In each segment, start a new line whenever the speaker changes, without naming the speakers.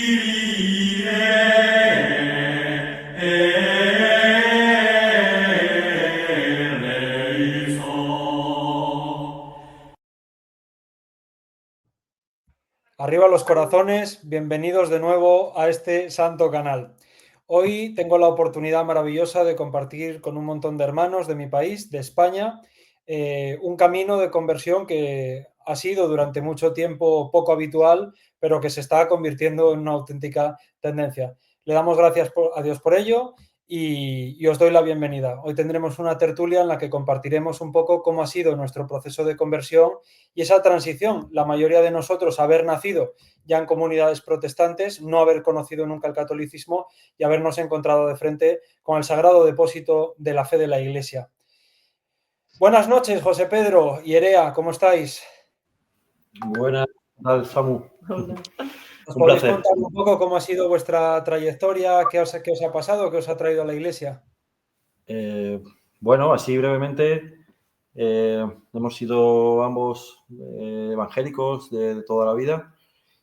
Arriba los corazones, bienvenidos de nuevo a este santo canal. Hoy tengo la oportunidad maravillosa de compartir con un montón de hermanos de mi país, de España, un camino de conversión que ha sido durante mucho tiempo poco habitual, pero que se está convirtiendo en una auténtica tendencia. Le damos gracias a Dios por ello y os doy la bienvenida. Hoy tendremos una tertulia en la que compartiremos un poco cómo ha sido nuestro proceso de conversión y esa transición. La mayoría de nosotros haber nacido ya en comunidades protestantes, no haber conocido nunca el catolicismo y habernos encontrado de frente con el sagrado depósito de la fe de la Iglesia. Buenas noches, José Pedro y Erea, ¿cómo estáis?
Buenas, ¿qué tal, Samu?
¿Os
Un
podéis
placer.
contar un poco cómo ha sido vuestra trayectoria? ¿Qué os ha pasado? ¿Qué os ha traído a la Iglesia?
Bueno, así brevemente, hemos sido ambos evangélicos de toda la vida.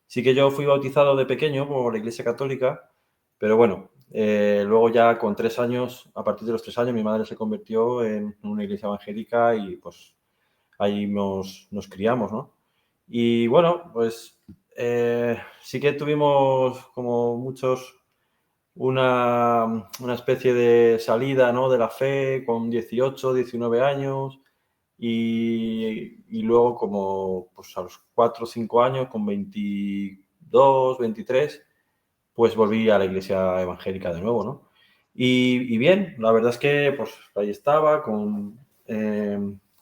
Sí que yo fui bautizado de pequeño por la Iglesia Católica, pero bueno, luego ya con 3 años, a partir de los 3 años, mi madre se convirtió en una iglesia evangélica y pues ahí nos criamos, ¿no? Y bueno, pues sí que tuvimos como muchos una especie de salida, ¿no?, de la fe con 18, 19 años y luego como pues a los 4 o 5 años, con 22, 23, pues volví a la iglesia evangélica de nuevo, ¿no? Y bien, la verdad es que pues ahí estaba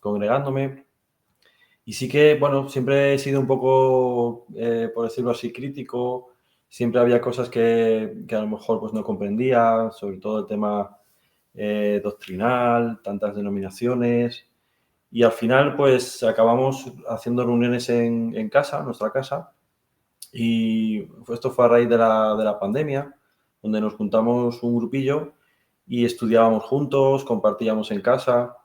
congregándome y sí que, bueno, siempre he sido un poco, por decirlo así, crítico. Siempre había cosas que a lo mejor pues no comprendía, sobre todo el tema doctrinal, tantas denominaciones. Y al final, pues acabamos haciendo reuniones en casa, en nuestra casa. Y esto fue a raíz de la pandemia, donde nos juntamos un grupillo y estudiábamos juntos, compartíamos en casa.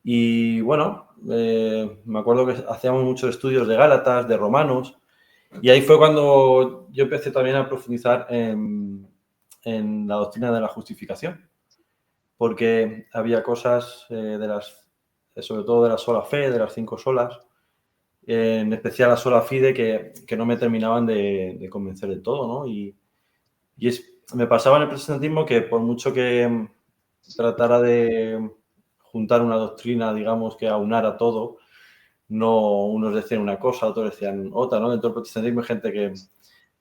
Y bueno, me acuerdo que hacíamos muchos estudios de Gálatas, de Romanos, y ahí fue cuando yo empecé también a profundizar en la doctrina de la justificación, porque había cosas sobre todo de la sola fe, de las 5 solas, en especial la sola fide, que no me terminaban de convencer del todo, ¿no? Me pasaba en el protestantismo que por mucho que tratara de juntar una doctrina, digamos, que aunara todo, no unos decían una cosa, otros decían otra, ¿no? Dentro del protestantismo hay gente que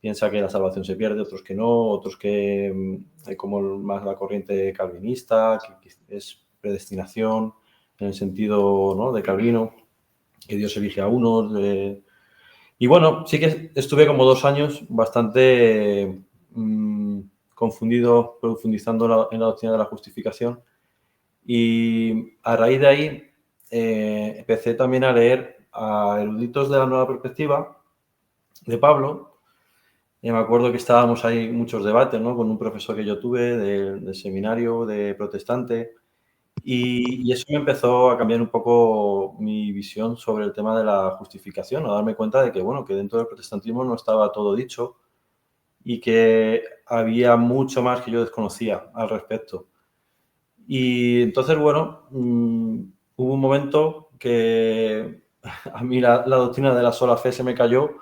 piensa que la salvación se pierde, otros que no, otros que hay como más la corriente calvinista, que es predestinación en el sentido, ¿no?, de Calvino, que Dios elige a unos. Y bueno, sí que estuve como 2 años bastante confundido, profundizando en la doctrina de la justificación. Y a raíz de ahí empecé también a leer a eruditos de la Nueva Perspectiva de Pablo. Y me acuerdo que estábamos ahí muchos debates, ¿no?, con un profesor que yo tuve del seminario de protestante. Y eso me empezó a cambiar un poco mi visión sobre el tema de la justificación, a darme cuenta de que, bueno, que dentro del protestantismo no estaba todo dicho y que había mucho más que yo desconocía al respecto. Y entonces, bueno, hubo un momento que a mí la doctrina de la sola fe se me cayó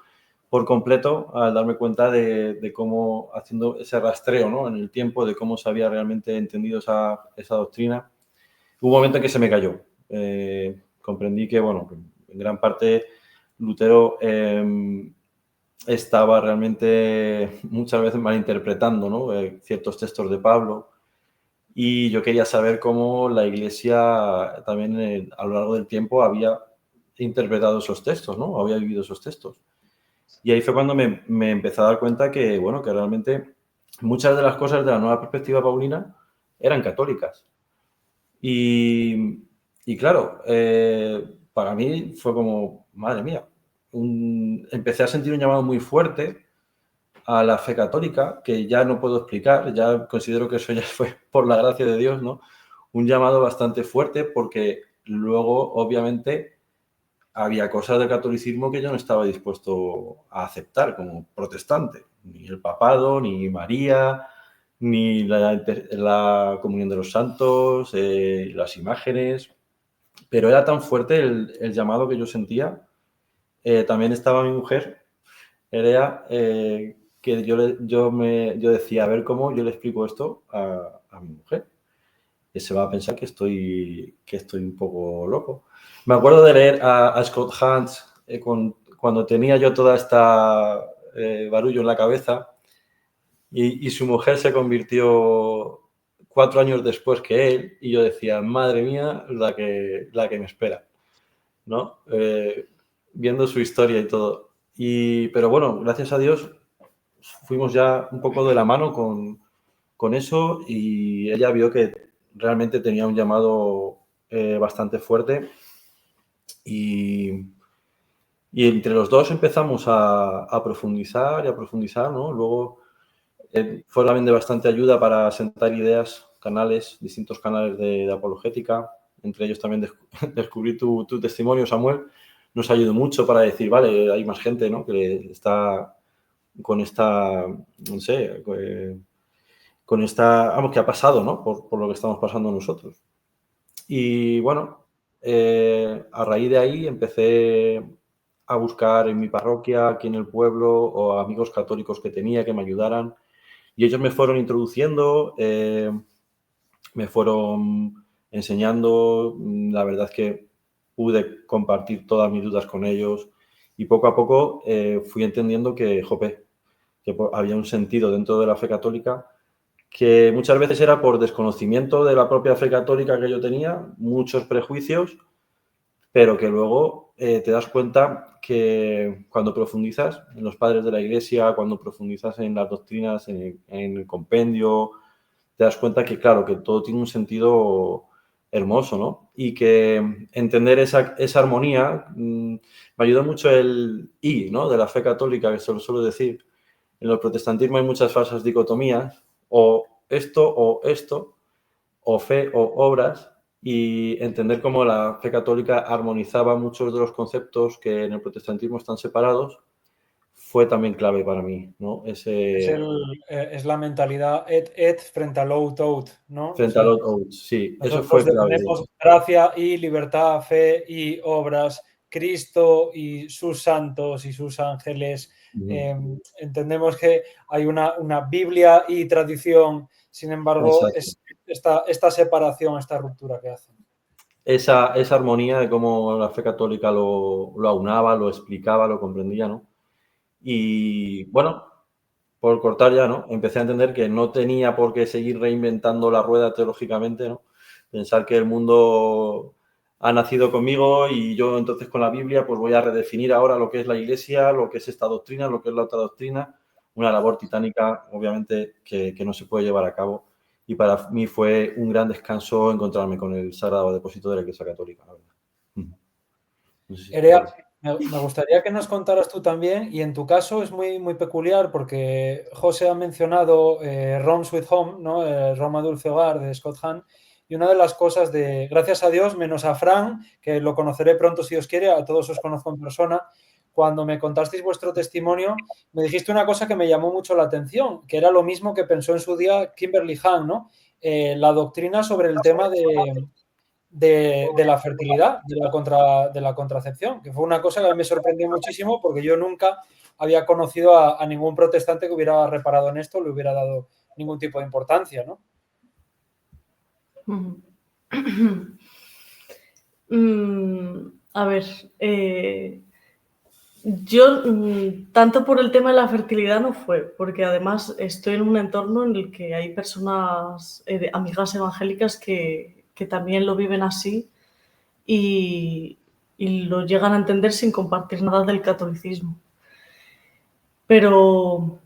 por completo al darme cuenta de cómo, haciendo ese rastreo, ¿no?, en el tiempo, de cómo se había realmente entendido esa doctrina. Hubo un momento en que se me cayó. Comprendí que, bueno, en gran parte Lutero estaba realmente muchas veces malinterpretando, ¿no?, ciertos textos de Pablo. Y yo quería saber cómo la Iglesia también a lo largo del tiempo había interpretado esos textos, ¿no?, había vivido esos textos. Y ahí fue cuando me empecé a dar cuenta que, bueno, que realmente muchas de las cosas de la Nueva Perspectiva paulina eran católicas. Y claro, para mí fue como, madre mía, empecé a sentir un llamado muy fuerte a la fe católica, que ya no puedo explicar, ya considero que eso ya fue por la gracia de Dios, ¿no? Un llamado bastante fuerte porque luego, obviamente, había cosas del catolicismo que yo no estaba dispuesto a aceptar como protestante. ni el papado, ni María, ni la comunión de los santos, las imágenes, pero era tan fuerte el llamado que yo sentía. También estaba mi mujer, Erea, que yo decía, a ver cómo yo le explico esto a mi mujer. Que se va a pensar que estoy un poco loco. Me acuerdo de leer a Scott Hahn cuando tenía yo toda esta barullo en la cabeza y su mujer se convirtió 4 años después que él y yo decía, madre mía, la que me espera, ¿no? Viendo su historia y todo. Pero bueno, gracias a Dios fuimos ya un poco de la mano con eso y ella vio que realmente tenía un llamado bastante fuerte y entre los dos empezamos a profundizar y a profundizar, ¿no? Luego fue también de bastante ayuda para sentar ideas, distintos canales de apologética, entre ellos también descubrí tu testimonio, Samuel, nos ayudó mucho para decir, vale, hay más gente, ¿no? Que está con esta, no sé, vamos, que ha pasado, ¿no? Por lo que estamos pasando nosotros. Y bueno, a raíz de ahí empecé a buscar en mi parroquia, aquí en el pueblo, o amigos católicos que tenía que me ayudaran. Y ellos me fueron introduciendo, me fueron enseñando. La verdad es que pude compartir todas mis dudas con ellos y poco a poco fui entendiendo que, jope, que había un sentido dentro de la fe católica que muchas veces era por desconocimiento de la propia fe católica que yo tenía, muchos prejuicios, pero que luego te das cuenta que cuando profundizas en los padres de la Iglesia, cuando profundizas en las doctrinas, en el compendio, te das cuenta que, claro, que todo tiene un sentido hermoso, ¿no? Y que entender esa armonía, me ayudó mucho el I, ¿no? De la fe católica, que se lo suelo decir. En el protestantismo hay muchas falsas dicotomías, o esto, o fe o obras, y entender cómo la fe católica armonizaba muchos de los conceptos que en el protestantismo están separados, fue también clave para mí, ¿no?
Es la mentalidad et frente al out, ¿no? O
Frente a
sea,
los outs, sí, eso
nosotros
fue clave.
defendemos gracia y libertad, fe y obras, Cristo y sus santos y sus ángeles. Entendemos que hay una Biblia y tradición, sin embargo,
Exacto.
es esta separación, esta ruptura que hacen.
Esa armonía de cómo la fe católica lo aunaba, lo explicaba, lo comprendía, ¿no? Y bueno, por cortar ya, ¿no? Empecé a entender que no tenía por qué seguir reinventando la rueda teológicamente, ¿no? Pensar que el mundo ha nacido conmigo y yo entonces con la Biblia pues voy a redefinir ahora lo que es la Iglesia, lo que es esta doctrina, lo que es la otra doctrina. Una labor titánica, obviamente, que no se puede llevar a cabo. Y para mí fue un gran descanso encontrarme con el Sagrado Depósito de la Iglesia Católica, la verdad. No sé si
Erea, me gustaría que nos contaras tú también, y en tu caso es muy, muy peculiar porque José ha mencionado Rome Sweet Home, ¿no? Roma Dulce Hogar de Scott Hahn, y una de las cosas de, gracias a Dios, menos a Fran, que lo conoceré pronto si Dios quiere, a todos os conozco en persona, cuando me contasteis vuestro testimonio, me dijiste una cosa que me llamó mucho la atención, que era lo mismo que pensó en su día Kimberly Hahn, ¿no? La doctrina sobre el tema de la fertilidad, de la contracepción, que fue una cosa que a mí me sorprendió muchísimo porque yo nunca había conocido a ningún protestante que hubiera reparado en esto, le hubiera dado ningún tipo de importancia, ¿no?
A ver, yo tanto por el tema de la fertilidad no fue, porque además estoy en un entorno en el que hay personas, amigas evangélicas que también lo viven así y lo llegan a entender sin compartir nada del catolicismo. Pero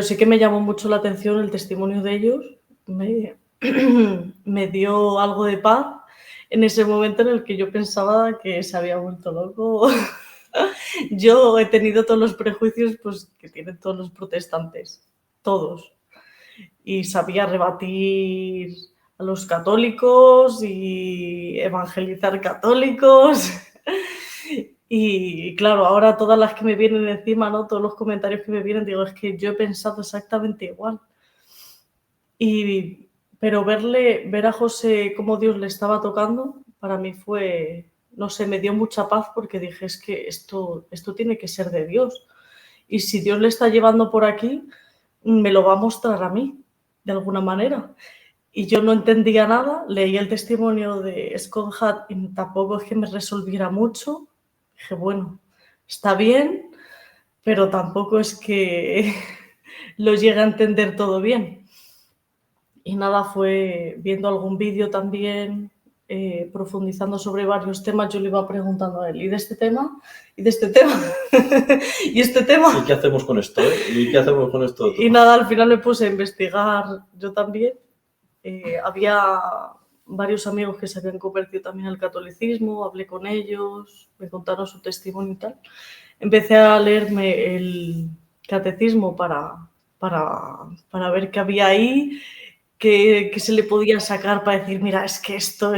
sí que me llamó mucho la atención el testimonio de ellos, me dio algo de paz en ese momento en el que yo pensaba que se había vuelto loco. Yo he tenido todos los prejuicios pues, que tienen todos los protestantes, todos. Y sabía rebatir a los católicos y evangelizar católicos. Y claro, ahora todas las que me vienen encima, ¿no? Todos los comentarios que me vienen, digo, es que yo he pensado exactamente igual. Pero ver a José cómo Dios le estaba tocando, para mí fue, no sé, me dio mucha paz porque dije, es que esto tiene que ser de Dios. Y si Dios le está llevando por aquí, me lo va a mostrar a mí, de alguna manera. Y yo no entendía nada, leí el testimonio de Scott Hart y tampoco es que me resolviera mucho. Dije, bueno, está bien, pero tampoco es que lo llegue a entender todo bien. Y nada, fue viendo algún vídeo también, profundizando sobre varios temas, yo le iba preguntando a él, ¿y de este tema? ¿Y de este tema? ¿Y este tema?
¿Y qué hacemos con esto? ¿Y qué hacemos con esto otro?
Y nada, al final me puse a investigar yo también. Había varios amigos que se habían convertido también al catolicismo, hablé con ellos, me contaron su testimonio y tal. Empecé a leerme el catecismo para ver qué había ahí, qué se le podía sacar para decir, mira, es que esto,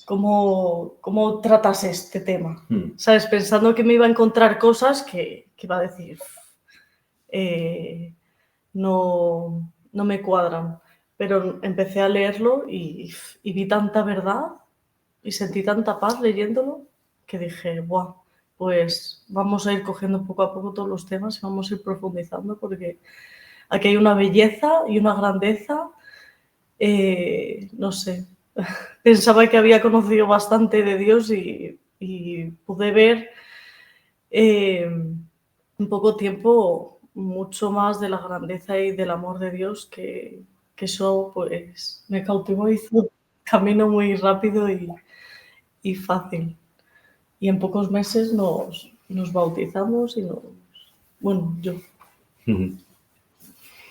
¿cómo tratas este tema? ¿Sabes? Pensando que me iba a encontrar cosas que iba a decir, no me cuadran. Pero empecé a leerlo y vi tanta verdad y sentí tanta paz leyéndolo que dije, ¡buah! Pues vamos a ir cogiendo poco a poco todos los temas y vamos a ir profundizando porque aquí hay una belleza y una grandeza, no sé, pensaba que había conocido bastante de Dios y pude ver en poco tiempo mucho más de la grandeza y del amor de Dios que eso pues me cautivó y hizo un camino muy rápido y fácil. Y en pocos meses nos bautizamos y bueno, yo.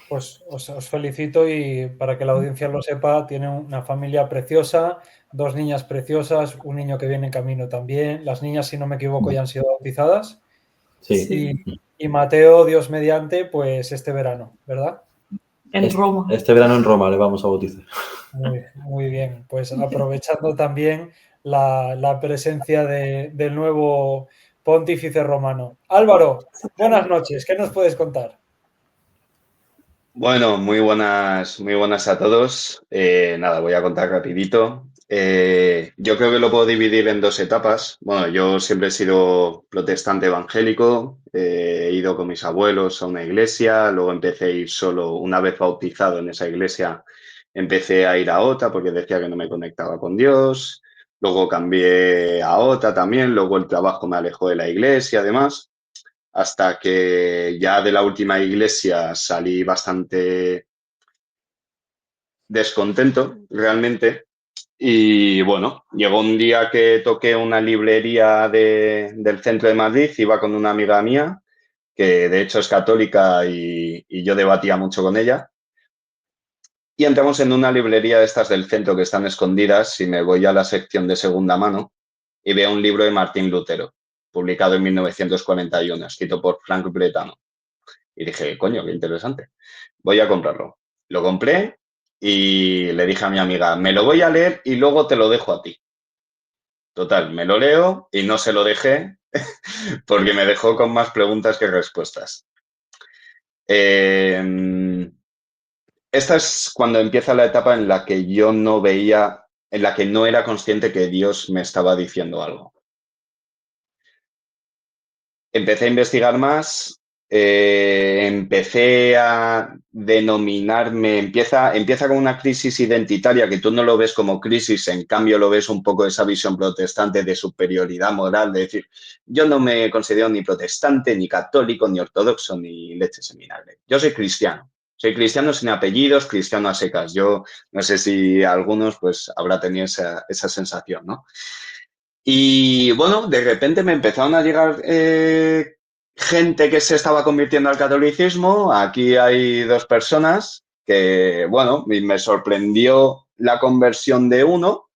Pues os felicito y para que la audiencia lo sepa, tiene una familia preciosa, 2 niñas preciosas, un niño que viene en camino también. Las niñas, si no me equivoco, ya han sido bautizadas.
Sí.
Y Mateo, Dios mediante, pues este verano, ¿verdad?
En Roma.
Este verano en Roma le vamos a bautizar.
Muy bien, pues aprovechando también la presencia del nuevo pontífice romano. Álvaro, buenas noches, ¿qué nos puedes contar?
Bueno, muy buenas a todos. Nada, voy a contar rapidito. Yo creo que lo puedo dividir en 2 etapas. Bueno, yo siempre he sido protestante evangélico, he ido con mis abuelos a una iglesia, luego empecé a ir solo una vez bautizado en esa iglesia, empecé a ir a otra porque decía que no me conectaba con Dios, luego cambié a otra también, luego el trabajo me alejó de la iglesia, además hasta que ya de la última iglesia salí bastante descontento realmente. Y bueno, llegó un día que toqué una librería del centro de Madrid, iba con una amiga mía, que de hecho es católica y yo debatía mucho con ella. Y entramos en una librería de estas del centro que están escondidas y me voy a la sección de segunda mano y veo un libro de Martín Lutero, publicado en 1941, escrito por Frank Bretano. Y dije, coño, qué interesante. Voy a comprarlo. Lo compré y le dije a mi amiga, me lo voy a leer y luego te lo dejo a ti. Total, me lo leo y no se lo dejé porque me dejó con más preguntas que respuestas. Esta es cuando empieza la etapa en la que yo no veía, en la que no era consciente que Dios me estaba diciendo algo. Empecé a investigar más, empecé a denominarme, empieza con una crisis identitaria que tú no lo ves como crisis, en cambio lo ves un poco esa visión protestante de superioridad moral, de decir, yo no me considero ni protestante, ni católico, ni ortodoxo, ni leche seminal. Yo soy cristiano sin apellidos, cristiano a secas. Yo no sé si algunos pues habrá tenido esa sensación, ¿no? Y bueno, de repente me empezaron a llegar gente que se estaba convirtiendo al catolicismo. Aquí hay 2 personas que, bueno, me sorprendió la conversión de uno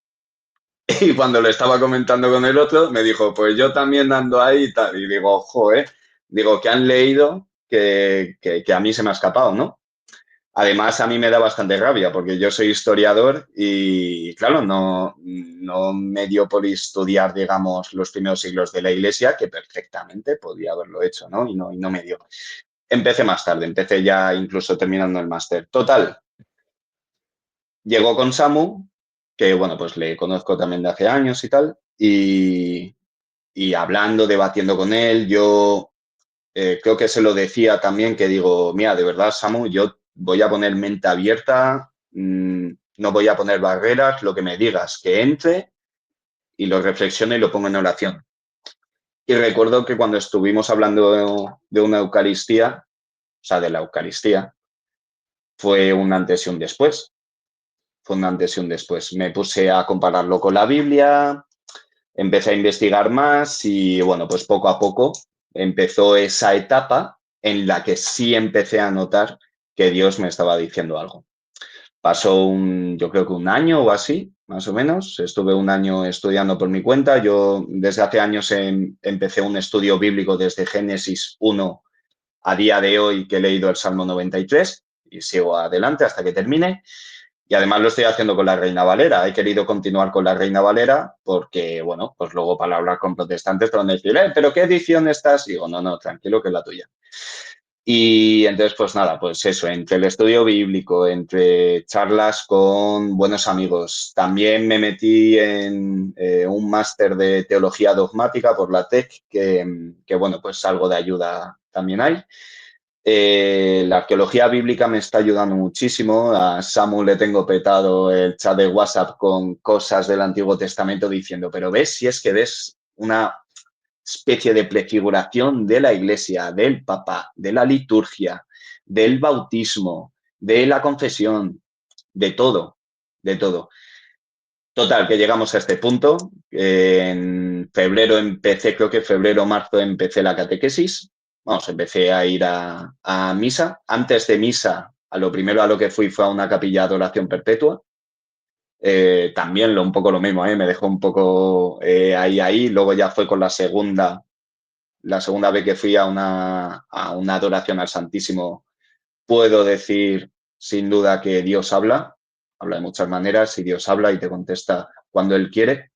y cuando le estaba comentando con el otro me dijo, pues yo también ando ahí y tal. Y digo, joder, digo, que han leído que a mí se me ha escapado, ¿no? Además, a mí me da bastante rabia porque yo soy historiador y, claro, no me dio por estudiar, digamos, los primeros siglos de la Iglesia, que perfectamente podía haberlo hecho, ¿no? Y no me dio. Empecé más tarde, empecé ya incluso terminando el máster. Total, llegó con Samu, que, bueno, pues le conozco también de hace años y tal, y hablando, debatiendo con él, yo creo que se lo decía también, que digo, mira, de verdad, Samu, yo voy a poner mente abierta, no voy a poner barreras, lo que me digas, que entre y lo reflexione y lo pongo en oración. Y recuerdo que cuando estuvimos hablando de una Eucaristía, o sea, de la Eucaristía, fue un antes y un después. Fue un antes y un después. Me puse a compararlo con la Biblia, empecé a investigar más y, bueno, pues poco a poco empezó esa etapa en la que sí empecé a notar que Dios me estaba diciendo algo. Pasó yo creo que un año o así, más o menos. Estuve un año estudiando por mi cuenta. Yo desde hace años empecé un estudio bíblico desde Génesis 1 a día de hoy, que he leído el Salmo 93 y sigo adelante hasta que termine. Y además lo estoy haciendo con la Reina Valera. He querido continuar con la Reina Valera porque, bueno, pues luego para hablar con protestantes te van a decir, ¿pero qué edición estás? Y digo, no, tranquilo, que es la tuya. Y entonces, pues nada, pues eso, entre el estudio bíblico, entre charlas con buenos amigos. También me metí en un máster de teología dogmática por la TEC, que bueno, pues algo de ayuda también hay. La arqueología bíblica me está ayudando muchísimo. A Samu le tengo petado el chat de WhatsApp con cosas del Antiguo Testamento diciendo, pero ves, si es que ves una especie de prefiguración de la Iglesia, del Papa, de la liturgia, del bautismo, de la confesión, de todo, de todo. Total, que llegamos a este punto. En febrero empecé, creo que febrero o marzo empecé la catequesis. Vamos, empecé a ir a misa. Antes de misa, lo primero a lo que fui fue a una capilla de oración perpetua. También un poco lo mismo, me dejó un poco ahí. Luego ya fue con la segunda vez que fui a una adoración al Santísimo. Puedo decir sin duda que Dios habla de muchas maneras y Dios habla y te contesta cuando Él quiere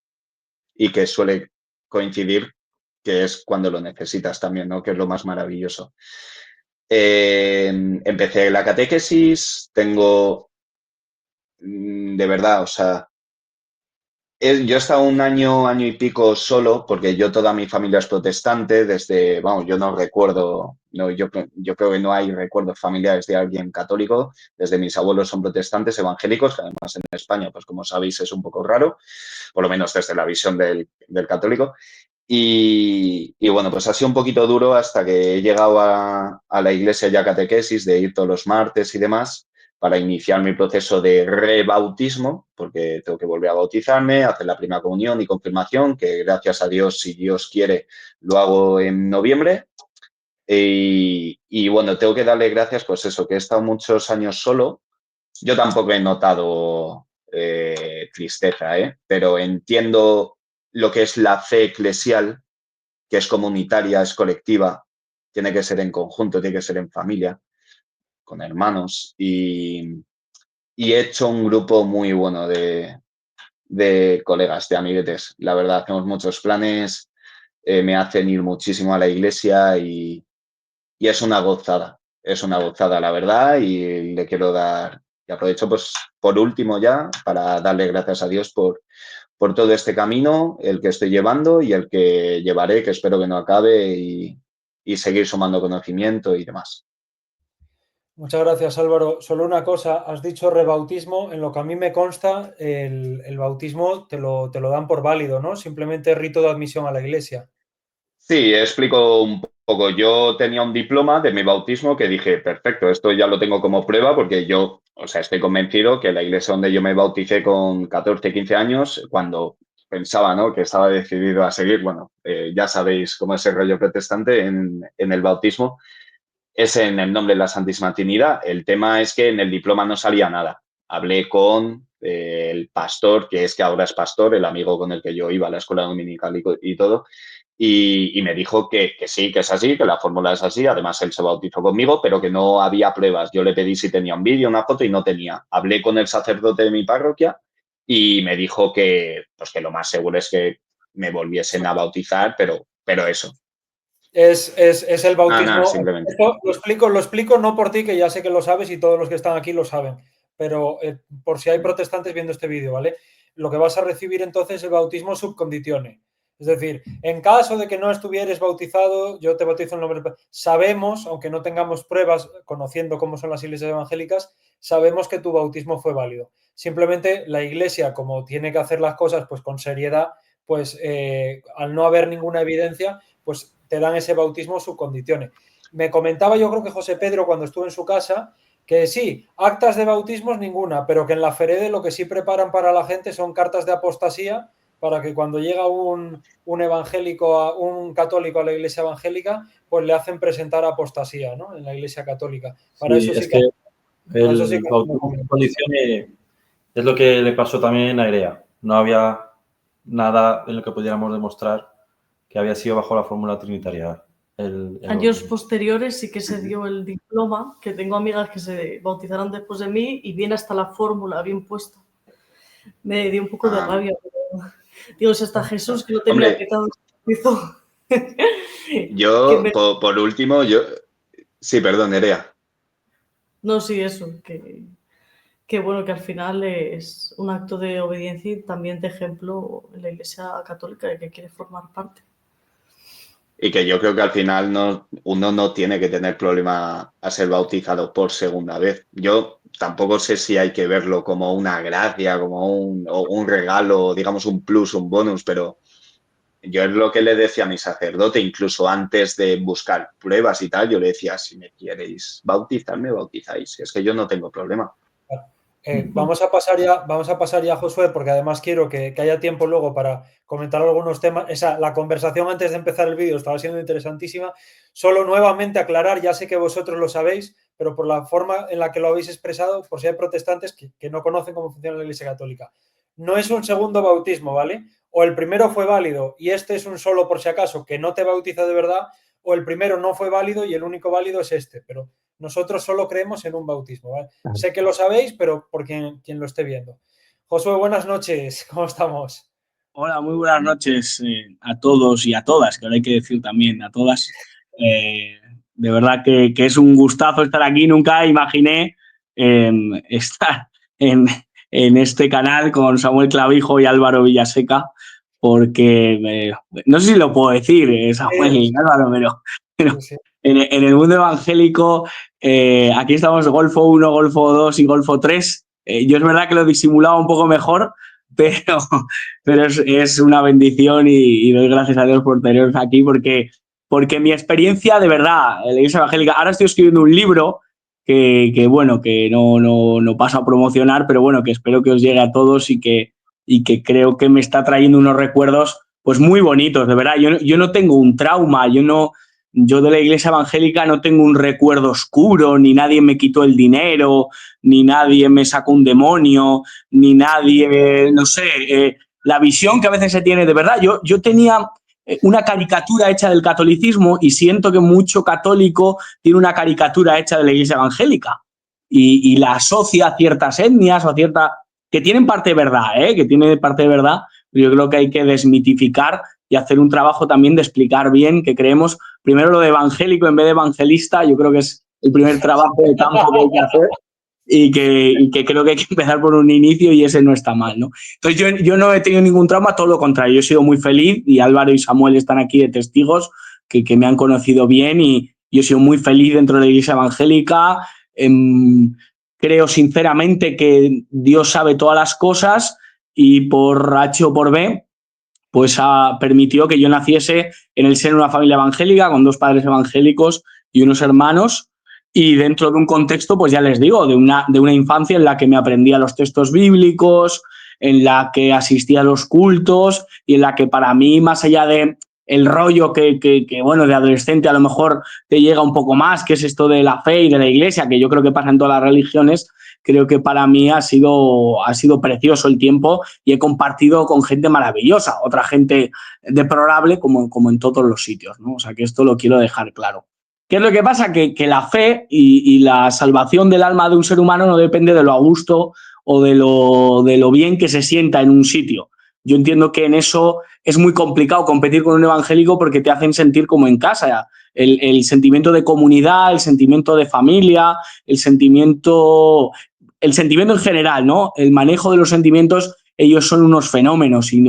y que suele coincidir que es cuando lo necesitas también, ¿no? Que es lo más maravilloso. Empecé la catequesis, tengo, de verdad, o sea, yo he estado un año y pico solo, porque yo toda mi familia es protestante, vamos, yo no recuerdo, no, yo creo que no hay recuerdos familiares de alguien católico, desde mis abuelos son protestantes, evangélicos, que además en España, pues como sabéis, es un poco raro, por lo menos desde la visión del católico. Y bueno, pues ha sido un poquito duro hasta que he llegado a la iglesia ya catequesis, de ir todos los martes y demás, para iniciar mi proceso de rebautismo, porque tengo que volver a bautizarme, hacer la primera comunión y confirmación, que gracias a Dios, si Dios quiere, lo hago en noviembre. Y bueno, tengo que darle gracias, pues eso, que he estado muchos años solo. Yo tampoco he notado tristeza, pero entiendo lo que es la fe eclesial, que es comunitaria, es colectiva, tiene que ser en conjunto, tiene que ser en familia, con hermanos. Y he hecho un grupo muy bueno de colegas, de amiguetes. La verdad, hacemos muchos planes, me hacen ir muchísimo a la iglesia y es una gozada, la verdad, y le quiero dar, y aprovecho pues por último ya para darle gracias a Dios por todo este camino, el que estoy llevando y el que llevaré, que espero que no acabe, y seguir sumando conocimiento y demás.
Muchas gracias, Álvaro. Solo una cosa, has dicho rebautismo. En lo que a mí me consta, el bautismo te lo dan por válido, ¿no? Simplemente rito de admisión a la iglesia.
Sí, explico un poco. Yo tenía un diploma de mi bautismo que dije, perfecto, esto ya lo tengo como prueba porque yo, o sea, estoy convencido que la iglesia donde yo me bauticé con 14, 15 años, cuando pensaba, ¿no?, que estaba decidido a seguir, bueno, ya sabéis cómo es el rollo protestante en el bautismo, es en el nombre de la Santísima Trinidad. El tema es que en el diploma no salía nada. Hablé con el pastor, que es que ahora es pastor, el amigo con el que yo iba a la escuela dominical y todo, y me dijo que sí, que es así, que la fórmula es así. Además, él se bautizó conmigo, pero que no había pruebas. Yo le pedí si tenía un vídeo, una foto y no tenía. Hablé con el sacerdote de mi parroquia y me dijo que, pues, que lo más seguro es que me volviesen a bautizar, pero eso.
Es el bautismo.
Nada, simplemente.
Esto lo explico no por ti, que ya sé que lo sabes y todos los que están aquí lo saben, pero por si hay protestantes viendo este vídeo, ¿vale? Lo que vas a recibir entonces es el bautismo sub conditione. Es decir, en caso de que no estuvieres bautizado, yo te bautizo en nombre. Sabemos, aunque no tengamos pruebas, conociendo cómo son las iglesias evangélicas, sabemos que tu bautismo fue válido. Simplemente la iglesia, como tiene que hacer las cosas pues con seriedad, pues al no haber ninguna evidencia, pues te dan ese bautismo sub conditione. Me comentaba, yo creo que José Pedro, cuando estuve en su casa, que sí, actas de bautismos ninguna, pero que en la Ferede lo que sí preparan para la gente son cartas de apostasía, para que cuando llega un evangélico, un católico a la iglesia evangélica, pues le hacen presentar apostasía, ¿no? En la iglesia católica. Para
Sí,
eso
es
sí que
el bautismo en condiciones es lo que le pasó también a Irea. No había nada en lo que pudiéramos demostrar que había sido bajo la fórmula trinitaria.
Años posteriores sí que se dio el diploma, que tengo amigas que se bautizaron después de mí y viene hasta la fórmula bien puesta. Me dio un poco de rabia, pero digo, si hasta Jesús, que no tenía pecado, hizo.
Yo, por último, Sí, perdón, Nerea.
No, sí, eso, que bueno, que al final es un acto de obediencia y también de ejemplo en la Iglesia Católica de que quiere formar parte.
Y que yo creo que al final uno no tiene que tener problema a ser bautizado por segunda vez. Yo tampoco sé si hay que verlo como una gracia, como un regalo, digamos un plus, un bonus, pero yo es lo que le decía a mi sacerdote, incluso antes de buscar pruebas y tal, yo le decía, si me queréis bautizar, me bautizáis. Es que yo no tengo problema.
Vamos a pasar ya, Josué, porque además quiero que haya tiempo luego para comentar algunos temas. La conversación antes de empezar el vídeo estaba siendo interesantísima. Solo nuevamente aclarar, ya sé que vosotros lo sabéis, pero por la forma en la que lo habéis expresado, por si hay protestantes que no conocen cómo funciona la Iglesia Católica. No es un segundo bautismo, ¿vale? O el primero fue válido y este es un solo por si acaso, que no te bautiza de verdad, o el primero no fue válido y el único válido es este, pero nosotros solo creemos en un bautismo, ¿vale? Sé que lo sabéis, pero por quien lo esté viendo. Josué, buenas noches, ¿cómo estamos?
Hola, muy buenas noches a todos y a todas, que ahora hay que decir también a todas. De verdad que es un gustazo estar aquí. Nunca imaginé estar en este canal con Samuel Clavijo y Álvaro Villaseca, porque no sé si lo puedo decir, Samuel y Álvaro, pero sí. En el mundo evangélico, aquí estamos Golfo 1, Golfo 2 y Golfo 3. Yo es verdad que lo disimulaba un poco mejor, pero es una bendición y doy gracias a Dios por teneros aquí porque mi experiencia de verdad en la Iglesia Evangélica, ahora estoy escribiendo un libro que bueno, que no paso a promocionar, pero bueno, que espero que os llegue a todos y que creo que me está trayendo unos recuerdos pues muy bonitos, de verdad. Yo no tengo un trauma, yo de la Iglesia Evangélica no tengo un recuerdo oscuro, ni nadie me quitó el dinero, ni nadie me sacó un demonio, ni nadie, no sé, la visión que a veces se tiene de verdad. Yo tenía una caricatura hecha del catolicismo y siento que mucho católico tiene una caricatura hecha de la Iglesia Evangélica y la asocia a ciertas etnias o a ciertas que tienen parte de verdad, que tiene parte de verdad, pero yo creo que hay que desmitificar y hacer un trabajo también de explicar bien que creemos primero lo de evangélico en vez de evangelista. Yo creo que es el primer trabajo de campo que hay que hacer y que creo que hay que empezar por un inicio y ese no está mal, ¿no? Entonces yo no he tenido ningún trauma, todo lo contrario, yo he sido muy feliz y Álvaro y Samuel están aquí de testigos que me han conocido bien y yo he sido muy feliz dentro de la Iglesia Evangélica. Creo sinceramente que Dios sabe todas las cosas y por H o por B pues permitió que yo naciese en el seno de una familia evangélica con dos padres evangélicos y unos hermanos y dentro de un contexto, pues ya les digo, de una infancia en la que me aprendía los textos bíblicos, en la que asistía a los cultos y en la que para mí, más allá de el rollo bueno, de adolescente a lo mejor te llega un poco más, que es esto de la fe y de la iglesia, que yo creo que pasa en todas las religiones. Creo que para mí ha sido precioso el tiempo y he compartido con gente maravillosa, otra gente deplorable como en todos los sitios, ¿no? O sea, que esto lo quiero dejar claro. ¿Qué es lo que pasa? Que la fe y la salvación del alma de un ser humano no depende de lo a gusto o de lo bien que se sienta en un sitio. Yo entiendo que en eso es muy complicado competir con un evangélico porque te hacen sentir como en casa. El sentimiento de comunidad, el sentimiento de familia, el sentimiento en general, ¿no? El manejo de los sentimientos, ellos son unos fenómenos y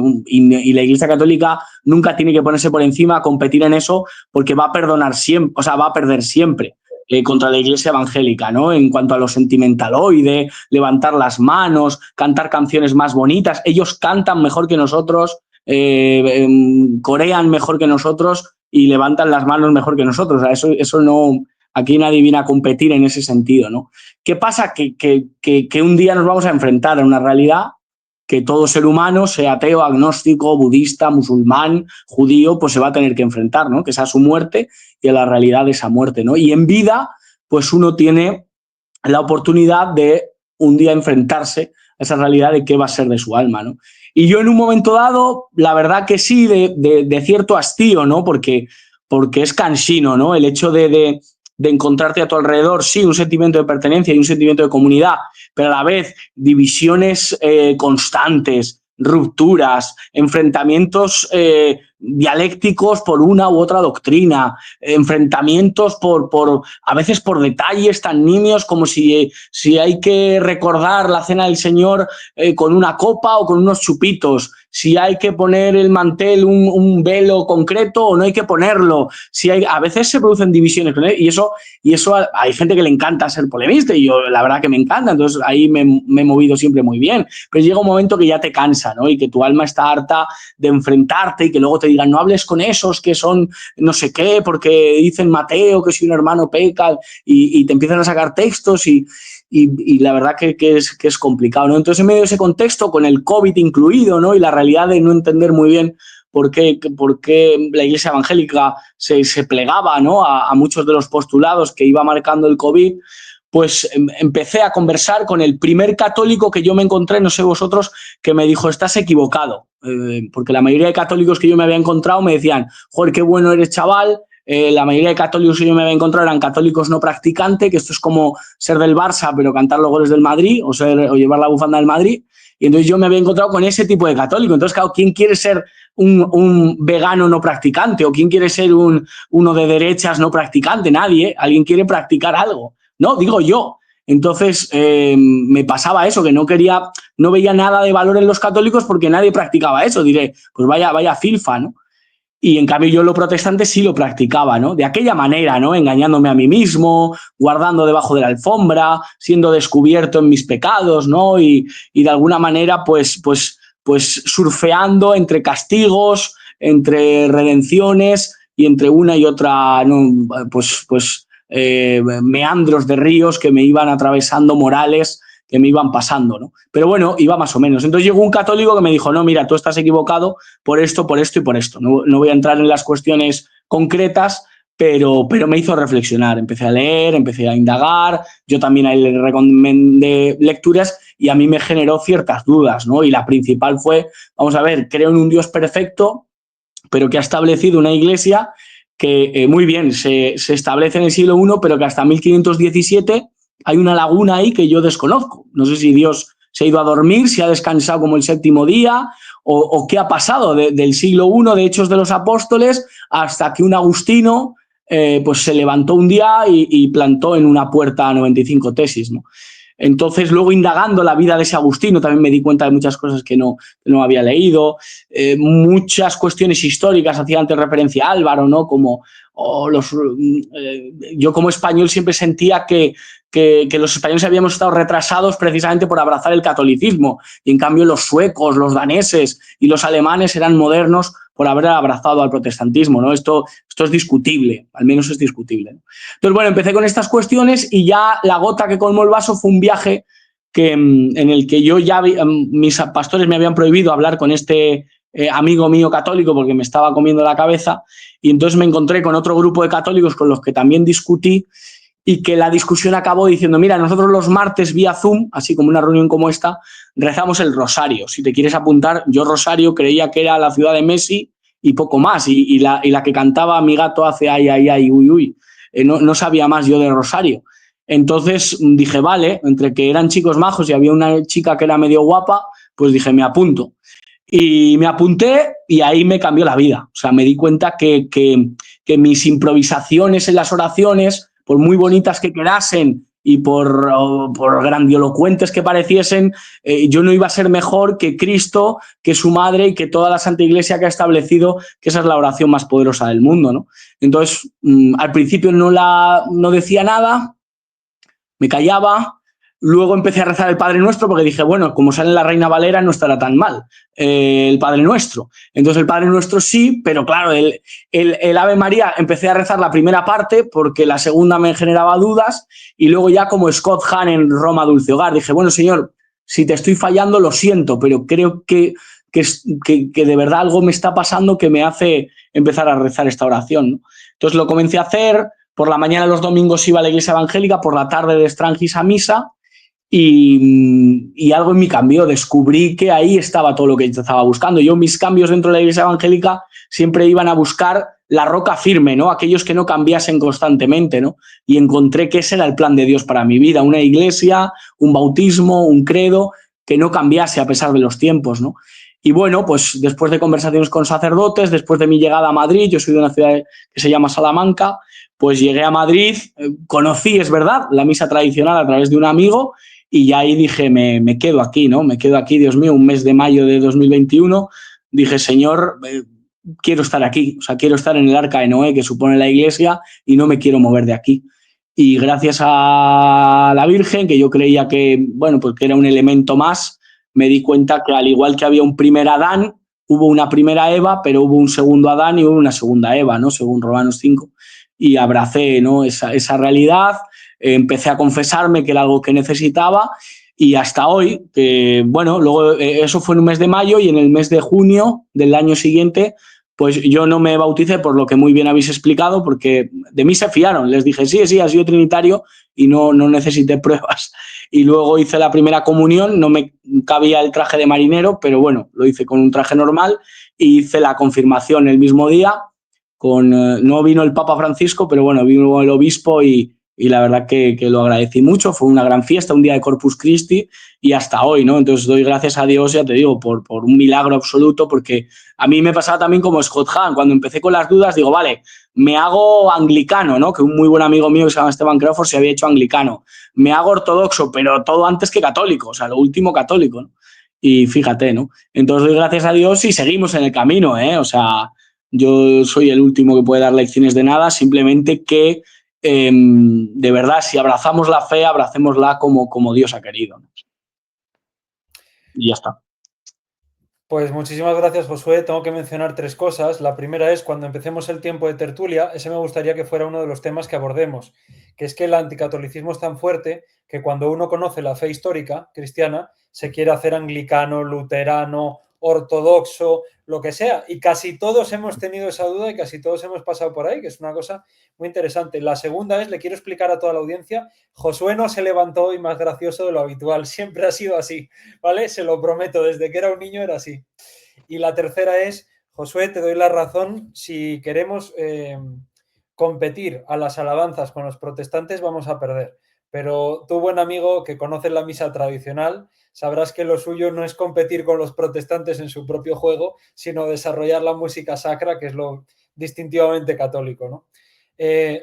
la Iglesia Católica nunca tiene que ponerse por encima a competir en eso porque va a perdonar siempre, o sea, va a perder siempre contra la Iglesia evangélica, ¿no? En cuanto a lo sentimentaloide, levantar las manos, cantar canciones más bonitas. Ellos cantan mejor que nosotros, corean mejor que nosotros y levantan las manos mejor que nosotros. O sea, eso no... Aquí nadie viene a competir en ese sentido, ¿no? ¿Qué pasa? Que un día nos vamos a enfrentar a una realidad que todo ser humano, sea ateo, agnóstico, budista, musulmán, judío, pues se va a tener que enfrentar, ¿no? Que es a su muerte y a la realidad de esa muerte, ¿no? Y en vida, pues uno tiene la oportunidad de un día enfrentarse a esa realidad de qué va a ser de su alma, ¿no? Y yo en un momento dado, la verdad que sí, de cierto hastío, ¿no? Porque es cansino, ¿no? El hecho de encontrarte a tu alrededor, sí, un sentimiento de pertenencia y un sentimiento de comunidad, pero a la vez divisiones constantes, rupturas, enfrentamientos dialécticos por una u otra doctrina, enfrentamientos a veces por detalles tan nimios como si hay que recordar la cena del Señor con una copa o con unos chupitos, si hay que poner el mantel un velo concreto o no hay que ponerlo, a veces se producen divisiones y eso hay gente que le encanta ser polemista y yo la verdad que me encanta, entonces ahí me he movido siempre muy bien, pero llega un momento que ya te cansa, ¿no? Y que tu alma está harta de enfrentarte y que luego te digan no hables con esos que son no sé qué porque dicen Mateo que si un hermano peca y te empiezan a sacar textos y la verdad que es complicado, ¿no? Entonces en medio de ese contexto con el COVID incluido, ¿no? Y la realidad de no entender muy bien por qué la Iglesia evangélica se plegaba, ¿no? a muchos de los postulados que iba marcando el COVID, pues empecé a conversar con el primer católico que yo me encontré, no sé vosotros, que me dijo, estás equivocado. Porque la mayoría de católicos que yo me había encontrado me decían, joder, qué bueno eres, chaval. La mayoría de católicos que yo me había encontrado eran católicos no practicantes, que esto es como ser del Barça, pero cantar los goles del Madrid, o llevar la bufanda del Madrid. Y entonces yo me había encontrado con ese tipo de católico. Entonces, claro, ¿quién quiere ser un vegano no practicante? ¿O quién quiere ser uno de derechas no practicante? Nadie. Alguien quiere practicar algo. No, digo yo. Entonces me pasaba eso, que no veía nada de valor en los católicos porque nadie practicaba eso. Diré, pues vaya filfa, ¿no? Y en cambio yo lo protestante sí lo practicaba, ¿no? De aquella manera, ¿no? Engañándome a mí mismo, guardando debajo de la alfombra, siendo descubierto en mis pecados, ¿no? Y de alguna manera, pues surfeando entre castigos, entre redenciones y entre una y otra, ¿no? Meandros de ríos que me iban atravesando, morales que me iban pasando, ¿no? Pero bueno, iba más o menos. Entonces llegó un católico que me dijo, no, mira, tú estás equivocado por esto y por esto. No voy a entrar en las cuestiones concretas, pero me hizo reflexionar. Empecé a leer, empecé a indagar, yo también a él le recomendé lecturas y a mí me generó ciertas dudas, ¿no? Y la principal fue, vamos a ver, creo en un Dios perfecto, pero que ha establecido una iglesia que muy bien, se establece en el siglo I, pero que hasta 1517 hay una laguna ahí que yo desconozco. No sé si Dios se ha ido a dormir, si ha descansado como el séptimo día o qué ha pasado del siglo I de Hechos de los Apóstoles hasta que un agustino pues se levantó un día y plantó en una puerta 95 tesis, ¿no? Entonces, luego indagando la vida de ese agustino, también me di cuenta de muchas cosas que no había leído, muchas cuestiones históricas, hacía antes referencia a Álvaro, ¿no? Yo como español siempre sentía que los españoles habíamos estado retrasados precisamente por abrazar el catolicismo y en cambio los suecos, los daneses y los alemanes eran modernos por haber abrazado al protestantismo, ¿no? Esto es discutible, al menos es discutible, ¿no? Entonces, bueno, empecé con estas cuestiones y ya la gota que colmó el vaso fue un viaje en el que yo mis pastores me habían prohibido hablar con este amigo mío católico porque me estaba comiendo la cabeza, y entonces me encontré con otro grupo de católicos con los que también discutí, y que la discusión acabó diciendo, mira, nosotros los martes vía Zoom, así como una reunión como esta, rezamos el rosario. Si te quieres apuntar, yo rosario creía que era la ciudad de Messi y poco más, y la que cantaba mi gato hace ay, ay, ay, uy, uy. No sabía más yo de rosario. Entonces dije, vale, entre que eran chicos majos y había una chica que era medio guapa, pues dije, me apunto. Y me apunté y ahí me cambió la vida. O sea, me di cuenta que mis improvisaciones en las oraciones, por muy bonitas que quedasen y por grandilocuentes que pareciesen, yo no iba a ser mejor que Cristo, que su madre y que toda la Santa Iglesia que ha establecido que esa es la oración más poderosa del mundo, ¿no? Entonces, al principio no decía nada, me callaba. Luego empecé a rezar el Padre Nuestro porque dije, bueno, como sale en la Reina Valera no estará tan mal el Padre Nuestro. Entonces el Padre Nuestro sí, pero claro, el Ave María empecé a rezar la primera parte porque la segunda me generaba dudas, y luego ya como Scott Hahn en Roma Dulce Hogar, dije, bueno, Señor, si te estoy fallando lo siento, pero creo que de verdad algo me está pasando que me hace empezar a rezar esta oración, ¿no? Entonces lo comencé a hacer. Por la mañana los domingos iba a la iglesia evangélica, por la tarde de Strangis a misa, y algo en mí cambió. Descubrí que ahí estaba todo lo que yo estaba buscando. Yo, mis cambios dentro de la iglesia evangélica siempre iban a buscar la roca firme, ¿no? Aquellos que no cambiasen constantemente, ¿no? Y encontré que ese era el plan de Dios para mi vida, una iglesia, un bautismo, un credo que no cambiase a pesar de los tiempos, ¿no? Y bueno, pues después de conversaciones con sacerdotes, después de mi llegada a Madrid, yo soy de una ciudad que se llama Salamanca, pues llegué a Madrid, conocí, es verdad, la misa tradicional a través de un amigo, y ya ahí dije, me quedo aquí, ¿no? Me quedo aquí, Dios mío, un mes de mayo de 2021, dije, Señor, quiero estar aquí, o sea, quiero estar en el arca de Noé que supone la iglesia y no me quiero mover de aquí. Y gracias a la Virgen, que yo creía que, bueno, pues que era un elemento más, me di cuenta que al igual que había un primer Adán, hubo una primera Eva, pero hubo un segundo Adán y hubo una segunda Eva, ¿no? Según Romanos 5. Y abracé, ¿no? esa realidad, empecé a confesarme que era algo que necesitaba, y hasta hoy, bueno, luego eso fue en un mes de mayo, y en el mes de junio del año siguiente, pues yo no me bauticé por lo que muy bien habéis explicado, porque de mí se fiaron, les dije, sí, ha sido trinitario y no necesité pruebas. Y luego hice la primera comunión, no me cabía el traje de marinero, pero bueno, lo hice con un traje normal, y hice la confirmación el mismo día. No vino el Papa Francisco, pero bueno, vino el obispo, y la verdad que lo agradecí mucho. Fue una gran fiesta, un día de Corpus Christi, y hasta hoy, ¿no? Entonces doy gracias a Dios, ya te digo, por un milagro absoluto, porque a mí me pasaba también como Scott Hahn. Cuando empecé con las dudas, digo, vale, me hago anglicano, ¿no? Que un muy buen amigo mío que se llama Esteban Crawford se había hecho anglicano. Me hago ortodoxo, pero todo antes que católico, o sea, lo último católico, ¿no? Y fíjate, ¿no? Entonces doy gracias a Dios y seguimos en el camino, ¿eh? O sea, yo soy el último que puede dar lecciones de nada, simplemente que de verdad, si abrazamos la fe, abracémosla como Dios ha querido, ¿no? Y ya está.
Pues muchísimas gracias, Josué. Tengo que mencionar tres cosas. La primera es, cuando empecemos el tiempo de tertulia, ese me gustaría que fuera uno de los temas que abordemos, que es que el anticatolicismo es tan fuerte que cuando uno conoce la fe histórica cristiana, se quiere hacer anglicano, luterano, ortodoxo, lo que sea. Y casi todos hemos tenido esa duda y casi todos hemos pasado por ahí, que es una cosa muy interesante. La segunda es, le quiero explicar a toda la audiencia, Josué no se levantó hoy más gracioso de lo habitual, siempre ha sido así, ¿vale? Se lo prometo, desde que era un niño era así. Y la tercera es, Josué, te doy la razón, si queremos competir a las alabanzas con los protestantes vamos a perder. Pero tú, buen amigo, que conoces la misa tradicional, sabrás que lo suyo no es competir con los protestantes en su propio juego, sino desarrollar la música sacra, que es lo distintivamente católico, ¿no?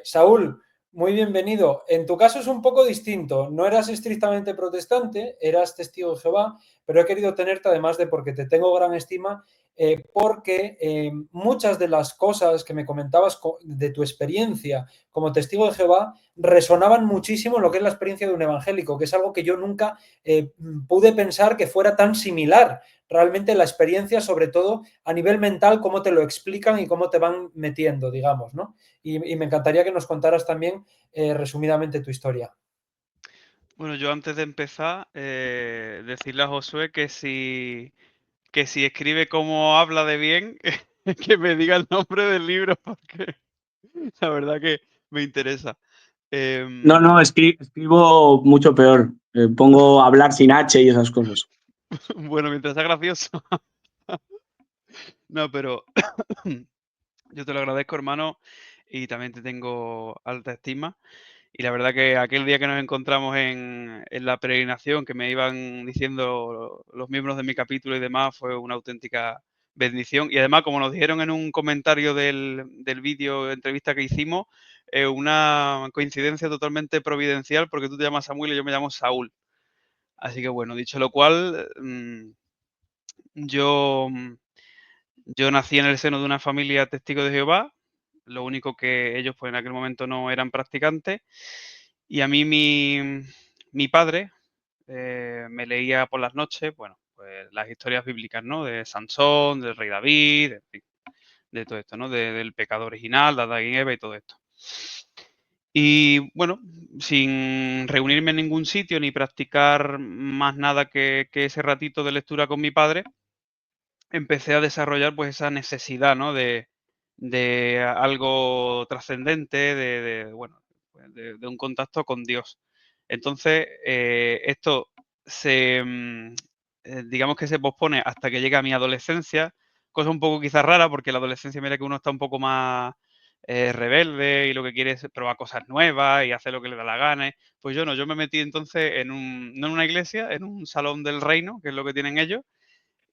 Saúl, muy bienvenido. En tu caso es un poco distinto. No eras estrictamente protestante, eras testigo de Jehová, pero he querido tenerte, además de porque te tengo gran estima, porque muchas de las cosas que me comentabas de tu experiencia como testigo de Jehová resonaban muchísimo en lo que es la experiencia de un evangélico, que es algo que yo nunca pude pensar que fuera tan similar. Realmente la experiencia, sobre todo a nivel mental, cómo te lo explican y cómo te van metiendo, digamos, ¿no? Y me encantaría que nos contaras también resumidamente tu historia.
Bueno, yo antes de empezar, decirle a Josué que si que si escribe como habla de bien, que me diga el nombre del libro, porque la verdad que me interesa.
No, escribo mucho peor. Pongo hablar sin H y esas cosas.
Bueno, mientras sea gracioso. No, pero yo te lo agradezco, hermano, y también te tengo alta estima. Y la verdad que aquel día que nos encontramos en la peregrinación, que me iban diciendo los miembros de mi capítulo y demás, fue una auténtica bendición. Y además, como nos dijeron en un comentario del vídeo entrevista que hicimos, una coincidencia totalmente providencial, porque tú te llamas Samuel y yo me llamo Saúl. Así que bueno, dicho lo cual, yo, yo nací en el seno de una familia testigo de Jehová. Lo único que ellos, pues en aquel momento no eran practicantes. Y a mí mi padre me leía por las noches, bueno, pues las historias bíblicas, ¿no? De Sansón, del rey David, en fin, de todo esto, ¿no? Del pecado original, de Adán y Eva y todo esto. Y bueno, sin reunirme en ningún sitio ni practicar más nada que ese ratito de lectura con mi padre, empecé a desarrollar pues esa necesidad, ¿no? De algo trascendente, bueno, pues, de un contacto con Dios. Entonces, esto digamos que se pospone hasta que llega mi adolescencia, cosa un poco quizás rara, porque la adolescencia, mira que uno está un poco más rebelde y lo que quiere es probar cosas nuevas y hacer lo que le da la gana. Pues yo no, yo me metí entonces no en una iglesia, en un salón del reino, que es lo que tienen ellos,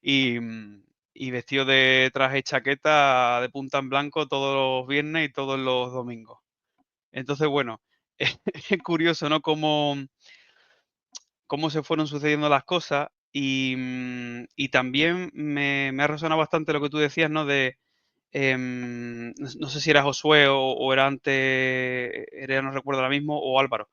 y, y vestido de traje y chaqueta de punta en blanco todos los viernes y todos los domingos. Entonces, bueno, es curioso, ¿no? Cómo se fueron sucediendo las cosas y también me ha resonado bastante lo que tú decías, ¿no? No sé si era Josué o era antes, no recuerdo ahora mismo, o Álvaro.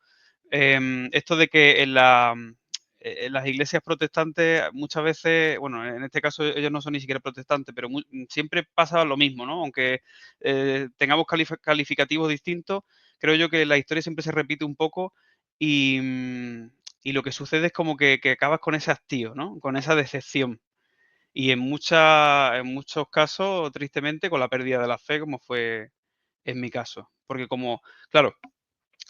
Esto de que en las iglesias protestantes muchas veces, bueno, en este caso ellos no son ni siquiera protestantes, pero siempre pasa lo mismo, ¿no? Aunque tengamos calificativos distintos, creo yo que la historia siempre se repite un poco y, y lo que sucede es como que acabas con ese hastío, ¿no? Con esa decepción. Y en muchos casos, tristemente, con la pérdida de la fe, como fue en mi caso. Porque claro,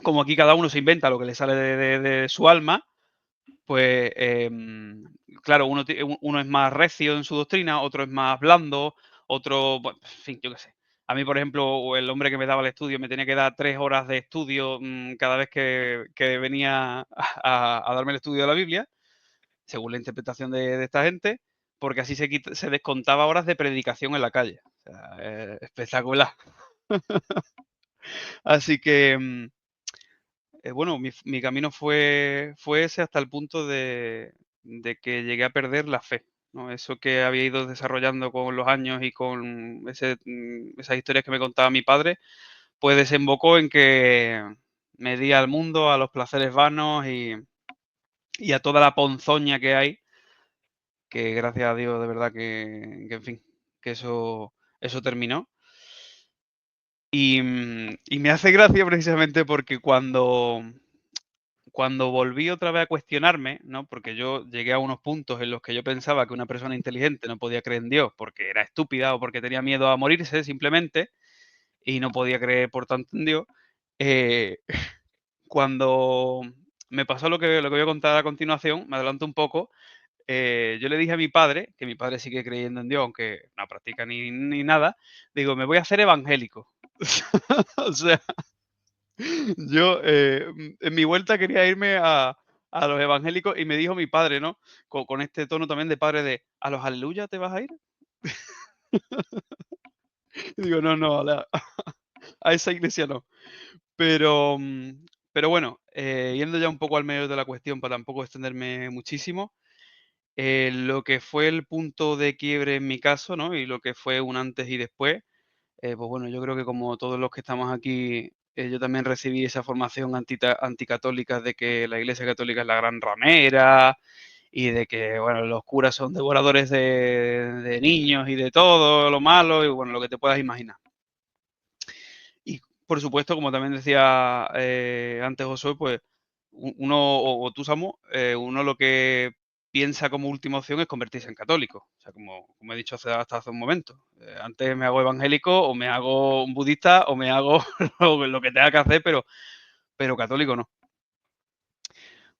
como aquí cada uno se inventa lo que le sale de su alma, pues claro, uno es más recio en su doctrina, otro es más blando, otro, bueno, en fin, yo qué sé. A mí, por ejemplo, el hombre que me daba el estudio me tenía que dar 3 horas de estudio cada vez que venía a darme el estudio de la Biblia, según la interpretación de esta gente, porque así se descontaba horas de predicación en la calle. O sea, espectacular. Así que, bueno, mi camino fue ese hasta el punto de que llegué a perder la fe, ¿no? Eso que había ido desarrollando con los años y con esas historias que me contaba mi padre, pues desembocó en que me di al mundo, a los placeres vanos y a toda la ponzoña que hay, que gracias a Dios de verdad que en fin, que eso terminó. Y me hace gracia precisamente porque cuando volví otra vez a cuestionarme, ¿no? Porque yo llegué a unos puntos en los que yo pensaba que una persona inteligente no podía creer en Dios porque era estúpida o porque tenía miedo a morirse simplemente y no podía creer por tanto en Dios. eh, Cuando me pasó lo que voy a contar a continuación, me adelanto un poco, yo le dije a mi padre, que mi padre sigue creyendo en Dios, aunque no practica ni nada, digo, me voy a hacer evangélico. O sea, yo, en mi vuelta quería irme a los evangélicos y me dijo mi padre, ¿no? Con este tono también de padre de, ¿a los aleluya te vas a ir? Y digo, no, no, a esa iglesia no. Pero, pero bueno, yendo ya un poco al medio de la cuestión para tampoco extenderme muchísimo, lo que fue el punto de quiebre en mi caso, ¿no? Y lo que fue un antes y después, pues bueno, yo creo que como todos los que estamos aquí, yo también recibí esa formación anticatólica de que la Iglesia Católica es la gran ramera y de que, bueno, los curas son devoradores de niños y de todo lo malo y, bueno, lo que te puedas imaginar. Y, por supuesto, como también decía antes Josué, pues uno, o tú, Samu, uno lo que piensa como última opción es convertirse en católico. O sea, como he dicho hasta hace un momento. Antes me hago evangélico o me hago un budista o me hago lo que tenga que hacer, pero católico no.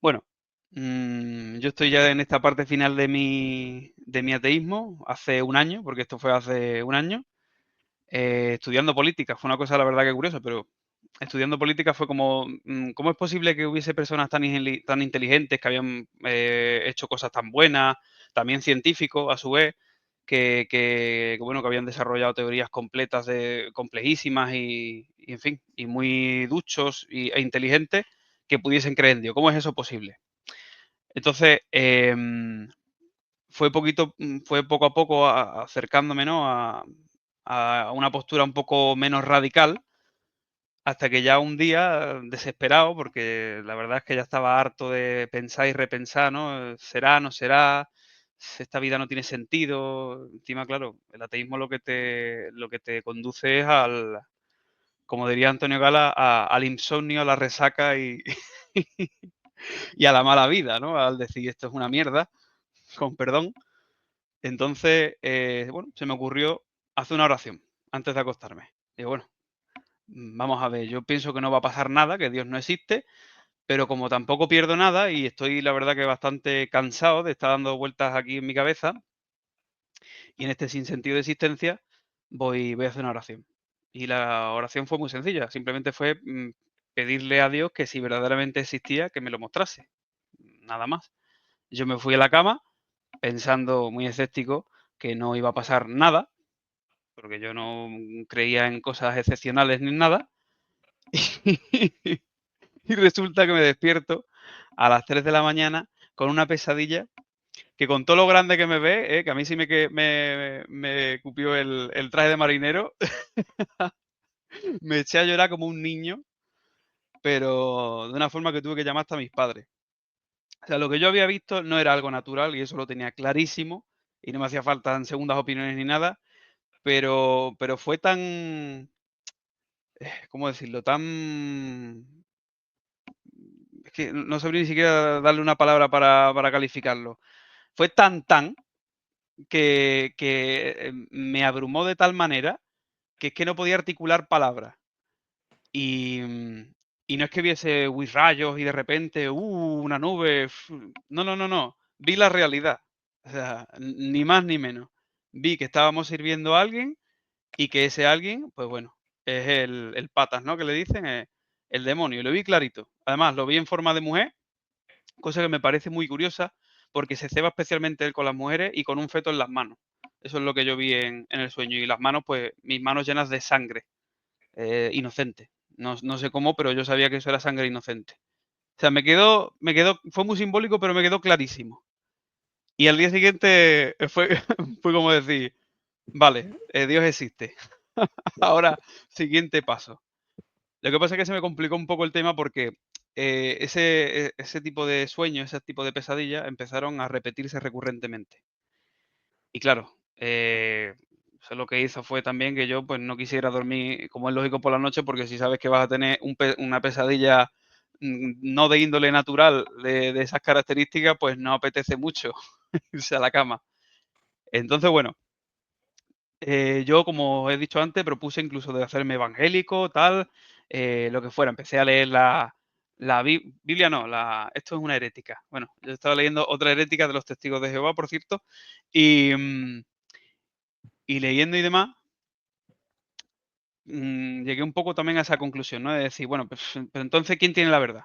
Bueno, yo estoy ya en esta parte final de mi ateísmo hace un año, porque esto fue hace un año, estudiando política. Fue una cosa, la verdad, que curiosa, pero estudiando política fue como, ¿cómo es posible que hubiese personas tan inteligentes que habían hecho cosas tan buenas, también científicos a su vez, bueno, que habían desarrollado teorías complejísimas y, en fin, y muy duchos e inteligentes que pudiesen creer en Dios? ¿Cómo es eso posible? Entonces, fue poco a poco acercándome, ¿no?, a una postura un poco menos radical, hasta que ya un día, desesperado, porque la verdad es que ya estaba harto de pensar y repensar, ¿no? ¿Será, no será? Esta vida no tiene sentido. Encima, claro, el ateísmo lo que te conduce es como diría Antonio Gala, al insomnio, a la resaca y a la mala vida, ¿no? Al decir esto es una mierda, con perdón. Entonces, bueno, se me ocurrió hacer una oración antes de acostarme. Digo, bueno, vamos a ver, yo pienso que no va a pasar nada, que Dios no existe, pero como tampoco pierdo nada y estoy, la verdad, que bastante cansado de estar dando vueltas aquí en mi cabeza y en este sinsentido de existencia, voy a hacer una oración. Y la oración fue muy sencilla, simplemente fue pedirle a Dios que si verdaderamente existía, que me lo mostrase. Nada más. Yo me fui a la cama pensando, muy escéptico, que no iba a pasar nada, porque yo no creía en cosas excepcionales ni en nada. Y resulta que me despierto a las 3 de la mañana con una pesadilla que, con todo lo grande que me ve, que a mí sí me cupió el traje de marinero, me eché a llorar como un niño, pero de una forma que tuve que llamar hasta a mis padres. O sea, lo que yo había visto no era algo natural y eso lo tenía clarísimo y no me hacía falta segundas opiniones ni nada, pero fue tan, ¿cómo decirlo? Es que no sabría ni siquiera darle una palabra para calificarlo. Fue tan que me abrumó de tal manera que es que no podía articular palabras. Y, y no es que viese rayos y de repente, una nube. No, no, no, no. Vi la realidad. O sea, ni más ni menos. Vi que estábamos sirviendo a alguien y que ese alguien, pues bueno, es el patas, ¿no? Que le dicen, el demonio. Y lo vi clarito. Además, lo vi en forma de mujer, cosa que me parece muy curiosa, porque se ceba especialmente él con las mujeres y con un feto en las manos. Eso es lo que yo vi en el sueño. Y las manos, pues, mis manos llenas de sangre, inocente. No sé cómo, pero yo sabía que eso era sangre inocente. O sea, fue muy simbólico, pero me quedó clarísimo. Y al día siguiente fue, fue como decir, vale, Dios existe. Ahora, siguiente paso. Lo que pasa es que se me complicó un poco el tema porque ese tipo de sueños, ese tipo de pesadillas empezaron a repetirse recurrentemente. Y claro, eso lo que hizo fue también que yo, pues, no quisiera dormir, como es lógico, por la noche, porque si sabes que vas a tener una pesadilla no de índole natural de esas características, pues no apetece mucho irse a la cama. Entonces, bueno, yo, como he dicho antes, propuse incluso de hacerme evangélico, tal, lo que fuera. Empecé a leer la Biblia, no, esto es una herética. Bueno, yo estaba leyendo otra herética de los Testigos de Jehová, por cierto, y, y leyendo y demás, llegué un poco también a esa conclusión, ¿no? De decir, bueno, pues, pero entonces, ¿quién tiene la verdad?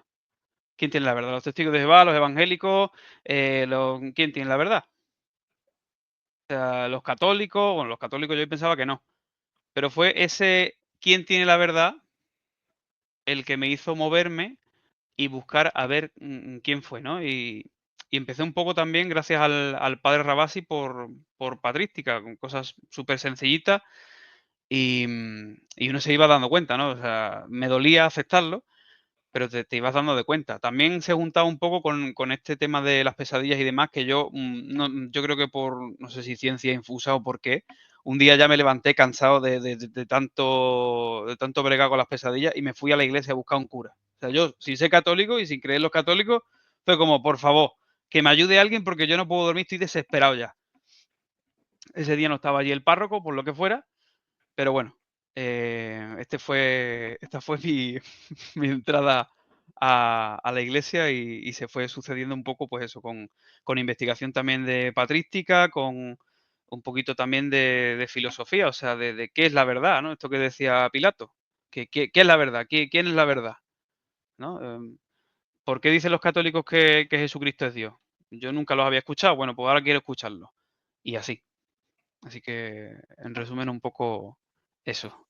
¿Quién tiene la verdad? ¿Los Testigos de Jehová, los evangélicos? ¿Quién tiene la verdad? O sea, los católicos, bueno, los católicos yo pensaba que no, pero fue ese ¿quién tiene la verdad? El que me hizo moverme y buscar a ver quién fue, ¿no? Y empecé un poco también gracias al padre Rabasi por patrística, con cosas súper sencillitas y uno se iba dando cuenta, ¿no? O sea, me dolía aceptarlo, pero te ibas dando de cuenta. También se juntaba un poco con este tema de las pesadillas y demás, que yo, yo creo que no sé si ciencia infusa o por qué, un día ya me levanté cansado de tanto bregar con las pesadillas y me fui a la iglesia a buscar un cura. O sea, yo, sin ser católico y sin creer en los católicos, fue como, por favor, que me ayude alguien porque yo no puedo dormir, estoy desesperado ya. Ese día no estaba allí el párroco, por lo que fuera, pero bueno, esta fue mi entrada a la iglesia y se fue sucediendo un poco, pues eso, con investigación también de patrística, con un poquito también de filosofía, o sea, de qué es la verdad, ¿no? Esto que decía Pilato, ¿qué es la verdad? ¿Quién es la verdad? ¿No? ¿Por qué dicen los católicos que Jesucristo es Dios? Yo nunca los había escuchado, bueno, pues ahora quiero escucharlo. Y así. Así que, en resumen, un poco eso.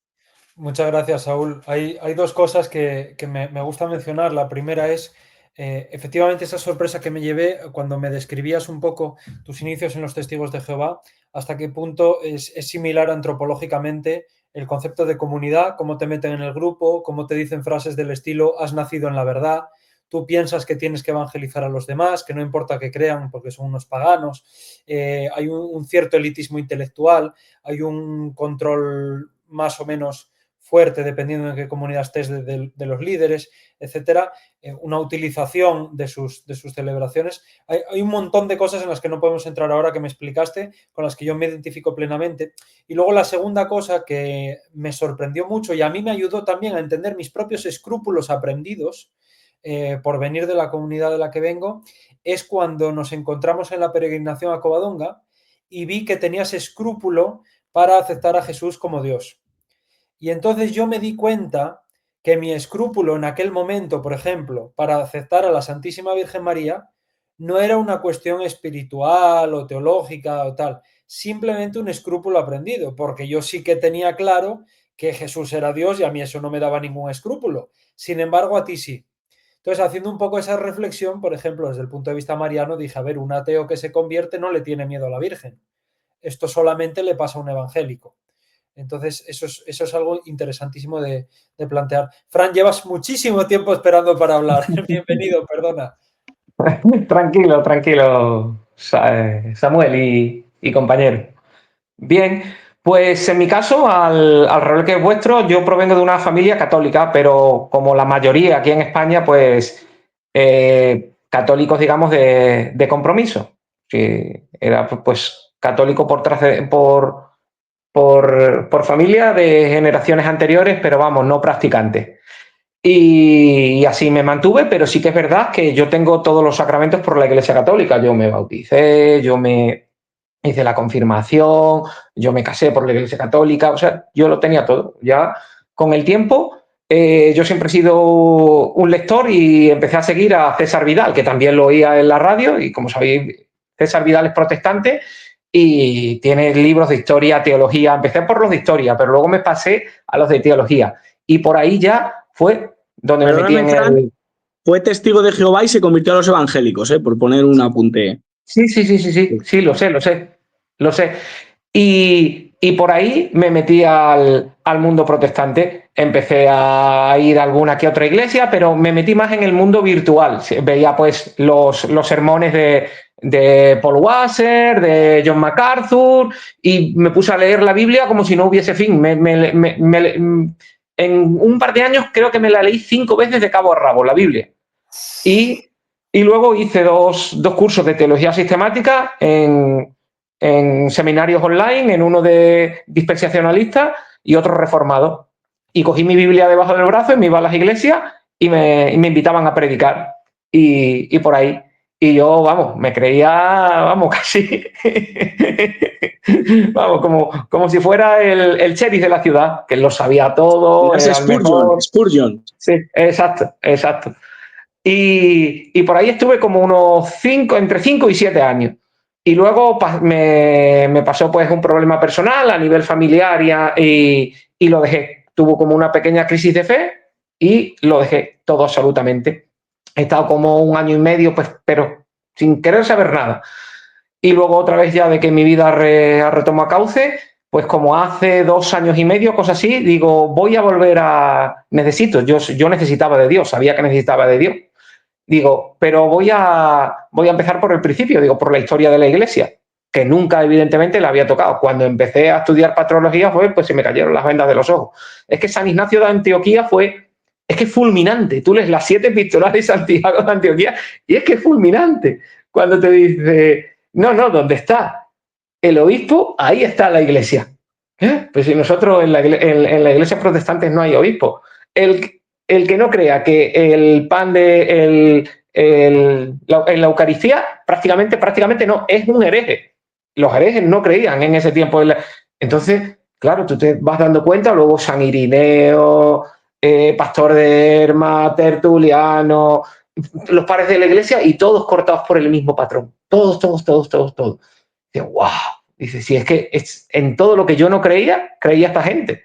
Muchas gracias, Saúl. Hay dos cosas que me gusta mencionar. La primera es, efectivamente, esa sorpresa que me llevé cuando me describías un poco tus inicios en los Testigos de Jehová, hasta qué punto es similar antropológicamente el concepto de comunidad, cómo te meten en el grupo, cómo te dicen frases del estilo, has nacido en la verdad, tú piensas que tienes que evangelizar a los demás, que no importa que crean porque son unos paganos, hay un cierto elitismo intelectual, hay un control más o menos fuerte, dependiendo de qué comunidad estés, de los líderes, etcétera, una utilización de sus celebraciones. Hay un montón de cosas en las que no podemos entrar ahora que me explicaste, con las que yo me identifico plenamente. Y luego la segunda cosa que me sorprendió mucho y a mí me ayudó también a entender mis propios escrúpulos aprendidos por venir de la comunidad de la que vengo, es cuando nos encontramos en la peregrinación a Covadonga y vi que tenías escrúpulo para aceptar a Jesús como Dios. Y entonces yo me di cuenta que mi escrúpulo en aquel momento, por ejemplo, para aceptar a la Santísima Virgen María, no era una cuestión espiritual o teológica o tal, simplemente un escrúpulo aprendido, porque yo sí que tenía claro que Jesús era Dios y a mí eso no me daba ningún escrúpulo. Sin embargo, a ti sí. Entonces, haciendo un poco esa reflexión, por ejemplo, desde el punto de vista mariano, dije, a ver, un ateo que se convierte no le tiene miedo a la Virgen. Esto solamente le pasa a un evangélico. Entonces, eso es algo interesantísimo de plantear. Fran, llevas muchísimo tiempo esperando para hablar. Bienvenido, perdona.
Tranquilo, tranquilo, Samuel y compañero. Bien, pues en mi caso, al revés que es vuestro, yo provengo de una familia católica, pero como la mayoría aquí en España, pues católicos, digamos, de compromiso. Que era pues católico por familia de generaciones anteriores, pero vamos, no practicante. Y así me mantuve, pero sí que es verdad que yo tengo todos los sacramentos por la Iglesia Católica. Yo me bauticé, yo me hice la confirmación, yo me casé por la Iglesia Católica, o sea, yo lo tenía todo. Ya con el tiempo, yo siempre he sido un lector y empecé a seguir a César Vidal, que también lo oía en la radio, y como sabéis, César Vidal es protestante y tiene libros de historia, teología. Empecé por los de historia, pero luego me pasé a los de teología. Y por ahí ya fue donde me metí en el...
Fue testigo de Jehová y se convirtió a los evangélicos, por poner un apunte.
Sí, lo sé. Y por ahí me metí al mundo protestante. Empecé a ir a alguna que otra iglesia, pero me metí más en el mundo virtual. Veía pues los sermones de Paul Washer, de John MacArthur, y me puse a leer la Biblia como si no hubiese fin. En un par de años creo que me la leí 5 veces de cabo a rabo, la Biblia. Y luego hice dos cursos de teología sistemática en seminarios online, en uno de dispensacionalista y otro reformado. Y cogí mi Biblia debajo del brazo y me iba a las iglesias y me invitaban a predicar. Y por ahí. Y yo, vamos, me creía, vamos, casi, vamos, como si fuera el sheriff de la ciudad, que lo sabía todo.
Era Spurgeon.
Sí, exacto. Y por ahí estuve como entre 5 y 7 años. Y luego me pasó pues un problema personal a nivel familiar y lo dejé. Tuvo como una pequeña crisis de fe y lo dejé todo absolutamente. He estado como 1 año y medio, pues, pero sin querer saber nada. Y luego otra vez ya de que mi vida retomó a cauce, pues como hace 2 años y medio, cosas así, digo, voy a volver yo necesitaba de Dios, sabía que necesitaba de Dios. Digo, pero voy a empezar por el principio, digo, por la historia de la Iglesia, que nunca evidentemente la había tocado. Cuando empecé a estudiar patrología, pues se me cayeron las vendas de los ojos. Es que San Ignacio de Antioquía es que fulminante. Tú lees las 7 epístolas de Santiago de Antioquía y es que es fulminante. cuando te dice, no, ¿dónde está el obispo? Ahí está la iglesia. Pues si nosotros en la iglesia protestante no hay obispo. El que no crea que el pan en la Eucaristía prácticamente no, es un hereje. Los herejes no creían en ese tiempo. Entonces, claro, tú te vas dando cuenta, luego San Irineo, Pastor de Herma, Tertuliano, los padres de la iglesia y todos cortados por el mismo patrón. Todos. Dice, wow. Dice, si es que en todo lo que yo no creía esta gente.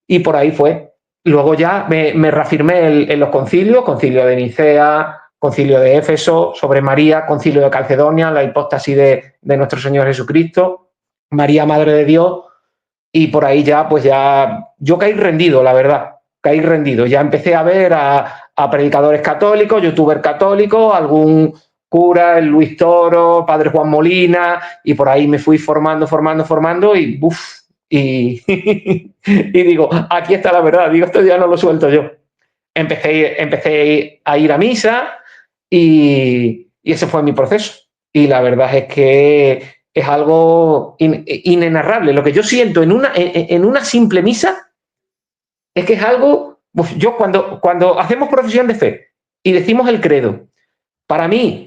Y por ahí fue. Luego ya me reafirmé en los concilios, concilio de Nicea, concilio de Éfeso, sobre María, concilio de Calcedonia, la hipóstasis de nuestro Señor Jesucristo, María, Madre de Dios, y por ahí ya, pues ya, yo caí rendido, la verdad, caí rendido. Ya empecé a ver a predicadores católicos, youtubers católicos, algún cura, el Luis Toro, Padre Juan Molina, y por ahí me fui formando y ¡buf! Y, y digo, aquí está la verdad, digo, esto ya no lo suelto yo. Empecé a ir a misa y ese fue mi proceso. Y la verdad es que es algo inenarrable. Lo que yo siento en una simple misa es que es algo, pues yo cuando hacemos profesión de fe y decimos el credo, para mí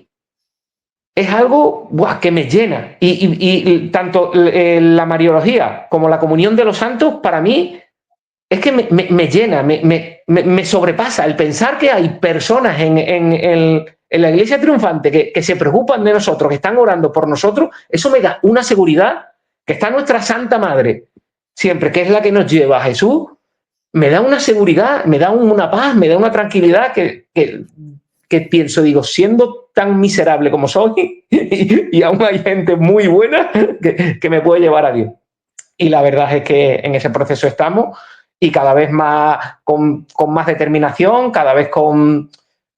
es algo que me llena. Y tanto la Mariología como la comunión de los santos, para mí, es que me llena, me sobrepasa el pensar que hay personas en la iglesia triunfante que se preocupan de nosotros, que están orando por nosotros. Eso me da una seguridad, que está nuestra Santa Madre siempre, que es la que nos lleva a Jesús. Me da una seguridad, me da una paz, me da una tranquilidad que pienso, digo, siendo tan miserable como soy, y aún hay gente muy buena que me puede llevar a Dios. Y la verdad es que en ese proceso estamos, y cada vez más con más determinación, cada vez con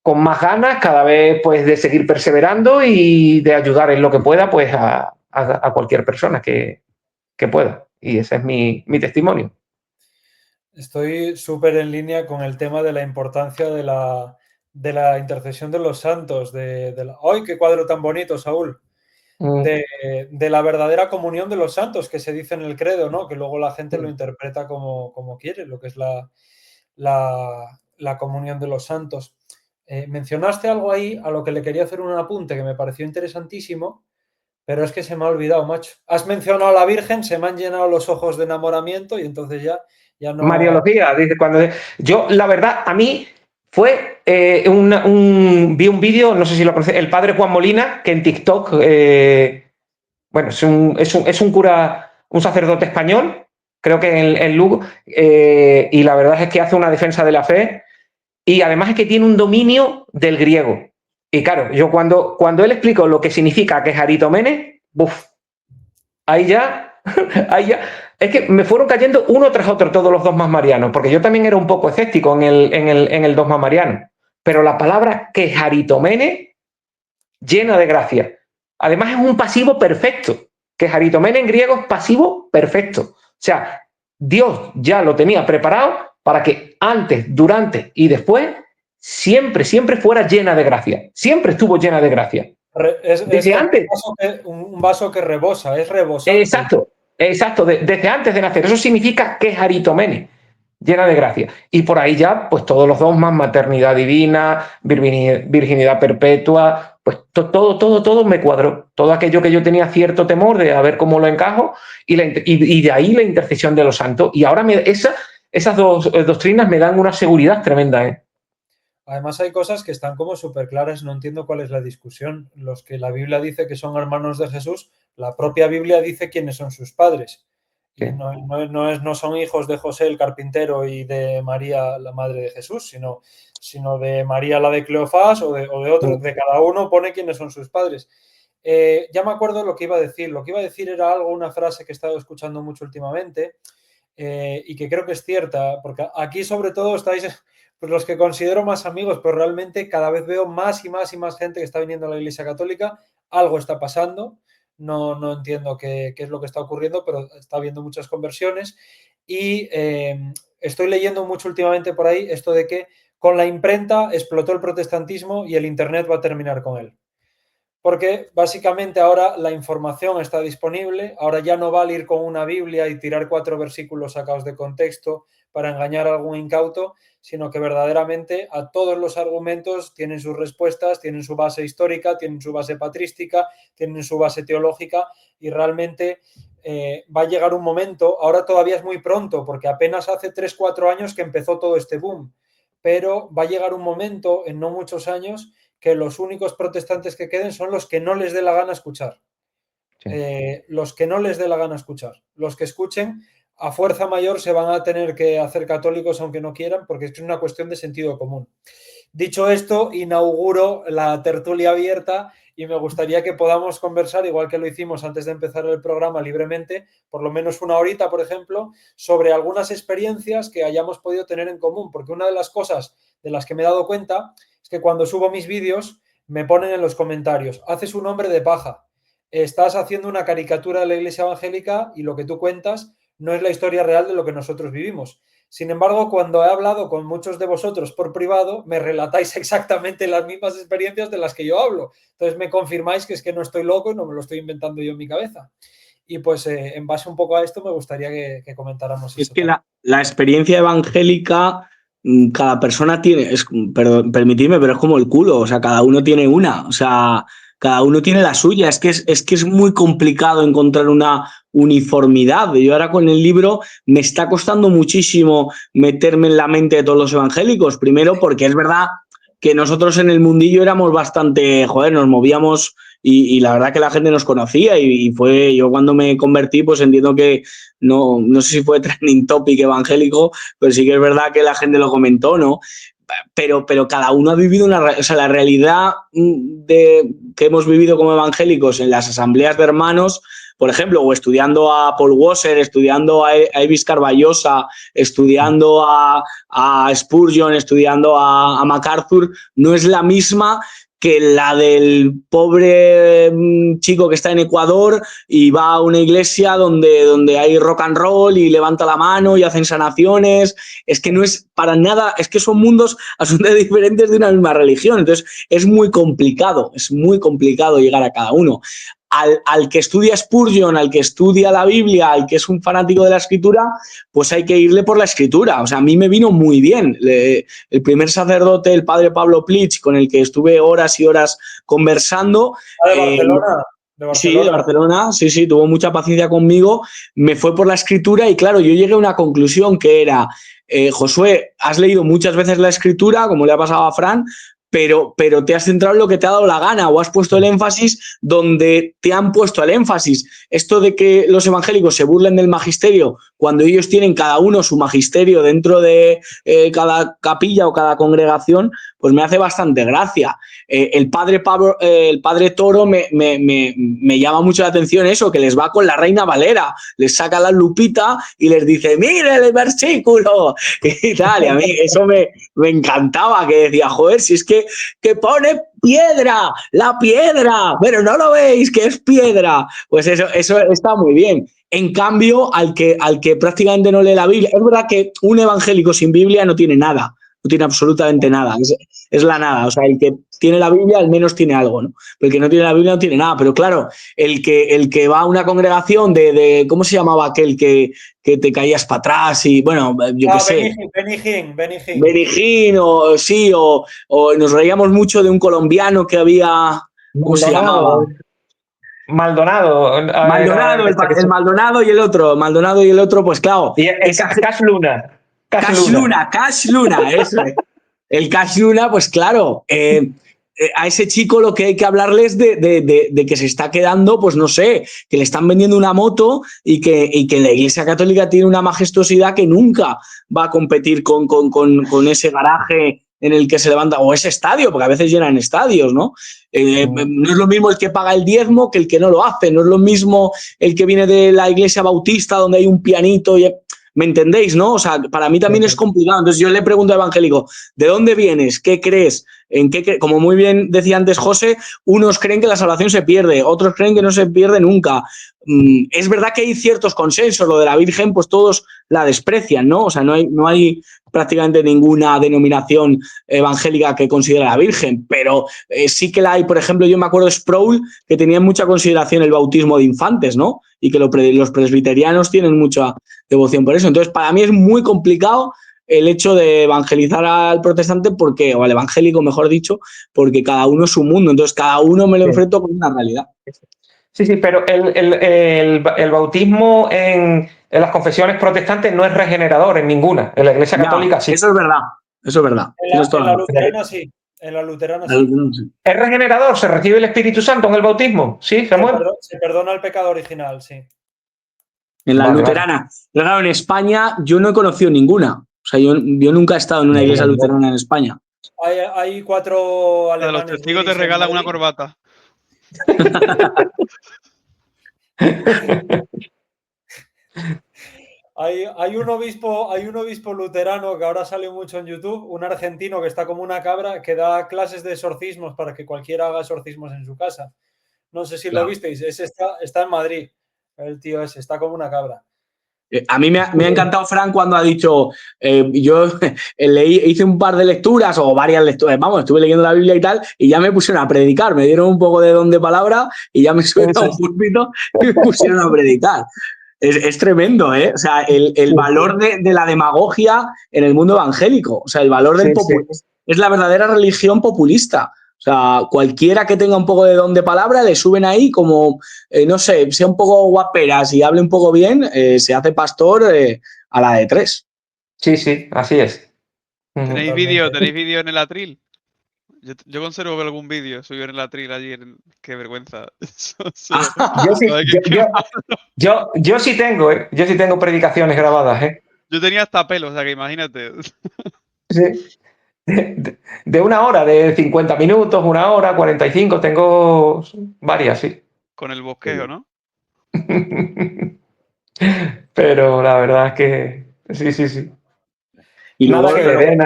más ganas, cada vez pues de seguir perseverando y de ayudar en lo que pueda pues a cualquier persona que pueda. Y ese es mi testimonio.
Estoy súper en línea con el tema de la importancia de la intercesión de los santos, ¡ay, qué cuadro tan bonito, Saúl! De la verdadera comunión de los santos que se dice en el credo, ¿no? Que luego la gente lo interpreta como quiere, lo que es la comunión de los santos. Mencionaste algo ahí a lo que le quería hacer un apunte que me pareció interesantísimo, pero es que se me ha olvidado, macho. Has mencionado a la Virgen, se me han llenado los ojos de enamoramiento y entonces ya no...
Mariología, dice cuando yo, la verdad, a mí fue vi un vídeo, no sé si lo conoces, el padre Juan Molina, que en TikTok, bueno, es un cura, un sacerdote español, creo que en Lugo, y la verdad es que hace una defensa de la fe, y además es que tiene un dominio del griego. Y claro, yo cuando él explicó lo que significa quejaritomene, ¡buf! Ahí ya, es que me fueron cayendo uno tras otro todos los dogmas marianos, porque yo también era un poco escéptico en el dogma mariano. Pero la palabra quejaritomene, llena de gracia. Además es un pasivo perfecto. Quejaritomene en griego es pasivo perfecto. O sea, Dios ya lo tenía preparado para que antes, durante y después siempre fuera llena de gracia. Siempre estuvo llena de gracia.
Desde antes. Un vaso que rebosa, es rebosante.
Exacto, desde antes de nacer. Eso significa quejaritomene, llena de gracia. Y por ahí ya, pues todos los dogmas, maternidad divina, virginidad perpetua, pues todo me cuadró. Todo aquello que yo tenía cierto temor de a ver cómo lo encajo, y de ahí la intercesión de los santos. Y ahora esas dos doctrinas me dan una seguridad tremenda, ¿eh?
Además hay cosas que están como súper claras, no entiendo cuál es la discusión. Los que la Biblia dice que son hermanos de Jesús, la propia Biblia dice quiénes son sus padres. Sí. Y no son hijos de José el carpintero y de María la madre de Jesús, sino de María la de Cleofás o de otro, de cada uno pone quiénes son sus padres. Ya me acuerdo lo que iba a decir. Lo que iba a decir era una frase que he estado escuchando mucho últimamente y que creo que es cierta, porque aquí sobre todo estáis... Pues los que considero más amigos, pero realmente cada vez veo más y más gente que está viniendo a la Iglesia Católica. Algo está pasando, no entiendo qué es lo que está ocurriendo, pero está habiendo muchas conversiones y estoy leyendo mucho últimamente por ahí esto de que con la imprenta explotó el protestantismo y el Internet va a terminar con él. porque básicamente ahora la información está disponible, ahora ya no vale ir con una Biblia y tirar 4 versículos sacados de contexto para engañar a algún incauto, sino que verdaderamente a todos los argumentos tienen sus respuestas, tienen su base histórica, tienen su base patrística, tienen su base teológica, y realmente va a llegar un momento, ahora todavía es muy pronto, porque apenas hace 3-4 años que empezó todo este boom, pero va a llegar un momento, en no muchos años, que los únicos protestantes que queden son los que no les dé la gana escuchar.
Sí.
Los que no les dé la gana escuchar. Los que escuchen, a fuerza mayor se van a tener que hacer católicos aunque no quieran, porque es una cuestión de sentido común. Dicho esto, inauguro la tertulia abierta y me gustaría que podamos conversar, igual que lo hicimos antes de empezar el programa, libremente, por lo menos una horita, por ejemplo, sobre algunas experiencias que hayamos podido tener en común, porque una de las cosas de las que me he dado cuenta es que cuando subo mis vídeos me ponen en los comentarios: haces un hombre de paja, estás haciendo una caricatura de la Iglesia evangélica y lo que tú cuentas no es la historia real de lo que nosotros vivimos. Sin embargo, cuando he hablado con muchos de vosotros por privado, me relatáis exactamente las mismas experiencias de las que yo hablo. Entonces me confirmáis que es que no estoy loco y no me lo estoy inventando yo en mi cabeza. Y pues en base un poco a esto me gustaría que comentáramos
Es
eso.
que la experiencia evangélica, cada persona tiene, permitidme, pero es como el culo, o sea, cada uno tiene una, o sea, cada uno tiene la suya. Es que es muy complicado encontrar una uniformidad. Yo ahora con el libro me está costando muchísimo meterme en la mente de todos los evangélicos. Primero porque es verdad que nosotros en el mundillo éramos bastante, joder, nos movíamos y la verdad que la gente nos conocía y fue, yo cuando me convertí pues entiendo que no sé si fue trending topic evangélico, pero sí que es verdad que la gente lo comentó, ¿no? Pero cada uno ha vivido o sea, la realidad que hemos vivido como evangélicos en las asambleas de hermanos, por ejemplo, o estudiando a Paul Washer, estudiando a Evis Carballosa, estudiando a Spurgeon, estudiando a MacArthur, no es la misma que la del pobre chico que está en Ecuador y va a una iglesia donde hay rock and roll y levanta la mano y hacen sanaciones. Es que no es para nada, es que son mundos absolutamente diferentes de una misma religión. Entonces es muy complicado llegar a cada uno. Al que estudia Spurgeon, al que estudia la Biblia, al que es un fanático de la escritura, pues hay que irle por la escritura. O sea, a mí me vino muy bien. El primer sacerdote, el padre Pablo Plitsch, con el que estuve horas y horas conversando.
¿De Barcelona? ¿De Barcelona?
Sí, de Barcelona, sí, tuvo mucha paciencia conmigo, me fue por la escritura y claro, yo llegué a una conclusión que era, Josué, has leído muchas veces la escritura, como le ha pasado a Fran, pero te has centrado en lo que te ha dado la gana o has puesto el énfasis donde te han puesto el énfasis. Esto de que los evangélicos se burlen del magisterio cuando ellos tienen cada uno su magisterio dentro de cada capilla o cada congregación, pues me hace bastante gracia. El padre Toro me llama mucho la atención eso, que les va con la Reina Valera, les saca la lupita y les dice, mire el versículo y tal, y a mí eso me encantaba, que decía, joder, si es que pone piedra, la piedra, pero no lo veis que es piedra, pues eso está muy bien. En cambio, al que prácticamente no lee la Biblia, es verdad que un evangélico sin Biblia no tiene nada, no tiene absolutamente nada, es la nada. O sea, el que tiene la Biblia al menos tiene algo, ¿no? Pero el que no tiene la Biblia no tiene nada. Pero claro, el que va a una congregación de ¿cómo se llamaba aquel que te caías para atrás? Y bueno, yo qué sé. Benny Hinn, o sí, o nos reíamos mucho de un colombiano que había, ¿cómo se llamaba?
Maldonado.
El Maldonado y el otro, pues claro.
Y Cash Luna.
Cash Luna, eso es. El Cash Luna, pues claro, a ese chico lo que hay que hablarles de que se está quedando, pues no sé, que le están vendiendo una moto y que la Iglesia Católica tiene una majestuosidad que nunca va a competir con ese garaje en el que se levanta, o ese estadio, porque a veces llenan estadios, ¿no? No es lo mismo el que paga el diezmo que el que no lo hace, no es lo mismo el que viene de la Iglesia Bautista donde hay un pianito y... ¿Me entendéis, no? O sea, para mí también es complicado. Entonces yo le pregunto al evangélico, ¿de dónde vienes? ¿Qué crees? en qué, como muy bien decía antes José, unos creen que la salvación se pierde, otros creen que no se pierde nunca. Es verdad que hay ciertos consensos, lo de la Virgen, pues todos la desprecian, ¿no? O sea, no hay prácticamente ninguna denominación evangélica que considere a la Virgen, pero sí que la hay. Por ejemplo, yo me acuerdo de Sproul, que tenía en mucha consideración el bautismo de infantes, ¿no? Y que los presbiterianos tienen mucha devoción por eso. Entonces, para mí es muy complicado el hecho de evangelizar al protestante porque, o al evangélico, mejor dicho, porque cada uno es su mundo. Entonces, cada uno me lo enfrento con una realidad.
Sí, pero el bautismo en las confesiones protestantes no es regenerador en ninguna. En la Iglesia Católica sí.
Eso es verdad. Eso es verdad.
En la luterana sí. En la luterana sí.
¿Es regenerador? ¿Se recibe el Espíritu Santo en el bautismo? Sí, Samuel.
Se perdona el pecado original, sí.
En la luterana. Pero claro, en España yo no he conocido ninguna. O sea, yo nunca he estado en una iglesia luterana en España.
Hay 4 alemanes.
Los testigos te regalan una corbata.
Hay un obispo luterano que ahora sale mucho en YouTube, un argentino que está como una cabra, que da clases de exorcismos para que cualquiera haga exorcismos en su casa. No sé si lo visteis, ese está en Madrid. El tío ese está como una cabra.
A mí me ha encantado Fran cuando ha dicho, yo hice un par de lecturas o varias lecturas, vamos, estuve leyendo la Biblia y tal, y ya me pusieron a predicar, me dieron un poco de don de palabra y ya me subieron a un púlpito y me pusieron a predicar. Es tremendo, ¿eh? O sea, el valor de la demagogia en el mundo evangélico, o sea, el valor del populismo, es la verdadera religión populista. O sea, cualquiera que tenga un poco de don de palabra le suben ahí como, no sé, sea un poco guaperas y hable un poco bien, se hace pastor a la de 3.
Sí, así es.
¿Tenéis vídeo en el atril? Yo conservo algún vídeo subido en el atril allí. Qué vergüenza.
Yo sí tengo, yo sí tengo predicaciones grabadas,
Yo tenía hasta pelo, o sea que imagínate.
Sí. De 1 hora, de 50 minutos, 1 hora, 45, tengo varias, sí.
Con el bosquejo, ¿no?
Pero la verdad es que sí.
Y
nada
luego,
que ver,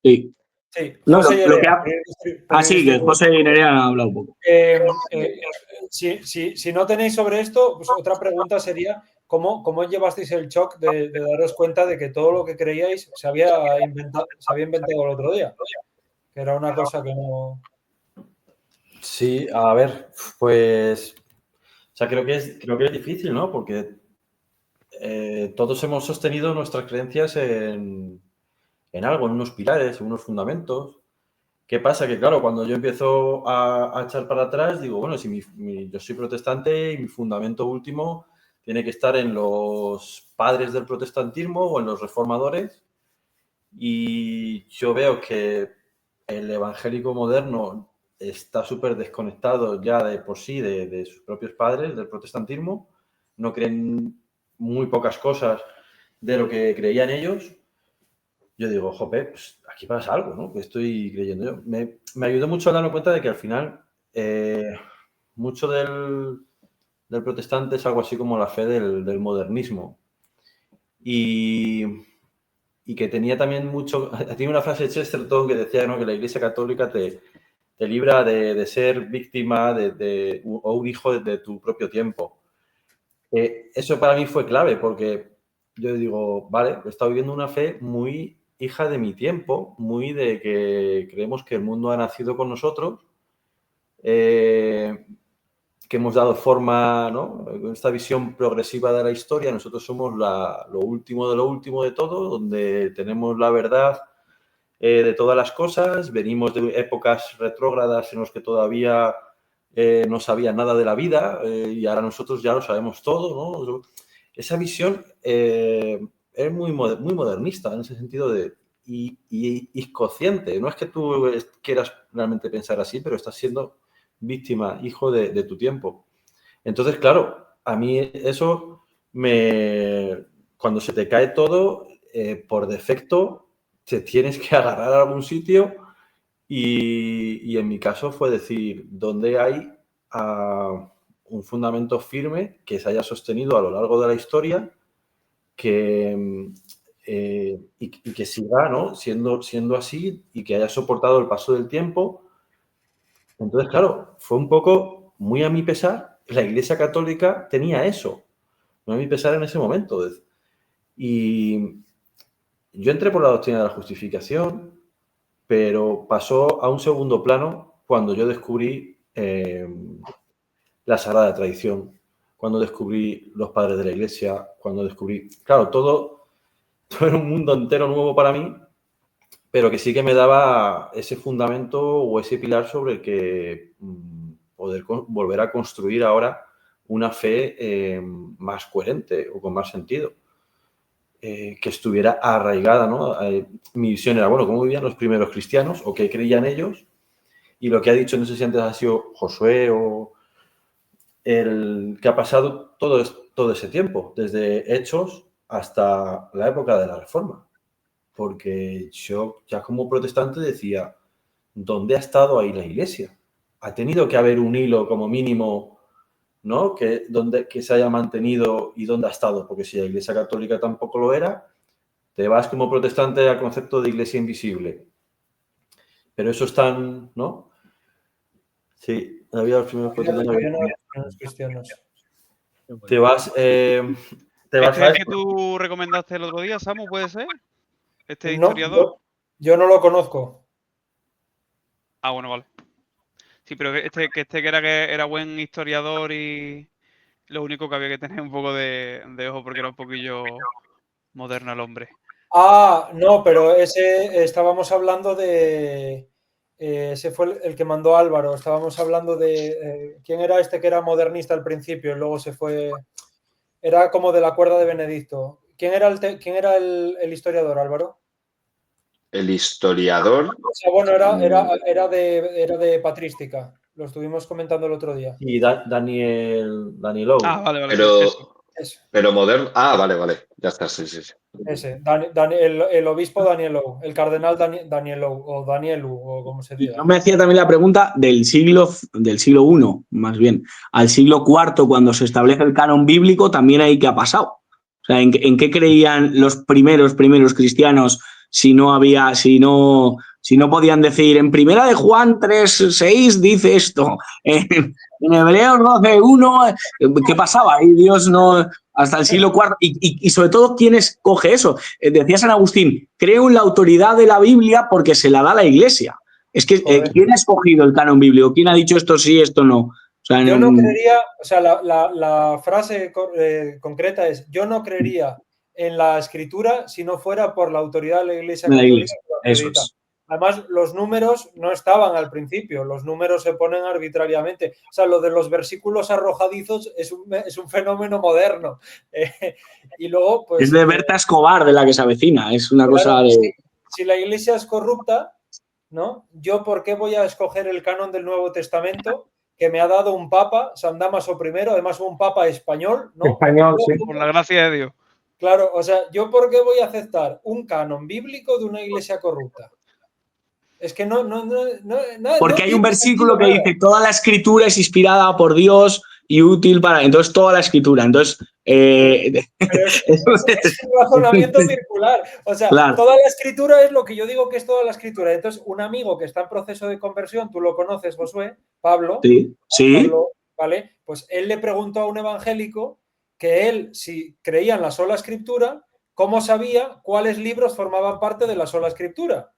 sí.
Sí,
No,
José
lo que que José y Nerea han hablado un poco.
Si no tenéis sobre esto, pues otra pregunta sería, ¿cómo llevasteis el shock de daros cuenta de que todo lo que creíais se había inventado el otro día? Que era una cosa que no...
Sí, a ver, pues... O sea, creo que es difícil, ¿no? Porque todos hemos sostenido nuestras creencias en algo, en unos pilares, en unos fundamentos. ¿Qué pasa? Que claro, cuando yo empiezo a echar para atrás, digo, bueno, si yo soy protestante y mi fundamento último tiene que estar en los padres del protestantismo o en los reformadores, y yo veo que el evangélico moderno está súper desconectado ya de por sí de sus propios padres, del protestantismo, no creen muy pocas cosas de lo que creían ellos. Yo digo, jope, pues aquí pasa algo, ¿no? Que estoy creyendo yo. Me ayudó mucho a darme cuenta de que al final mucho del protestante es algo así como la fe del modernismo. Y que tenía también mucho... Tiene una frase de Chesterton que decía, ¿no?, que la Iglesia Católica te libra de ser víctima o un hijo de tu propio tiempo. Eso para mí fue clave porque yo digo, vale, he estado viviendo una fe muy hija de mi tiempo, muy de que creemos que el mundo ha nacido con nosotros, que hemos dado forma, ¿no?, con esta visión progresiva de la historia. Nosotros somos lo último de todo, donde tenemos la verdad de todas las cosas. Venimos de épocas retrógradas en las que todavía no sabía nada de la vida, y ahora nosotros ya lo sabemos todo, ¿no? Esa visión es muy modernista en ese sentido y consciente. No es que tú quieras realmente pensar así, pero estás siendo víctima, hijo de tu tiempo. Entonces, claro, a mí eso cuando se te cae todo, por defecto te tienes que agarrar a algún sitio, y en mi caso fue decir, ¿dónde hay un fundamento firme que se haya sostenido a lo largo de la historia, que y que siga, ¿no?, siendo así y que haya soportado el paso del tiempo. Entonces, claro, fue un poco, muy a mi pesar, la Iglesia Católica tenía eso, muy a mi pesar en ese momento. Y yo entré por la doctrina de la justificación, pero pasó a un segundo plano cuando yo descubrí la Sagrada Tradición, cuando descubrí los padres de la Iglesia, cuando descubrí... Claro, todo era un mundo entero nuevo para mí, pero que sí que me daba ese fundamento o ese pilar sobre el que poder volver a construir ahora una fe más coherente o con más sentido. Que estuviera arraigada, ¿no? Mi visión era, bueno, cómo vivían los primeros cristianos o qué creían ellos, y lo que ha dicho, no sé si antes ha sido Josué o el que ha pasado todo ese tiempo, desde Hechos hasta la época de la Reforma. Porque yo ya como protestante decía, ¿dónde ha estado ahí la Iglesia? Ha tenido que haber un hilo como mínimo, ¿no?, que se haya mantenido y dónde ha estado, porque si la Iglesia Católica tampoco lo era, te vas como protestante al concepto de Iglesia invisible. Pero eso es tan, ¿no? Sí, había los primeros
cristianos.
Te vas
¿Este es
a
el que tú recomendaste el otro día, Samu, puede ser? ¿Este
No,
historiador?
yo no lo conozco.
Ah, bueno, vale. Sí, pero que era buen historiador y lo único que había que tener un poco de ojo porque era un poquillo moderno el hombre.
Ah, no, pero ese estábamos hablando de... ese fue el que mandó Álvaro. Estábamos hablando de... ¿quién era este que era modernista al principio? Y luego se fue... Era como de la cuerda de Benedicto. ¿Quién era el historiador, Álvaro?
El historiador.
O sea, bueno, era de patrística. Lo estuvimos comentando el otro día.
Y Daniel Lowe.
Ah, vale,
Eso.
Pero moderno. Ah, vale. Ya está, sí.
Ese, el obispo Daniel Lowe, el cardenal Daniel Lowe, o Danielu, o como se diga.
Yo me hacía también la pregunta del siglo I, más bien, al siglo IV, cuando se establece el canon bíblico, también ahí qué ha pasado. O sea, ¿en qué creían los primeros cristianos si no podían decir, en Primera de Juan 3:6 dice esto, en Hebreos 12:1, ¿qué pasaba? Ahí Dios no... Hasta el siglo IV, y sobre todo, ¿quién escoge eso? Decía San Agustín, creo en la autoridad de la Biblia porque se la da la Iglesia. Es que, ¿quién ha escogido el canon bíblico? ¿Quién ha dicho esto sí, esto no? O sea,
yo no creería, o sea, la frase concreta es, yo no creería en la escritura si no fuera por la autoridad de la Iglesia Católica.
Eso es.
Además, los números no estaban al principio, los números se ponen arbitrariamente. O sea, lo de los versículos arrojadizos es un fenómeno moderno. Y luego, pues...
Es de Berta Escobar de la que se avecina, es una cosa de...
Si la Iglesia es corrupta, ¿no? ¿Yo por qué voy a escoger el canon del Nuevo Testamento que me ha dado un papa, San Damaso I, además un papa español, ¿no?
Español, sí.
Por la gracia de Dios.
Claro, o sea, ¿yo por qué voy a aceptar un canon bíblico de una iglesia corrupta? Es que no.
Porque hay un versículo que dice: toda la escritura es inspirada por Dios y útil para. Entonces, toda la escritura. Entonces.
Pero es un razonamiento circular. O sea, claro, toda la escritura es lo que yo digo que es toda la escritura. Entonces, un amigo que está en proceso de conversión, tú lo conoces, Josué, Pablo.
Sí.
Pablo, ¿vale? Pues él le preguntó a un evangélico que él, si creía en la sola escritura, ¿cómo sabía cuáles libros formaban parte de la sola escritura?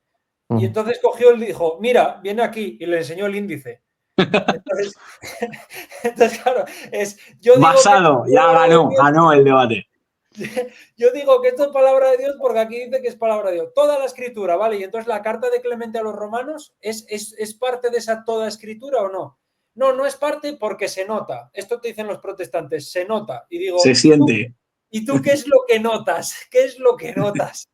Y entonces cogió y dijo, mira, viene aquí, y le enseñó el índice. Entonces claro, yo digo
basado, que ya ganó el debate.
Yo digo que esto es palabra de Dios porque aquí dice que es palabra de Dios. Toda la escritura, ¿vale? Y entonces la carta de Clemente a los romanos, ¿es parte de esa toda escritura o no? No es parte porque se nota. Esto te dicen los protestantes, se nota. Y digo,
se siente.
¿Y tú qué es lo que notas? ¿Qué es lo que notas?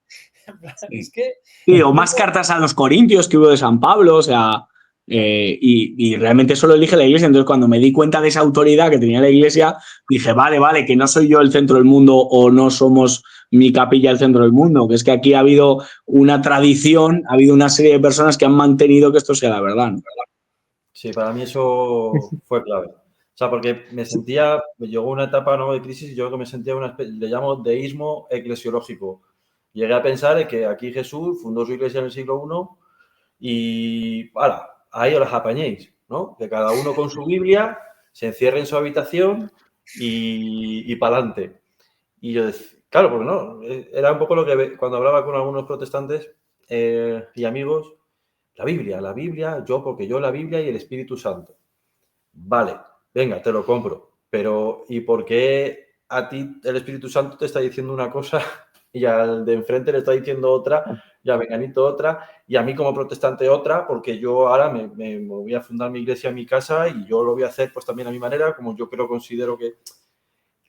Sí.
Es que,
sí, o más cartas a los Corintios que hubo de San Pablo, o sea, y realmente eso lo elige la Iglesia. Entonces, cuando me di cuenta de esa autoridad que tenía la Iglesia, dije, vale, que no soy yo el centro del mundo o no somos mi capilla el centro del mundo, que es que aquí ha habido una tradición, ha habido una serie de personas que han mantenido que esto sea la verdad, ¿no?
Sí, para mí eso fue clave. O sea, porque me llegó una etapa, ¿no?, de crisis y yo que me sentía le llamo deísmo eclesiológico. Llegué a pensar que aquí Jesús fundó su iglesia en el siglo I y, ¡hala!, ahí os las apañéis, ¿no? Que cada uno con su Biblia se encierre en su habitación y para adelante. Y yo decía, claro, porque no, era un poco lo que cuando hablaba con algunos protestantes y amigos, la Biblia, porque yo la Biblia y el Espíritu Santo. Vale, venga, te lo compro. Pero ¿y por qué a ti el Espíritu Santo te está diciendo una cosa y al de enfrente le está diciendo otra, y a Venganito otra, y a mí como protestante otra, porque yo ahora me voy a fundar mi iglesia en mi casa y yo lo voy a hacer pues también a mi manera, como yo considero que...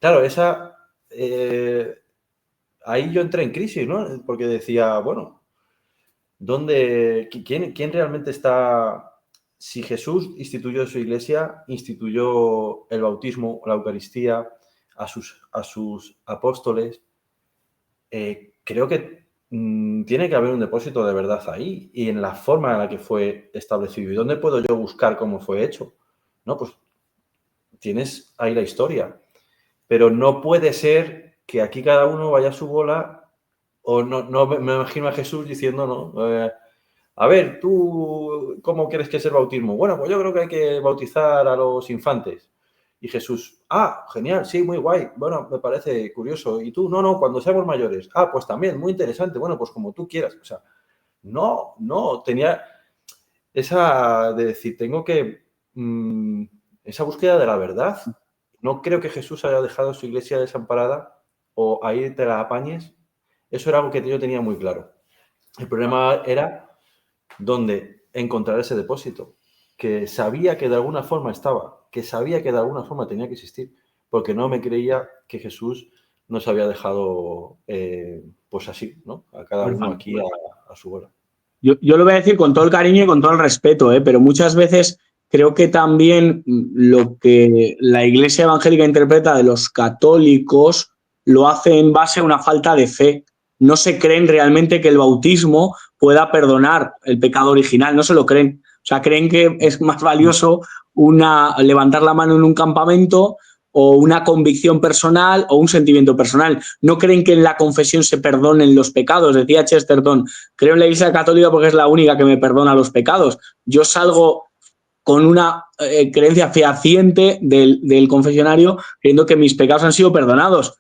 Claro, ahí yo entré en crisis, ¿no? Porque decía, bueno, ¿quién realmente está... Si Jesús instituyó su iglesia, instituyó el bautismo, la Eucaristía, a sus apóstoles, creo que tiene que haber un depósito de verdad ahí y en la forma en la que fue establecido. ¿Y dónde puedo yo buscar cómo fue hecho? No, pues tienes ahí la historia. Pero no puede ser que aquí cada uno vaya a su bola o no me imagino a Jesús diciendo, no, a ver, ¿tú cómo crees que es el bautismo? Bueno, pues yo creo que hay que bautizar a los infantes. Y Jesús, genial, sí, muy guay. Bueno, me parece curioso. ¿Y tú? No, cuando seamos mayores. Pues también, muy interesante. Bueno, pues como tú quieras. O sea, no, tenía esa de decir, tengo que... esa búsqueda de la verdad. No creo que Jesús haya dejado su iglesia desamparada o ahí te la apañes. Eso era algo que yo tenía muy claro. El problema era dónde encontrar ese depósito, que sabía que de alguna forma estaba, que sabía que de alguna forma tenía que existir, porque no me creía que Jesús nos había dejado pues así, ¿no? A cada uno aquí a su bola.
Yo lo voy a decir con todo el cariño y con todo el respeto, pero muchas veces creo que también lo que la Iglesia evangélica interpreta de los católicos lo hace en base a una falta de fe. No se creen realmente que el bautismo pueda perdonar el pecado original, no se lo creen. O sea, creen que es más valioso levantar la mano en un campamento o una convicción personal o un sentimiento personal. No creen que en la confesión se perdonen los pecados. Decía Chesterton, creo en la Iglesia Católica porque es la única que me perdona los pecados. Yo salgo con una creencia fehaciente del confesionario creyendo que mis pecados han sido perdonados.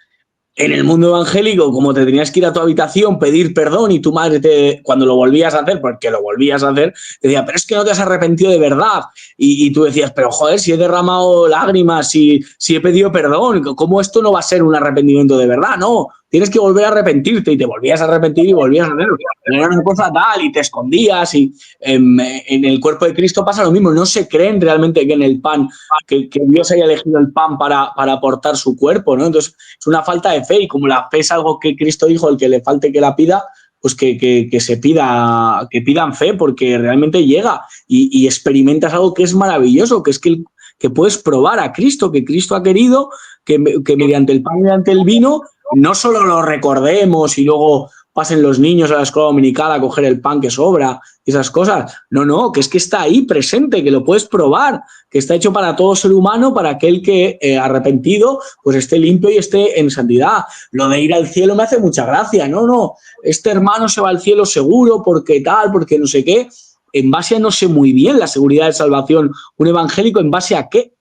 En el mundo evangélico, como te tenías que ir a tu habitación, pedir perdón y tu madre, cuando lo volvías a hacer, porque lo volvías a hacer, te decía, pero es que no te has arrepentido de verdad. Y tú decías, pero joder, si he derramado lágrimas, si he pedido perdón, ¿cómo esto no va a ser un arrepentimiento de verdad? No, tienes que volver a arrepentirte y te volvías a arrepentir y volvías a hacerlo. Era una cosa tal y te escondías y en el cuerpo de Cristo pasa lo mismo. No se creen realmente que en el pan, que Dios haya elegido el pan para aportar su cuerpo, ¿no? Entonces es una falta de fe y como la fe es algo que Cristo dijo, el que le falte que la pida, pues que se pida, que pidan fe porque realmente llega y experimentas algo que es maravilloso, que es que puedes probar a Cristo, que Cristo ha querido que mediante el pan y mediante el vino no solo lo recordemos y luego pasen los niños a la escuela dominical a coger el pan que sobra y esas cosas. No, que es que está ahí presente, que lo puedes probar, que está hecho para todo ser humano, para aquel que arrepentido pues esté limpio y esté en santidad. Lo de ir al cielo me hace mucha gracia. No, este hermano se va al cielo seguro porque tal, porque no sé qué. En base a no sé muy bien la seguridad de salvación. ¿Un evangélico en base a qué?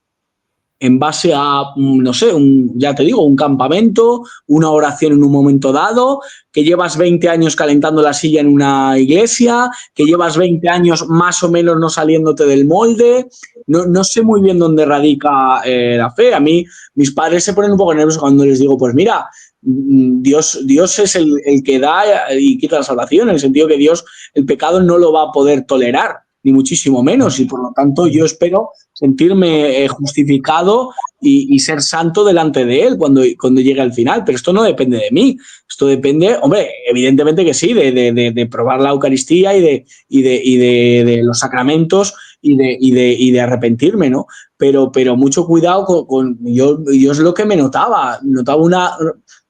En base a, no sé, ya te digo, un campamento, una oración en un momento dado, que llevas 20 años calentando la silla en una iglesia, que llevas 20 años más o menos no saliéndote del molde. No sé muy bien dónde radica la fe. A mí, mis padres se ponen un poco nerviosos cuando les digo, pues mira, Dios es el que da y quita la salvación, en el sentido que Dios el pecado no lo va a poder tolerar, ni muchísimo menos, y por lo tanto yo espero sentirme justificado y ser santo delante de Él cuando llegue al final, pero esto no depende de mí, esto depende, hombre, evidentemente que sí, de probar la Eucaristía y de los sacramentos y de arrepentirme, ¿no? Pero mucho cuidado con yo es lo que me notaba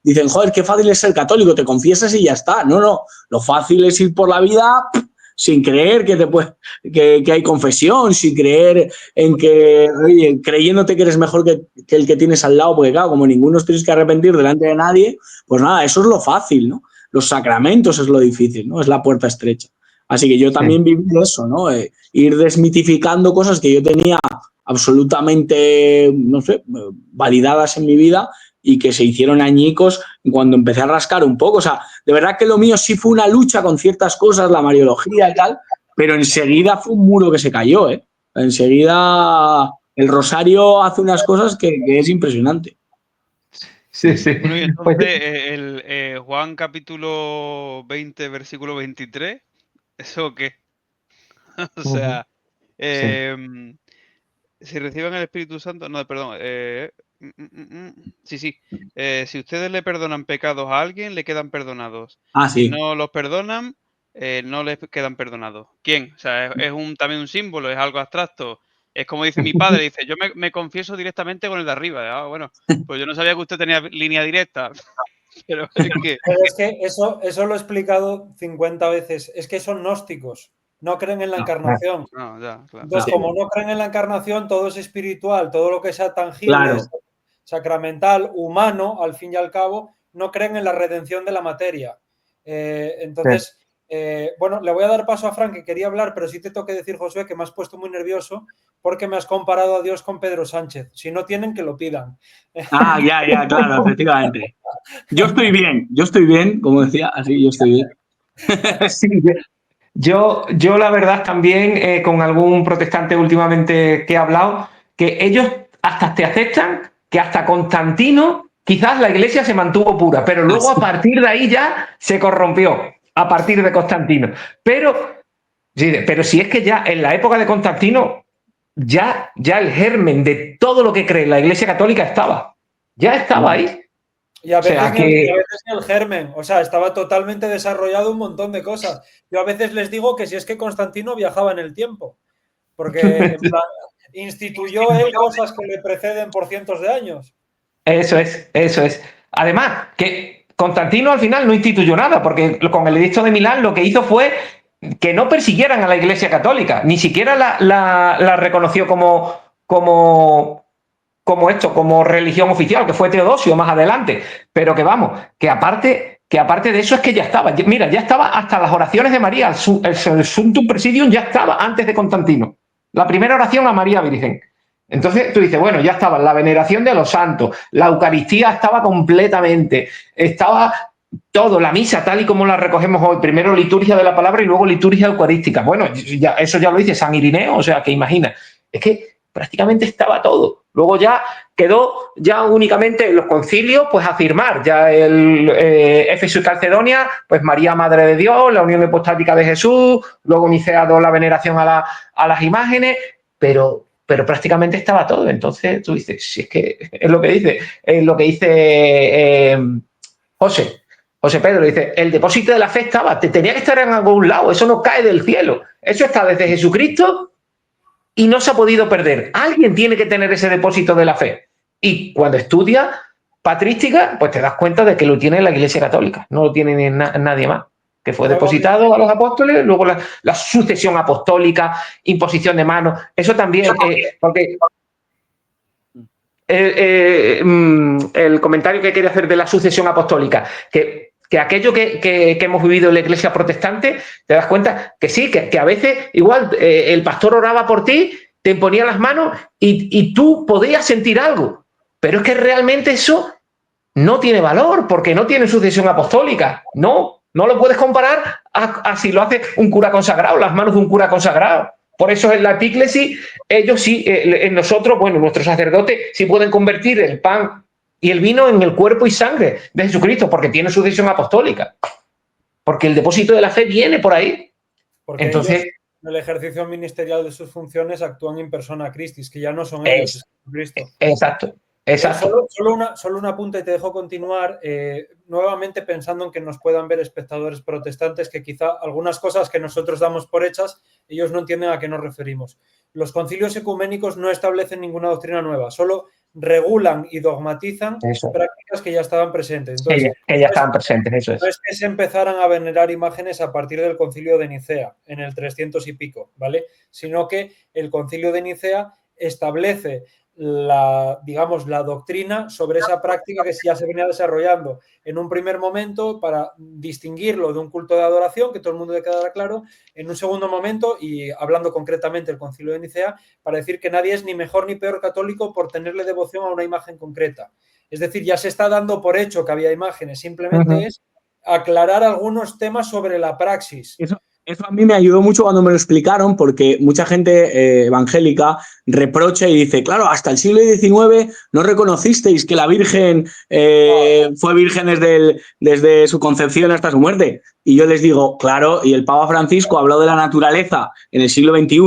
dicen, joder, qué fácil es ser católico, te confiesas y ya está. No, lo fácil es ir por la vida sin creer que hay confesión, sin creer en que, oye, creyéndote que eres mejor que el que tienes al lado, porque claro, como ninguno os tienes que arrepentir delante de nadie, pues nada, eso es lo fácil, ¿no? los sacramentos es lo difícil, ¿no? Es la puerta estrecha. Así que yo también viví eso, ¿no? Ir desmitificando cosas que yo tenía absolutamente, no sé, validadas en mi vida y que se hicieron añicos cuando empecé a rascar un poco. O sea, de verdad que lo mío sí fue una lucha con ciertas cosas, la mariología y tal, pero enseguida fue un muro que se cayó, ¿eh? Enseguida el rosario hace unas cosas que es impresionante.
Sí, sí.
Bueno, y
Pues,
entonces, Juan capítulo 20, versículo 23, ¿eso qué? O sea,
sí.
si reciben el Espíritu Santo, no, perdón, sí, sí, si ustedes le perdonan pecados a alguien, le quedan perdonados.
Ah,
Si
sí.
no los perdonan, no les quedan perdonados. ¿Quién? O sea, es también un símbolo, es algo abstracto. Es como dice mi padre, dice, yo me confieso directamente con el de arriba. Ah, bueno, pues yo no sabía que usted tenía línea directa, pero es que...
Pero es que eso lo he explicado 50 veces. Es que son gnósticos, no creen en la encarnación.
No, ya, claro.
Entonces, como no creen en la encarnación, todo es espiritual, todo lo que sea tangible,
Claro.
sacramental, humano, al fin y al cabo, no creen en la redención de la materia. Entonces, bueno, le voy a dar paso a Frank, que quería hablar, pero sí te tengo que decir, Josué, que me has puesto muy nervioso porque me has comparado a Dios con Pedro Sánchez. Si no tienen, que lo pidan.
Ah, ya, claro, efectivamente. Yo estoy bien, como decía, así yo estoy bien.
Sí, yo la verdad también con algún protestante últimamente que he hablado, que ellos hasta te aceptan que hasta Constantino quizás la iglesia se mantuvo pura, pero luego a partir de ahí ya se corrompió, a partir de Constantino. Pero si es que ya en la época de Constantino ya el germen de todo lo que cree la iglesia católica estaba. Ya estaba ahí.
Y a
O sea
veces, ni, y a
que
veces ni el germen, o sea, estaba totalmente desarrollado un montón de cosas. Yo a veces les digo que si es que Constantino viajaba en el tiempo, porque en plan, instituyó él cosas que le preceden por cientos de años.
Eso es, eso es. Además, que Constantino al final no instituyó nada, porque con el edicto de Milán lo que hizo fue que no persiguieran a la Iglesia Católica, ni siquiera la reconoció como religión oficial, que fue Teodosio más adelante. Pero que vamos, que aparte de eso es que ya estaba. Mira, ya estaba hasta las oraciones de María, el Suntum Presidium ya estaba antes de Constantino. La primera oración a María Virgen. Entonces tú dices, bueno, ya estaba la veneración de los santos, la Eucaristía estaba completamente, estaba todo, la misa tal y como la recogemos hoy, primero liturgia de la palabra y luego liturgia eucarística. Bueno, eso ya lo dice San Irineo, o sea, que imagina, es que prácticamente estaba todo. Luego ya quedó ya únicamente en los concilios, pues afirmar ya el Éfeso y Calcedonia, pues María Madre de Dios, la unión hipostática de Jesús, luego Nicea II, la veneración a las imágenes, pero prácticamente estaba todo. Entonces tú dices, si es que es lo que dice José Pedro, dice, el depósito de la fe estaba, tenía que estar en algún lado, eso no cae del cielo, eso está desde Jesucristo y no se ha podido perder. Alguien tiene que tener ese depósito de la fe. Y cuando estudias patrística, pues te das cuenta de que lo tiene la Iglesia Católica, no lo tiene nadie más, que fue depositado a los apóstoles, luego la sucesión apostólica, imposición de manos, eso también, porque el comentario que quería hacer de la sucesión apostólica, que aquello que hemos vivido en la iglesia protestante, te das cuenta que sí, que a veces igual el pastor oraba por ti, te imponía las manos y tú podías sentir algo, pero es que realmente eso no tiene valor porque no tiene sucesión apostólica, no lo puedes comparar a si lo hace un cura consagrado, las manos de un cura consagrado. Por eso en la epíclesis, ellos sí, en nosotros, bueno, nuestros sacerdotes sí pueden convertir el pan y el vino en el cuerpo y sangre de Jesucristo, porque tiene sucesión apostólica. Porque el depósito de la fe viene por ahí.
Porque entonces, ellos, en el ejercicio ministerial de sus funciones, actúan in persona Christis, que ya no son ellos, es Jesucristo.
Exacto. Exacto.
Solo un apunte y te dejo continuar, nuevamente pensando en que nos puedan ver espectadores protestantes, que quizá algunas cosas que nosotros damos por hechas, ellos no entienden a qué nos referimos. Los concilios ecuménicos no establecen ninguna doctrina nueva, solo regulan y dogmatizan prácticas que ya estaban presentes. Entonces,
que ya estaban presentes, eso es.
No es que se empezaran a venerar imágenes a partir del concilio de Nicea, en el 300 y pico, ¿vale? Sino que el concilio de Nicea establece digamos, la doctrina sobre esa práctica que ya se venía desarrollando en un primer momento para distinguirlo de un culto de adoración, que todo el mundo le quedara claro, en un segundo momento, y hablando concretamente del Concilio de Nicea, para decir que nadie es ni mejor ni peor católico por tenerle devoción a una imagen concreta. Es decir, ya se está dando por hecho que había imágenes, simplemente es aclarar algunos temas sobre la praxis.
Eso a mí me ayudó mucho cuando me lo explicaron, porque mucha gente evangélica reprocha y dice, claro, hasta el siglo XIX no reconocisteis que la Virgen fue virgen desde su concepción hasta su muerte. Y yo les digo, claro, y el Papa Francisco habló de la naturaleza en el siglo XXI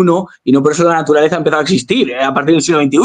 y no por eso la naturaleza empezó a existir a partir del siglo XXI.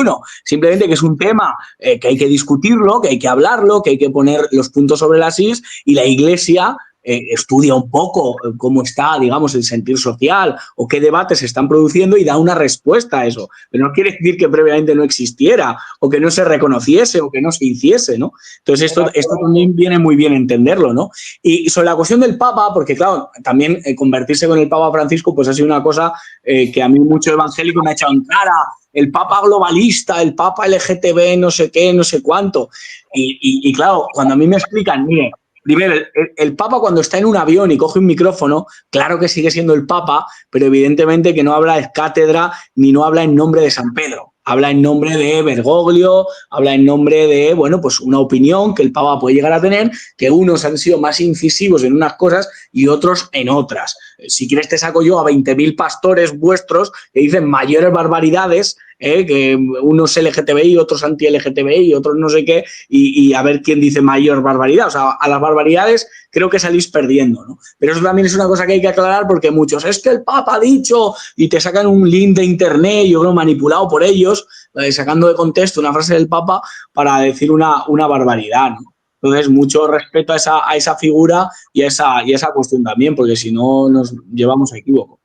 Simplemente que es un tema que hay que discutirlo, que hay que hablarlo, que hay que poner los puntos sobre las is, y la Iglesia estudia un poco cómo está, digamos, el sentir social o qué debates se están produciendo y da una respuesta a eso. Pero no quiere decir que previamente no existiera o que no se reconociese o que no se hiciese, ¿no? Entonces esto también viene muy bien entenderlo, ¿no? Y sobre la cuestión del Papa, porque claro, también convertirse con el Papa Francisco pues ha sido una cosa que a mí mucho evangélico me ha echado en cara. El Papa globalista, el Papa LGTB, no sé qué, no sé cuánto. Y claro, cuando a mí me explican, mire, primero, el Papa cuando está en un avión y coge un micrófono, claro que sigue siendo el Papa, pero evidentemente que no habla de cátedra ni no habla en nombre de San Pedro. Habla en nombre de Bergoglio, habla en nombre de, bueno, pues una opinión que el Papa puede llegar a tener, que unos han sido más incisivos en unas cosas y otros en otras. Si quieres te saco yo a 20.000 pastores vuestros que dicen mayores barbaridades, que unos LGTBI, otros anti-LGTBI, otros no sé qué, y a ver quién dice mayor barbaridad. O sea, a las barbaridades creo que salís perdiendo, ¿no? Pero eso también es una cosa que hay que aclarar porque muchos, es que el Papa ha dicho, y te sacan un link de internet, yo creo manipulado por ellos, sacando de contexto una frase del Papa para decir una barbaridad, ¿no? Entonces, mucho respeto a esa figura y a esa cuestión también, porque si no nos llevamos a equívoco.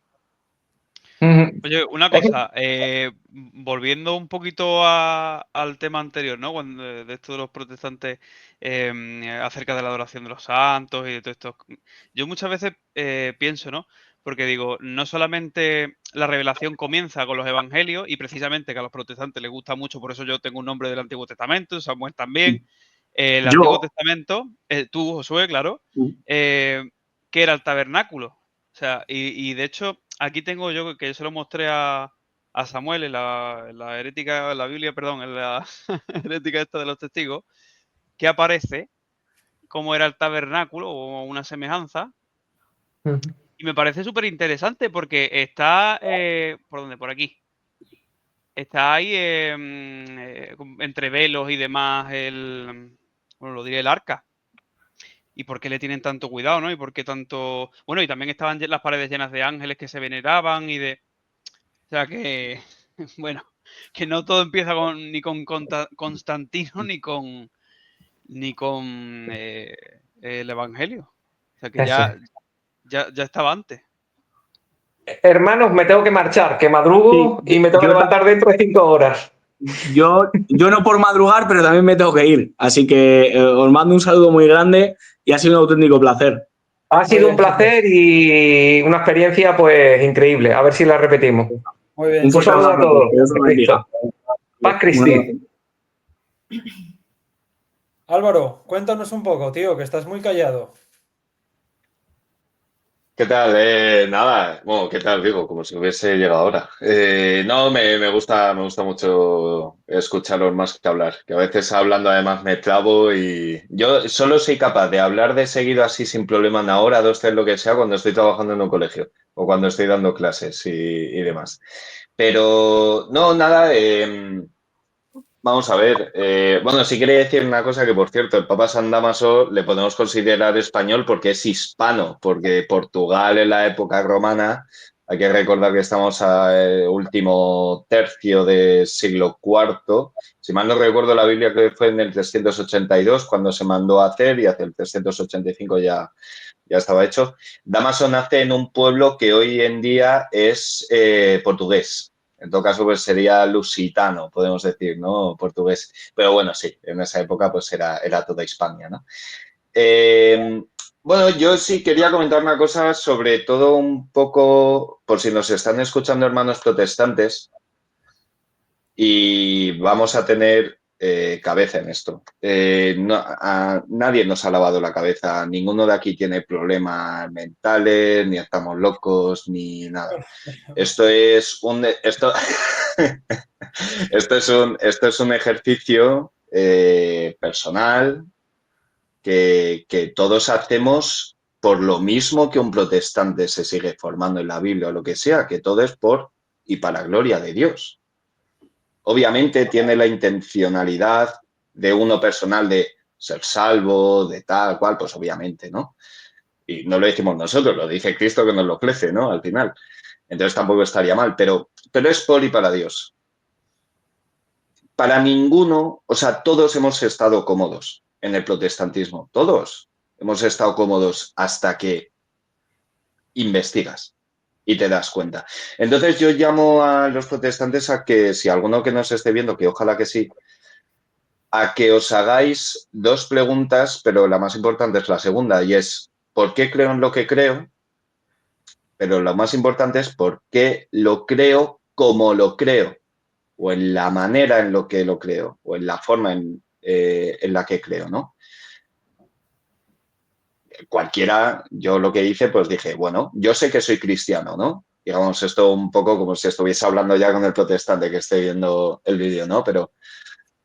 Oye, una cosa, volviendo un poquito al tema anterior, ¿no? De esto de los protestantes acerca de la adoración de los santos y de todo esto. Yo muchas veces pienso, ¿no? Porque digo, no solamente la revelación comienza con los evangelios y precisamente que a los protestantes les gusta mucho, por eso yo tengo un nombre del Antiguo Testamento, Samuel también. El Antiguo Testamento, tú, Josué, claro, que era el tabernáculo. O sea, y de hecho, aquí tengo yo, que yo se lo mostré a Samuel en la herética, en la Biblia, perdón, en la herética esta de los testigos, que aparece cómo era el tabernáculo o una semejanza. Y me parece súper interesante porque está, ¿por dónde? Por aquí. Está ahí entre velos y demás bueno, lo diré, el arca. ¿Y por qué le tienen tanto cuidado, no? ¿Y por qué tanto...? Bueno, y también estaban las paredes llenas de ángeles que se veneraban y de... O sea que, bueno, que no todo empieza ni con Constantino ni con el Evangelio. O sea que ya estaba antes.
Hermanos, me tengo que marchar, que madrugo y me tengo que levantar dentro de 5 horas.
Yo no por madrugar, pero también me tengo que ir. Así que os mando un saludo muy grande y ha sido un auténtico placer.
Ha sido un placer y una experiencia pues increíble. A ver si la repetimos.
Muy bien.
Un saludo a todos. Paz Cristi.
Álvaro, cuéntanos un poco, tío, que estás muy callado.
¿Qué tal? Nada, bueno, ¿qué tal? Digo, como si hubiese llegado ahora. No, me gusta mucho escucharos más que hablar, que a veces hablando además me trabo y yo solo soy capaz de hablar de seguido así sin problema en hora, 2, 3, lo que sea, cuando estoy trabajando en un colegio o cuando estoy dando clases y demás. Pero no, nada, vamos a ver. Bueno, sí quería decir una cosa que, por cierto, el Papa San Dámaso le podemos considerar español porque es hispano, porque Portugal en la época romana, hay que recordar que estamos al último tercio del siglo IV. Si mal no recuerdo, la Biblia creo que fue en el 382 cuando se mandó a hacer y hacia el 385 ya estaba hecho. Dámaso nace en un pueblo que hoy en día es portugués. En todo caso, pues sería lusitano, podemos decir, ¿no? Portugués. Pero bueno, sí, en esa época pues era toda Hispania, ¿no? Bueno, yo sí quería comentar una cosa, sobre todo un poco, por si nos están escuchando hermanos protestantes, y vamos a tener cabeza en esto. Nadie nos ha lavado la cabeza, ninguno de aquí tiene problemas mentales, ni estamos locos, ni nada. Esto es un ejercicio personal que todos hacemos por lo mismo que un protestante se sigue formando en la Biblia o lo que sea, que todo es por y para gloria de Dios. Obviamente tiene la intencionalidad de uno personal de ser salvo, de tal cual, pues obviamente, ¿no? Y no lo decimos nosotros, lo dice Cristo que nos lo ofrece, ¿no? Al final. Entonces tampoco estaría mal, pero es por y para Dios. Para ninguno, o sea, todos hemos estado cómodos en el protestantismo, todos hemos estado cómodos hasta que investigas y te das cuenta. Entonces yo llamo a los protestantes a que, si alguno que nos esté viendo, que ojalá que sí, a que os hagáis dos preguntas, pero la más importante es la segunda, y es ¿por qué creo en lo que creo? Pero lo más importante es ¿por qué lo creo como lo creo? O en la manera en lo que lo creo, o en la forma en la que creo, ¿no? Cualquiera, yo lo que hice, pues dije, bueno, yo sé que soy cristiano, ¿no? Digamos, esto un poco como si estuviese hablando ya con el protestante que esté viendo el vídeo, ¿no? Pero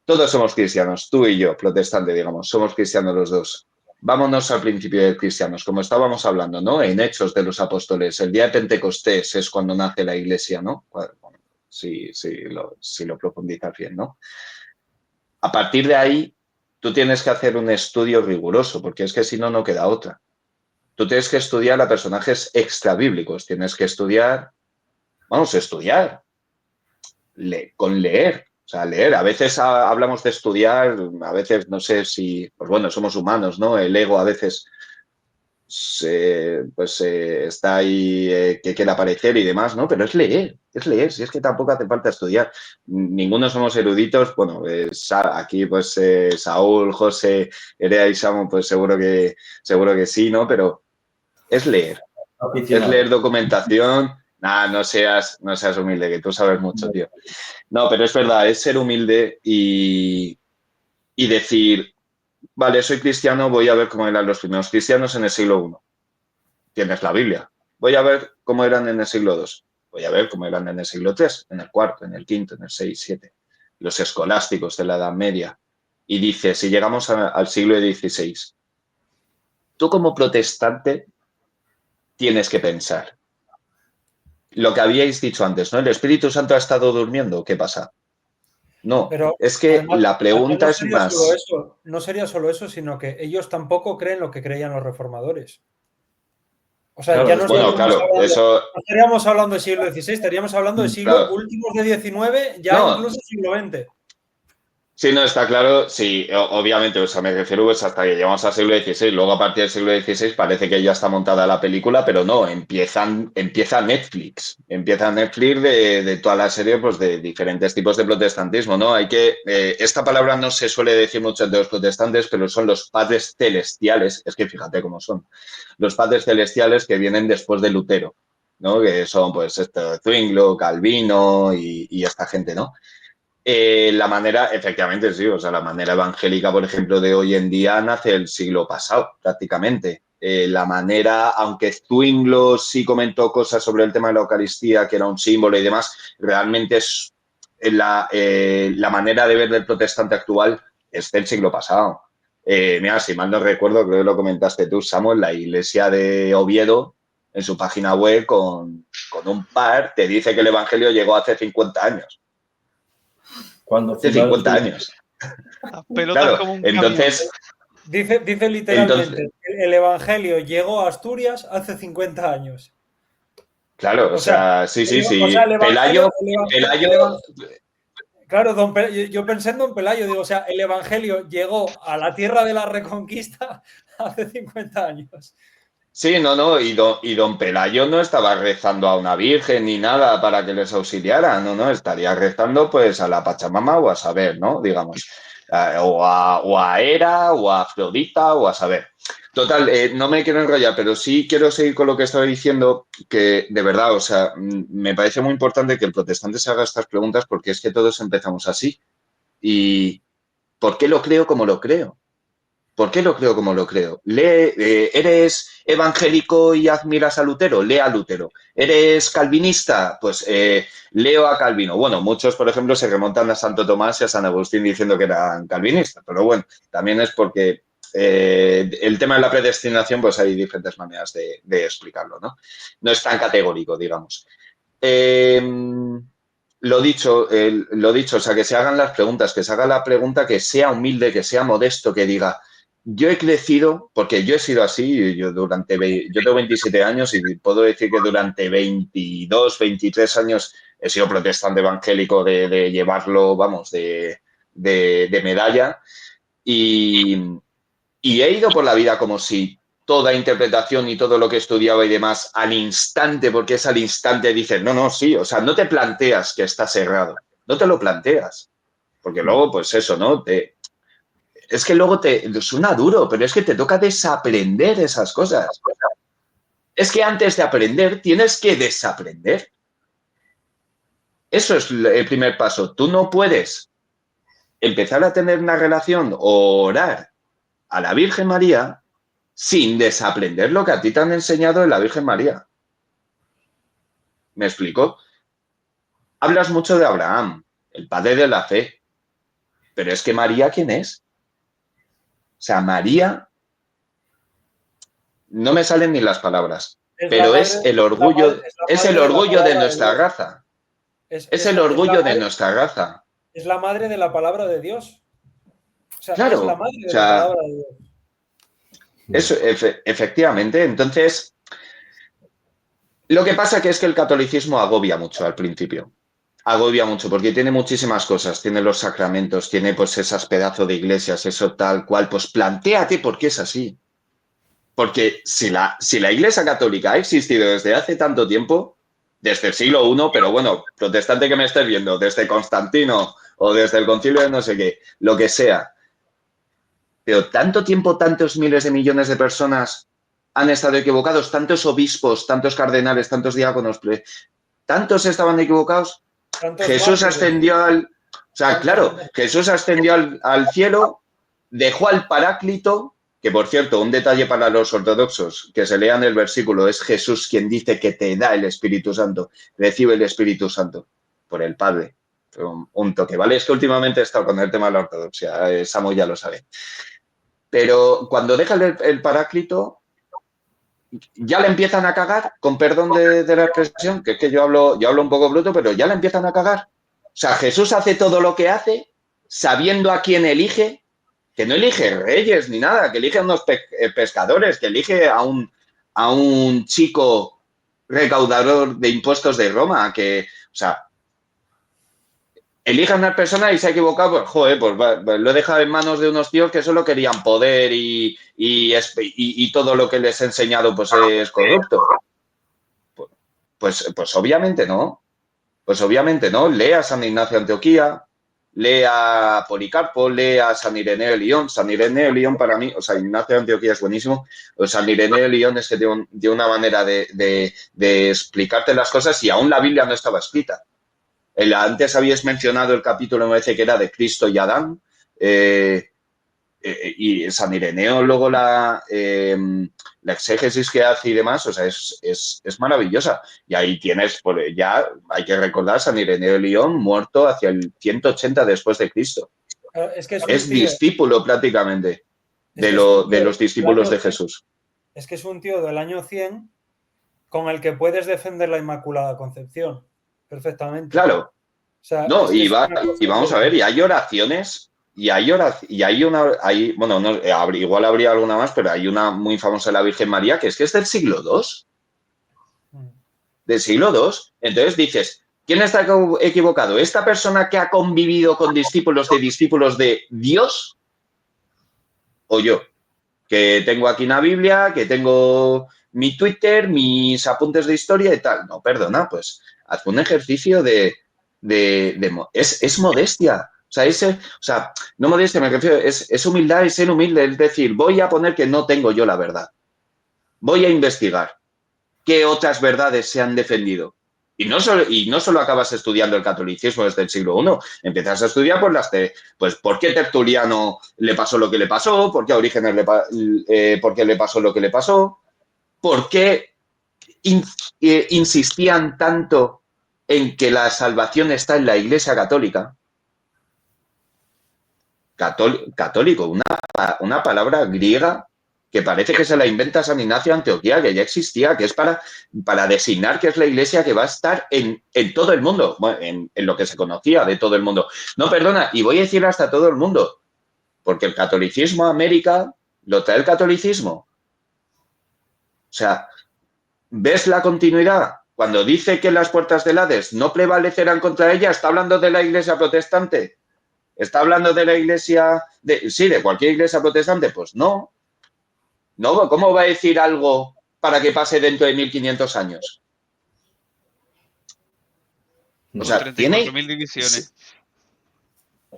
todos somos cristianos, tú y yo, protestante, digamos, somos cristianos los dos. Vámonos al principio de cristianos, como estábamos hablando, ¿no? En Hechos de los Apóstoles, el día de Pentecostés es cuando nace la iglesia, ¿no? Bueno, si lo profundizas bien, ¿no? A partir de ahí, tú tienes que hacer un estudio riguroso, porque es que si no, no queda otra. Tú tienes que estudiar a personajes extrabíblicos, tienes que estudiar, con leer. O sea, leer. A veces hablamos de estudiar, a veces no sé si, pues bueno, somos humanos, ¿no? El ego a veces está ahí que quiere aparecer y demás, ¿no? Pero es leer, si es que tampoco hace falta estudiar. Ninguno somos eruditos, bueno, aquí pues Saúl, José, Erea y Samu, pues seguro que sí, ¿no? Pero es leer.
Aficionado.
Es leer documentación. Nah, no seas humilde, que tú sabes mucho, tío. No, pero es verdad, es ser humilde y decir, vale, soy cristiano, voy a ver cómo eran los primeros cristianos en el siglo I. Tienes la Biblia. Voy a ver cómo eran en el siglo II. Voy a ver cómo eran en el siglo III, en el IV, en el V, en el VI, VII. Los escolásticos de la Edad Media. Y dice, si llegamos al siglo XVI, tú como protestante tienes que pensar. Lo que habíais dicho antes, ¿no? ¿El Espíritu Santo ha estado durmiendo? ¿Qué pasa? No,
Pero
es que
además,
la pregunta
no
es
sería
más.
solo eso, no sería solo eso, sino que ellos tampoco creen lo que creían los reformadores. O sea,
Claro,
ya no
Bueno,
estaríamos
claro,
hablando,
eso.
no estaríamos hablando del siglo XVI, estaríamos hablando del siglo
Claro.
últimos de XIX, ya
No.
incluso siglo XX.
Sí, no, está claro, sí, obviamente, o sea, me refiero pues hasta que llegamos al siglo XVI, luego a partir del siglo XVI parece que ya está montada la película, pero no, empieza Netflix de toda la serie, pues de diferentes tipos de protestantismo, ¿no? Esta palabra no se suele decir mucho entre los protestantes, pero son los padres celestiales, es que fíjate cómo son, los padres celestiales que vienen después de Lutero, ¿no? Que son, pues, Zwinglio, Calvino y esta gente, ¿no? La manera, efectivamente, sí, o sea, la manera evangélica, por ejemplo, de hoy en día nace el siglo pasado, prácticamente. La manera, aunque Zwinglio sí comentó cosas sobre el tema de la Eucaristía, que era un símbolo y demás, realmente es la manera de ver del protestante actual es del siglo pasado. Mira, si mal no recuerdo, creo que lo comentaste tú, Samuel, la iglesia de Oviedo, en su página web, con un par, te dice que el Evangelio llegó hace 50 años.
Cuando
Hace 50 años.
Las pelotas
Claro,
como un
entonces,
Dice literalmente, el Evangelio llegó a Asturias hace 50 años.
claro, o sea, sí.
O sea,
Pelayo,
claro, yo pensé en Don Pelayo, digo, o sea, el Evangelio llegó a la tierra de la Reconquista hace 50 años.
sí, no, y don Pelayo no estaba rezando a una virgen ni nada para que les auxiliara, no, estaría rezando pues a la Pachamama o a saber, ¿no? Digamos, o a Hera o a Afrodita o a saber. Total, no me quiero enrollar, pero sí quiero seguir con lo que estaba diciendo, que de verdad, o sea, me parece muy importante que el protestante se haga estas preguntas porque es que todos empezamos así. ¿Y por qué lo creo como lo creo? ¿Por qué lo creo como lo creo? ¿Eres evangélico y admiras a Lutero? Lee a Lutero. ¿Eres calvinista? Pues leo a Calvino. Bueno, muchos, por ejemplo, se remontan a Santo Tomás y a San Agustín diciendo que eran calvinistas, pero bueno, también es porque el tema de la predestinación, pues hay diferentes maneras de explicarlo, ¿no? No es tan categórico, digamos. Lo dicho, o sea, que se hagan las preguntas, que se haga la pregunta, que sea humilde, que sea modesto, que diga, yo he crecido, porque yo he sido así, yo tengo 27 años y puedo decir que durante 22, 23 años he sido protestante evangélico de llevarlo, vamos, de medalla y he ido por la vida como si toda interpretación y todo lo que estudiaba y demás al instante, porque es al instante, dices, no, sí, o sea, no te planteas que estás errado, no te lo planteas, porque luego, pues eso, ¿no? Es que luego te suena duro, pero es que te toca desaprender esas cosas. Es que antes de aprender tienes que desaprender. Eso es el primer paso. Tú no puedes empezar a tener una relación o orar a la Virgen María sin desaprender lo que a ti te han enseñado en la Virgen María. ¿Me explico? Hablas mucho de Abraham, el padre de la fe, pero es que María, ¿quién es? O sea, María, no me salen ni las palabras, pero es el orgullo, es el orgullo de nuestra raza. Es el orgullo de nuestra raza.
Es la madre de la palabra de Dios. O sea,
claro,
es la madre de la palabra de Dios.
Eso, efectivamente. Entonces, lo que pasa que es que el catolicismo agobia mucho al principio. Agobia mucho porque tiene muchísimas cosas. Tiene los sacramentos, tiene pues esas pedazos de iglesias, eso tal cual. Pues plantéate por qué es así. Porque si la Iglesia Católica ha existido desde hace tanto tiempo, desde el siglo I, pero bueno, protestante que me estés viendo, desde Constantino o desde el concilio de no sé qué, lo que sea, pero tanto tiempo, tantos miles de millones de personas han estado equivocados, tantos obispos, tantos cardenales, tantos diáconos, tantos estaban equivocados. Jesús ascendió al... O sea, claro, Jesús ascendió al cielo, dejó al Paráclito, que por cierto, un detalle para los ortodoxos, que se lean el versículo, es Jesús quien dice que te da el Espíritu Santo, recibe el Espíritu Santo por el Padre. Un toque, ¿vale? Es que últimamente he estado con el tema de la ortodoxia, Samu ya lo sabe. Pero cuando deja el Paráclito, ya le empiezan a cagar, con perdón de la expresión, que es que yo hablo un poco bruto, pero ya le empiezan a cagar. O sea, Jesús hace todo lo que hace sabiendo a quién elige, que no elige reyes ni nada, que elige a unos pescadores, que elige a un chico recaudador de impuestos de Roma, que, o sea, elige a una persona y se ha equivocado, pues, joder, pues lo he dejado en manos de unos tíos que solo querían poder y todo lo que les he enseñado pues es corrupto. Pues obviamente no. Pues obviamente no. Lee a San Ignacio de Antioquía, lee a Policarpo, lee a San Ireneo de Lyon. San Ireneo de Lyon para mí, o sea, Ignacio de Antioquía es buenísimo. O San Ireneo de Lyon es que tiene una manera de explicarte las cosas y aún la Biblia no estaba escrita. Antes habías mencionado el capítulo, me parece que era de Cristo y Adán, y San Ireneo luego la exégesis que hace y demás, o sea, es maravillosa. Y ahí tienes, pues ya hay que recordar San Ireneo de Lyon, muerto hacia el 180 después de Cristo. Es discípulo prácticamente de los discípulos de Jesús.
Es que es un tío del año 100 con el que puedes defender la Inmaculada Concepción perfectamente.
Claro.
O sea,
no, y vamos a ver, y hay oraciones, bueno, no, igual habría alguna más, pero hay una muy famosa de la Virgen María que es del siglo II. Del siglo II. Entonces dices, ¿quién está equivocado? ¿Esta persona que ha convivido con discípulos de Dios? ¿O yo? Que tengo aquí una Biblia, que tengo mi Twitter, mis apuntes de historia y tal. No, perdona, pues haz un ejercicio es modestia. O no modestia, me refiero, es humildad y ser humilde, es decir, voy a poner que no tengo yo la verdad. Voy a investigar qué otras verdades se han defendido. Y no solo acabas estudiando el catolicismo desde el siglo I, empiezas a estudiar pues por qué Tertuliano le pasó lo que le pasó, por qué a Orígenes por qué le pasó lo que le pasó, por qué insistían tanto en que la salvación está en la Iglesia Católica. Católico, una palabra griega que parece que se la inventa San Ignacio de Antioquía, que ya existía, que es para designar que es la iglesia que va a estar en todo el mundo, bueno, en lo que se conocía de todo el mundo. No, perdona, y voy a decir hasta todo el mundo, porque el catolicismo a América lo trae el catolicismo. O sea, ¿ves la continuidad? Cuando dice que las puertas del Hades no prevalecerán contra ella, está hablando de la iglesia protestante. ¿Está hablando de la iglesia, de cualquier iglesia protestante? Pues no. No, ¿cómo va a decir algo para que pase dentro de 1500 años? O sea,
34.000 divisiones.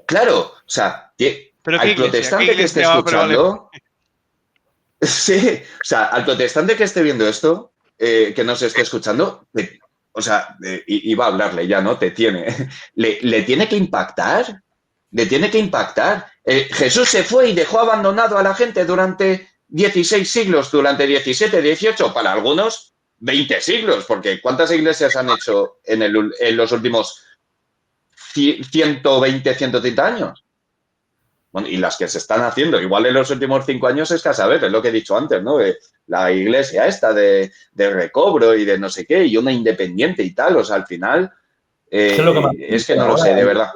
Claro, o sea,
¿Pero
al protestante que esté escuchando... Sí, o sea, al protestante que esté viendo esto, que nos esté escuchando, o sea, iba a hablarle ya, ¿no? ¿Le tiene que impactar? Le tiene que impactar. Jesús se fue y dejó abandonado a la gente durante 16 siglos, durante 17, 18, para algunos 20 siglos, porque ¿cuántas iglesias han hecho en los últimos 120, 130 años? Bueno, y las que se están haciendo, igual en los últimos 5 años es que a saber, es lo que he dicho antes, ¿no? La iglesia esta de recobro y de no sé qué, y una independiente y tal, o sea, al final, es que no lo sé, de verdad.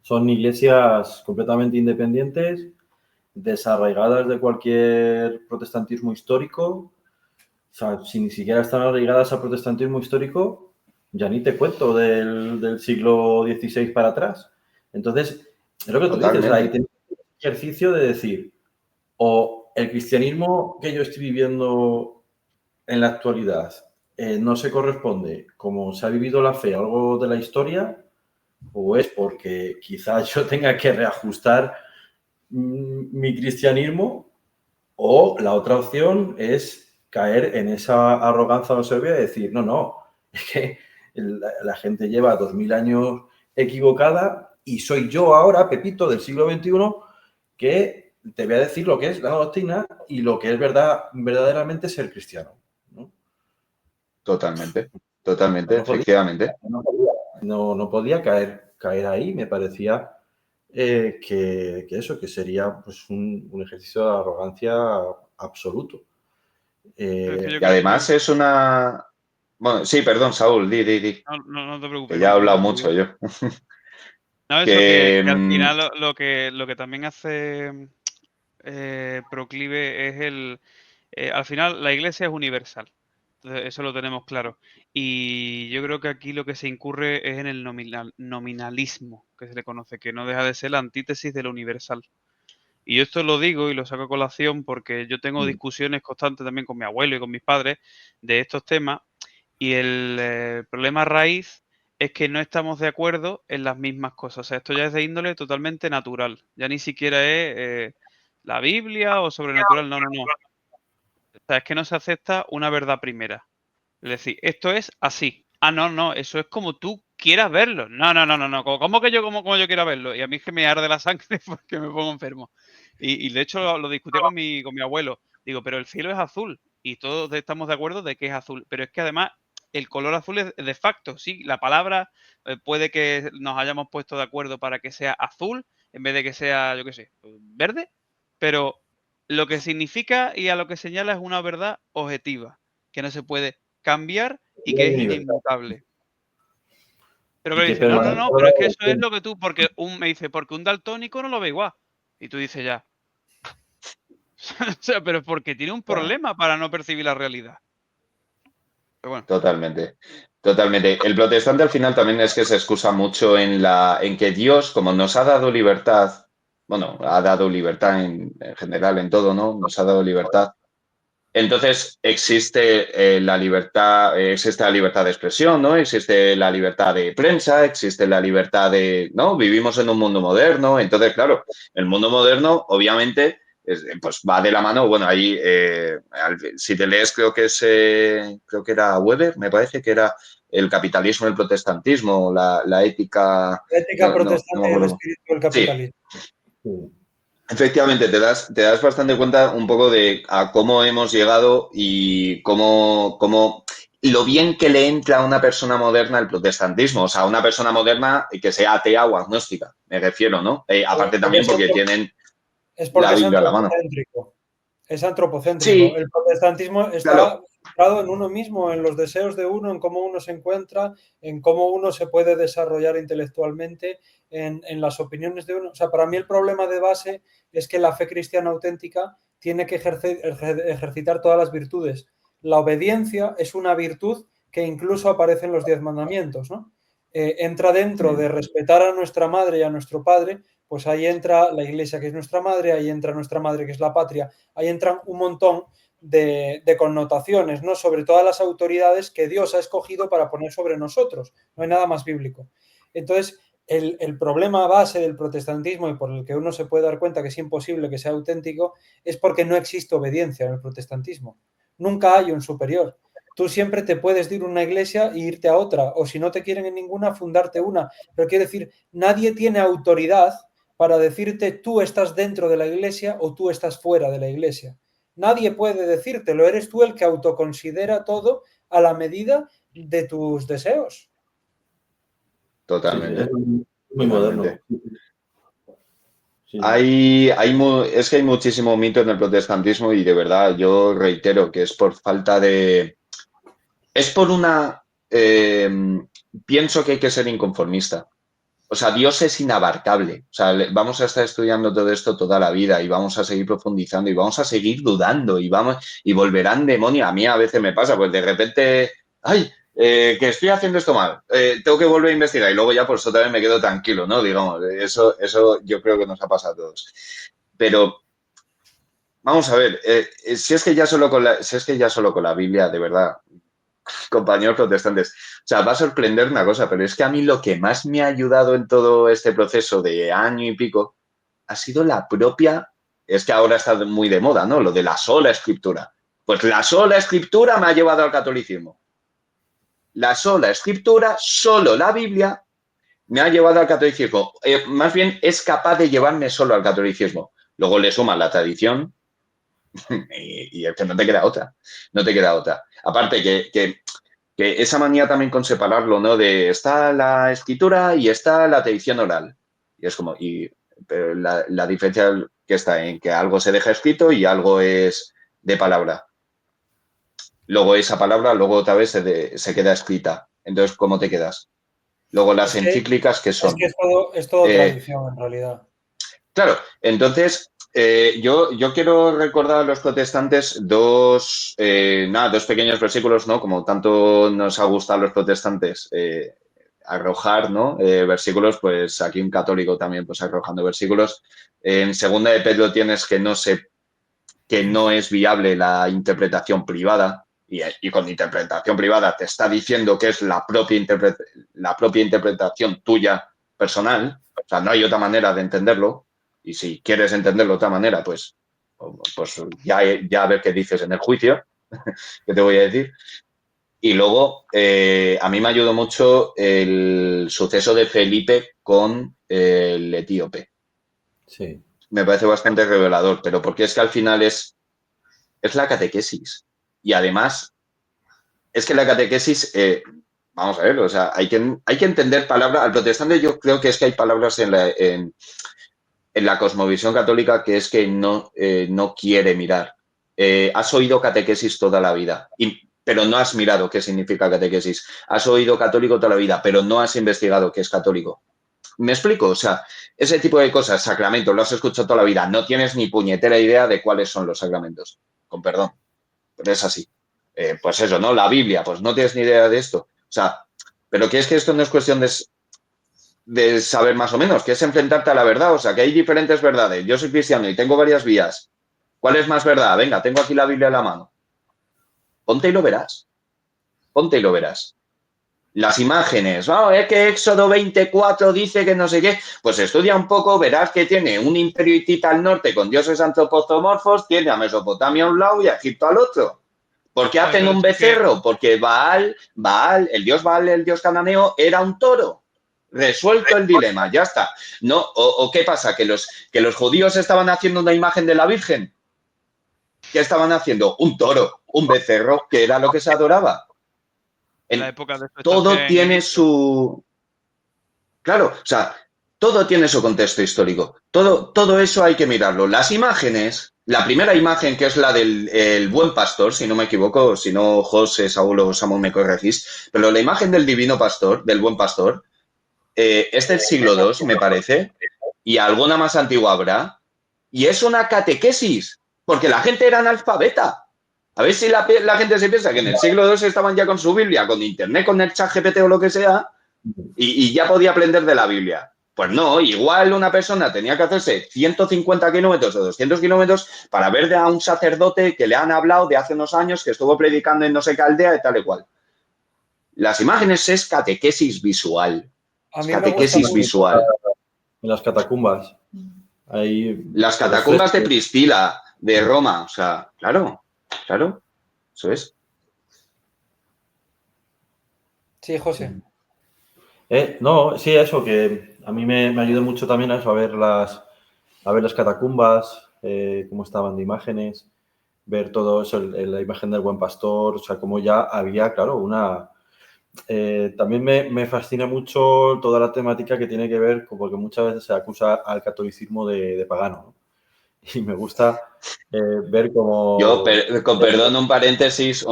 Son iglesias completamente independientes, desarraigadas de cualquier protestantismo histórico. O sea, si ni siquiera están arraigadas al protestantismo histórico, ya ni te cuento del siglo XVI para atrás. Entonces, es lo que tú dices, ahí tienes el ejercicio de decir, o el cristianismo que yo estoy viviendo en la actualidad no se corresponde como se ha vivido la fe, algo de la historia, o es porque quizás yo tenga que reajustar mi cristianismo, o la otra opción es caer en esa arrogancia o soberbia de decir, no, es que la gente lleva 2000 años equivocada y soy yo ahora, Pepito, del siglo XXI, que te voy a decir lo que es la doctrina y lo que es verdaderamente ser cristiano, ¿no?
Totalmente, efectivamente.
No podía caer ahí, me parecía que sería pues un ejercicio de arrogancia absoluto.
Y además es una... Bueno, sí, perdón, Saúl, di.
No te preocupes.
Que ya he hablado mucho yo.
No, eso que al final lo que también hace proclive es al final la iglesia es universal. Entonces, eso lo tenemos claro. Y yo creo que aquí lo que se incurre es en el nominalismo, que se le conoce, que no deja de ser la antítesis de lo universal. Y yo esto lo digo y lo saco a colación porque yo tengo discusiones constantes también con mi abuelo y con mis padres de estos temas. Y el problema raíz es que no estamos de acuerdo en las mismas cosas. O sea, esto ya es de índole totalmente natural. Ya ni siquiera es la Biblia o sobrenatural. No. O sea, es que no se acepta una verdad primera. Es decir, esto es así. Ah, no, eso es como tú quieras verlo. No. ¿Cómo que como yo quiera verlo? Y a mí es que me arde la sangre porque me pongo enfermo. Y de hecho lo discutí con mi abuelo. Digo, pero el cielo es azul. Y todos estamos de acuerdo de que es azul. Pero es que además el color azul es de facto. Sí, la palabra puede que nos hayamos puesto de acuerdo para que sea azul en vez de que sea, yo qué sé, verde. Pero lo que significa y a lo que señala es una verdad objetiva, que no se puede cambiar y que es inmutable. Pero que dice, no, pero es que eso es lo que tú, porque me dice, porque un daltónico no lo ve igual. Y tú dices ya. O sea, pero porque tiene un problema para no percibir la realidad. Pero bueno.
Totalmente. El protestante al final también es que se excusa mucho en que Dios, como nos ha dado libertad, bueno, ha dado libertad en general en todo, ¿no? Nos ha dado libertad. Entonces existe la libertad de expresión, ¿no? Existe la libertad de prensa, existe la libertad de, ¿no? Vivimos en un mundo moderno, entonces, claro, el mundo moderno, obviamente, pues va de la mano. Bueno, ahí, si te lees, creo que era Weber, me parece que era el capitalismo y el protestantismo, la ética.
La ética
No me
protestante y el
acuerdo.
espíritu del
Sí,
capitalismo.
efectivamente, te das bastante cuenta un poco de a cómo hemos llegado y cómo lo bien que le entra a una persona moderna el protestantismo. O sea, una persona moderna que sea atea o agnóstica, me refiero, ¿no? Aparte también porque tienen
Es
la
porque es
Biblia a la mano.
antropocéntrico. Es antropocéntrico.
Sí,
El protestantismo
claro,
está centrado en uno mismo, en los deseos de uno, en cómo uno se encuentra, en cómo uno se puede desarrollar intelectualmente, en las opiniones de uno. O sea, para mí el problema de base es que la fe cristiana auténtica tiene que ejercitar todas las virtudes. La obediencia es una virtud que incluso aparece en los 10 mandamientos, ¿no? Entra dentro de respetar a nuestra madre y a nuestro padre, pues ahí entra la iglesia que es nuestra madre, ahí entra nuestra madre que es la patria, ahí entran un montón de connotaciones, ¿no? Sobre todas las autoridades que Dios ha escogido para poner sobre nosotros. No hay nada más bíblico. Entonces, el problema base del protestantismo y por el que uno se puede dar cuenta que es imposible que sea auténtico es porque no existe obediencia en el protestantismo. Nunca hay un superior. Tú siempre te puedes ir a una iglesia e irte a otra, o si no te quieren en ninguna, fundarte una. Pero quiero decir, nadie tiene autoridad para decirte tú estás dentro de la iglesia o tú estás fuera de la iglesia. Nadie puede decírtelo, eres tú el que autoconsidera todo a la medida de tus deseos.
totalmente.
Sí, es muy moderno. Sí.
Es que hay muchísimo mito en el protestantismo y de verdad yo reitero que es por falta de... Es por una... pienso que hay que ser inconformista. O sea, Dios es inabarcable. O sea, vamos a estar estudiando todo esto toda la vida y vamos a seguir profundizando y vamos a seguir dudando y volverán demonios. A mí a veces me pasa, pues de repente, ay, que estoy haciendo esto mal, tengo que volver a investigar y luego ya por eso también me quedo tranquilo, ¿no? Digamos, eso yo creo que nos ha pasado a todos. Pero vamos a ver, si es que ya solo con la Biblia, de verdad, compañeros protestantes. O sea, va a sorprender una cosa, pero es que a mí lo que más me ha ayudado en todo este proceso de año y pico ha sido la propia, es que ahora está muy de moda, ¿no? Lo de la sola escritura. Pues la sola escritura me ha llevado al catolicismo. La sola escritura, solo la Biblia, me ha llevado al catolicismo. Más bien es capaz de llevarme solo al catolicismo. Luego le suma la tradición y es que no te queda otra. No te queda otra. Aparte que esa manía también con separarlo, ¿no? De está la escritura y está la tradición oral. Y es como, pero la diferencia que está en que algo se deja escrito y algo es de palabra. Luego esa palabra, luego otra vez se queda escrita. Entonces, ¿cómo te quedas? Luego las encíclicas, ¿qué son?
Es todo tradición, en realidad.
Claro, entonces yo quiero recordar a los protestantes dos pequeños versículos, ¿no? Como tanto nos ha gustado a los protestantes arrojar, ¿no? Versículos, pues aquí un católico también, pues arrojando versículos. En 2 de Pedro tienes que no es viable la interpretación privada y con interpretación privada te está diciendo que es la propia interpretación tuya personal. O sea, no hay otra manera de entenderlo. Y si quieres entenderlo de otra manera, pues ya a ver qué dices en el juicio, que te voy a decir. Y luego, a mí me ayudó mucho el suceso de Felipe con el etíope.
Sí.
Me parece bastante revelador, pero porque es que al final es la catequesis. Y además, es que la catequesis, vamos a ver, o sea, hay que entender palabras. Al protestante yo creo que es que hay palabras en la cosmovisión católica que es que no quiere mirar. Has oído catequesis toda la vida, pero no has mirado qué significa catequesis. Has oído católico toda la vida, pero no has investigado qué es católico. ¿Me explico? O sea, ese tipo de cosas, sacramentos, lo has escuchado toda la vida, no tienes ni puñetera idea de cuáles son los sacramentos. Con perdón, pero es así. Pues eso, ¿no? La Biblia, pues no tienes ni idea de esto. O sea, pero que es que esto no es cuestión de saber más o menos, que es enfrentarte a la verdad, o sea, que hay diferentes verdades. Yo soy cristiano y tengo varias vías. ¿Cuál es más verdad? Venga, tengo aquí la Biblia en la mano. Ponte y lo verás. Ponte y lo verás. Las imágenes, es que Éxodo 24 dice que no sé qué. Pues estudia un poco, verás que tiene un imperio hitita al norte con dioses antropomorfos, tiene a Mesopotamia a un lado y a Egipto al otro. ¿Por qué hacen un becerro? Porque Baal, el dios cananeo, era un toro. Resuelto el dilema, ya está. No, o ¿qué pasa? ¿Que los judíos estaban haciendo una imagen de la Virgen? ¿Qué estaban haciendo? Un toro, un becerro, que era lo que se adoraba.
En la época de
todo tiene su... Claro, o sea, todo tiene su contexto histórico. Todo eso hay que mirarlo. Las imágenes, la primera imagen, que es la del buen pastor, si no me equivoco, si no José, Saúl o Samuel me corregís, pero la imagen del divino pastor, del buen pastor, es del siglo II, me parece, y alguna más antigua habrá, y es una catequesis, porque la gente era analfabeta. A ver si la gente se piensa que en el siglo II estaban ya con su Biblia, con internet, con el chat GPT o lo que sea, y ya podía aprender de la Biblia. Pues no, igual una persona tenía que hacerse 150 kilómetros o 200 kilómetros para ver a un sacerdote que le han hablado de hace unos años que estuvo predicando en no sé qué aldea y tal y cual. Las imágenes es catequesis visual.
A
Es
mí me gusta
catequesis
mucho.
visual.
En las catacumbas. Hay
Las catacumbas de Priscila, de Roma. O sea, claro, eso es.
Sí, José.
No, sí, eso, que a mí me ayudó mucho también a eso, a ver las catacumbas, cómo estaban de imágenes, ver todo eso, la imagen del buen pastor, o sea, como ya había, claro, también me fascina mucho toda la temática que tiene que ver, porque muchas veces se acusa al catolicismo de pagano, ¿no? Y me gusta ver cómo...
Yo, con perdón, un paréntesis,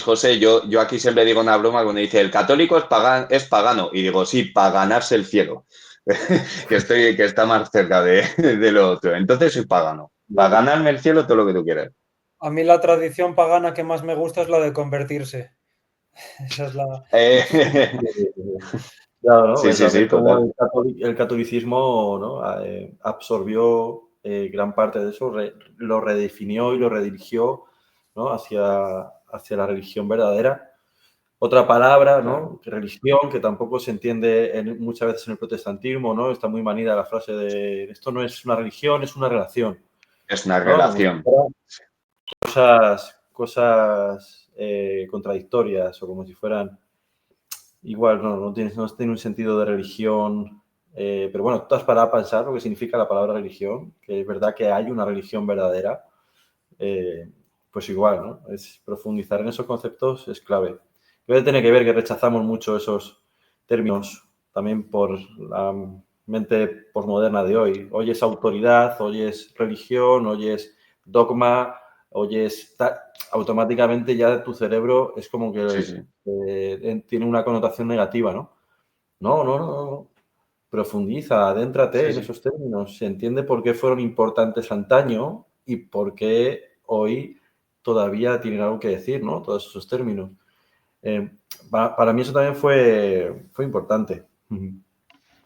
José, yo aquí siempre digo una broma cuando dice el católico es pagano, y digo, sí, para ganarse el cielo, que está más cerca de lo otro. Entonces soy pagano, para ganarme el cielo todo lo que tú quieras.
A mí la tradición pagana que más me gusta es la de convertirse. Esa es la...
Claro, ¿no?
Sí,
Ver cómo
total.
el catolicismo, ¿no? Absorbió gran parte de eso, lo redefinió y lo redirigió, ¿no? hacia la religión verdadera. Otra palabra, ¿no? Religión, que tampoco se entiende muchas veces en el protestantismo, ¿no? Está muy manida la frase de esto no es una religión, es una relación.
Es una
¿no?
relación.
Cosas contradictorias o como si fueran igual, no tiene un sentido de religión, pero bueno, tú has parado a pensar lo que significa la palabra religión, que es verdad que hay una religión verdadera, pues igual, ¿no? Es profundizar en esos conceptos es clave. Debe tener que ver que rechazamos mucho esos términos también por la mente posmoderna de hoy. Hoy es autoridad, hoy es religión, hoy es dogma, hoy es... automáticamente ya tu cerebro es como que tiene una connotación negativa, ¿no? No. Profundiza, adéntrate en esos términos. Se entiende por qué fueron importantes antaño y por qué hoy todavía tienen algo que decir, ¿no? Todos esos términos. Para mí eso también fue importante.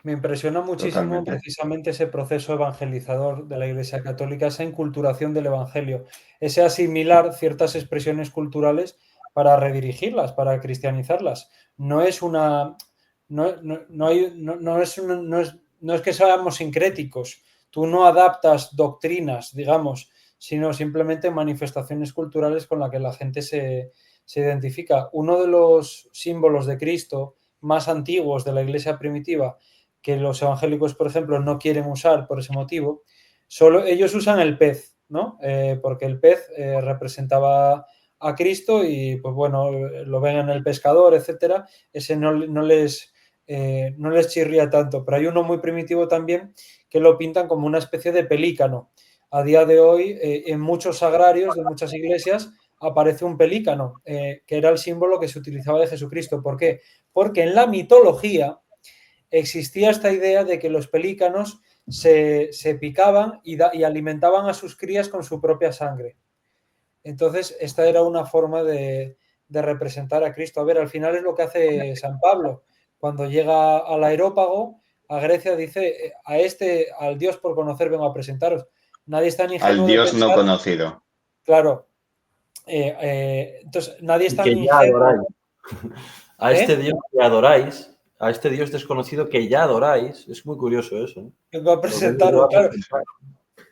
Me impresiona muchísimo precisamente ese proceso evangelizador de la Iglesia Católica, esa inculturación del Evangelio, ese asimilar ciertas expresiones culturales para redirigirlas, para cristianizarlas. No es una... No es que seamos sincréticos, tú no adaptas doctrinas, digamos, sino simplemente manifestaciones culturales con las que la gente se identifica. Uno de los símbolos de Cristo más antiguos de la Iglesia primitiva, que los evangélicos, por ejemplo, no quieren usar por ese motivo, solo ellos usan el pez, ¿no? Porque el pez representaba a Cristo y, pues bueno, lo ven en el pescador, etcétera. Ese no les chirría tanto, pero hay uno muy primitivo también que lo pintan como una especie de pelícano. A día de hoy, en muchos sagrarios de muchas iglesias aparece un pelícano, que era el símbolo que se utilizaba de Jesucristo. ¿Por qué? Porque en la mitología existía esta idea de que los pelícanos se picaban y alimentaban a sus crías con su propia sangre. Entonces, esta era una forma de representar a Cristo. A ver, al final es lo que hace San Pablo. Cuando llega al aerópago, a Grecia dice, al Dios por conocer vengo a presentaros. Nadie está ni ingenuo
al
de
Dios
pensar...
no conocido.
Claro, Entonces, nadie es
Y
tan
que ya
ingenuo.
adoráis. A este Dios que adoráis, a este Dios desconocido que ya adoráis, es muy curioso eso, ¿no?
Vengo a presentaros, claro.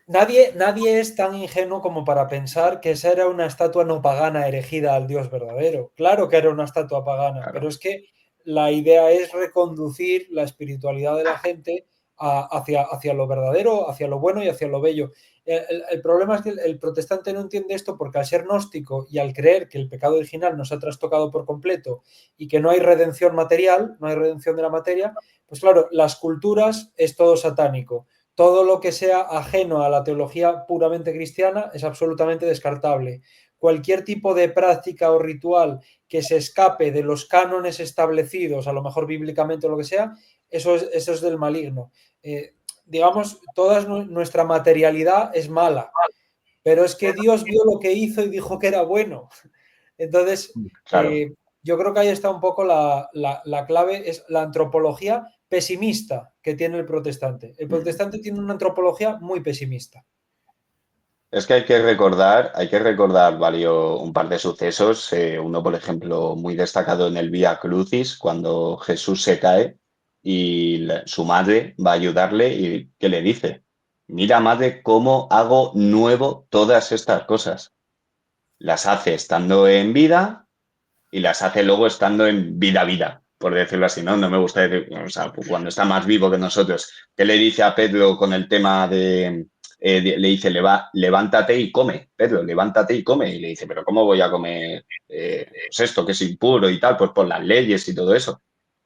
Nadie es tan ingenuo como para pensar que esa era una estatua no pagana erigida al Dios verdadero. Claro que era una estatua pagana,
Claro.
pero es que la idea es reconducir la espiritualidad de la gente hacia lo verdadero, hacia lo bueno y hacia lo bello. El problema es que el protestante no entiende esto porque al ser gnóstico y al creer que el pecado original nos ha trastocado por completo y que no hay redención material, no hay redención de la materia, pues claro, las culturas es todo satánico. Todo lo que sea ajeno a la teología puramente cristiana es absolutamente descartable. Cualquier tipo de práctica o ritual que se escape de los cánones establecidos, a lo mejor bíblicamente o lo que sea, eso es del maligno. Digamos, toda nuestra materialidad es mala, pero es que Dios vio lo que hizo y dijo que era bueno. Entonces,
Claro.
yo creo que ahí está un poco la clave, es la antropología pesimista que tiene el protestante. El protestante tiene una antropología muy pesimista.
Es que hay que recordar un par de sucesos. Uno, por ejemplo, muy destacado en el Vía Crucis, cuando Jesús se cae y su madre va a ayudarle y ¿qué le dice? Mira, madre, cómo hago nuevo todas estas cosas. Las hace estando en vida y las hace luego estando en vida, por decirlo así, ¿no? No me gusta decir, o sea, cuando está más vivo que nosotros. ¿Qué le dice a Pedro con el tema de, le dice, levántate y come, Pedro, levántate y come. Y le dice, pero ¿cómo voy a comer pues esto que es impuro y tal? Pues por las leyes y todo eso.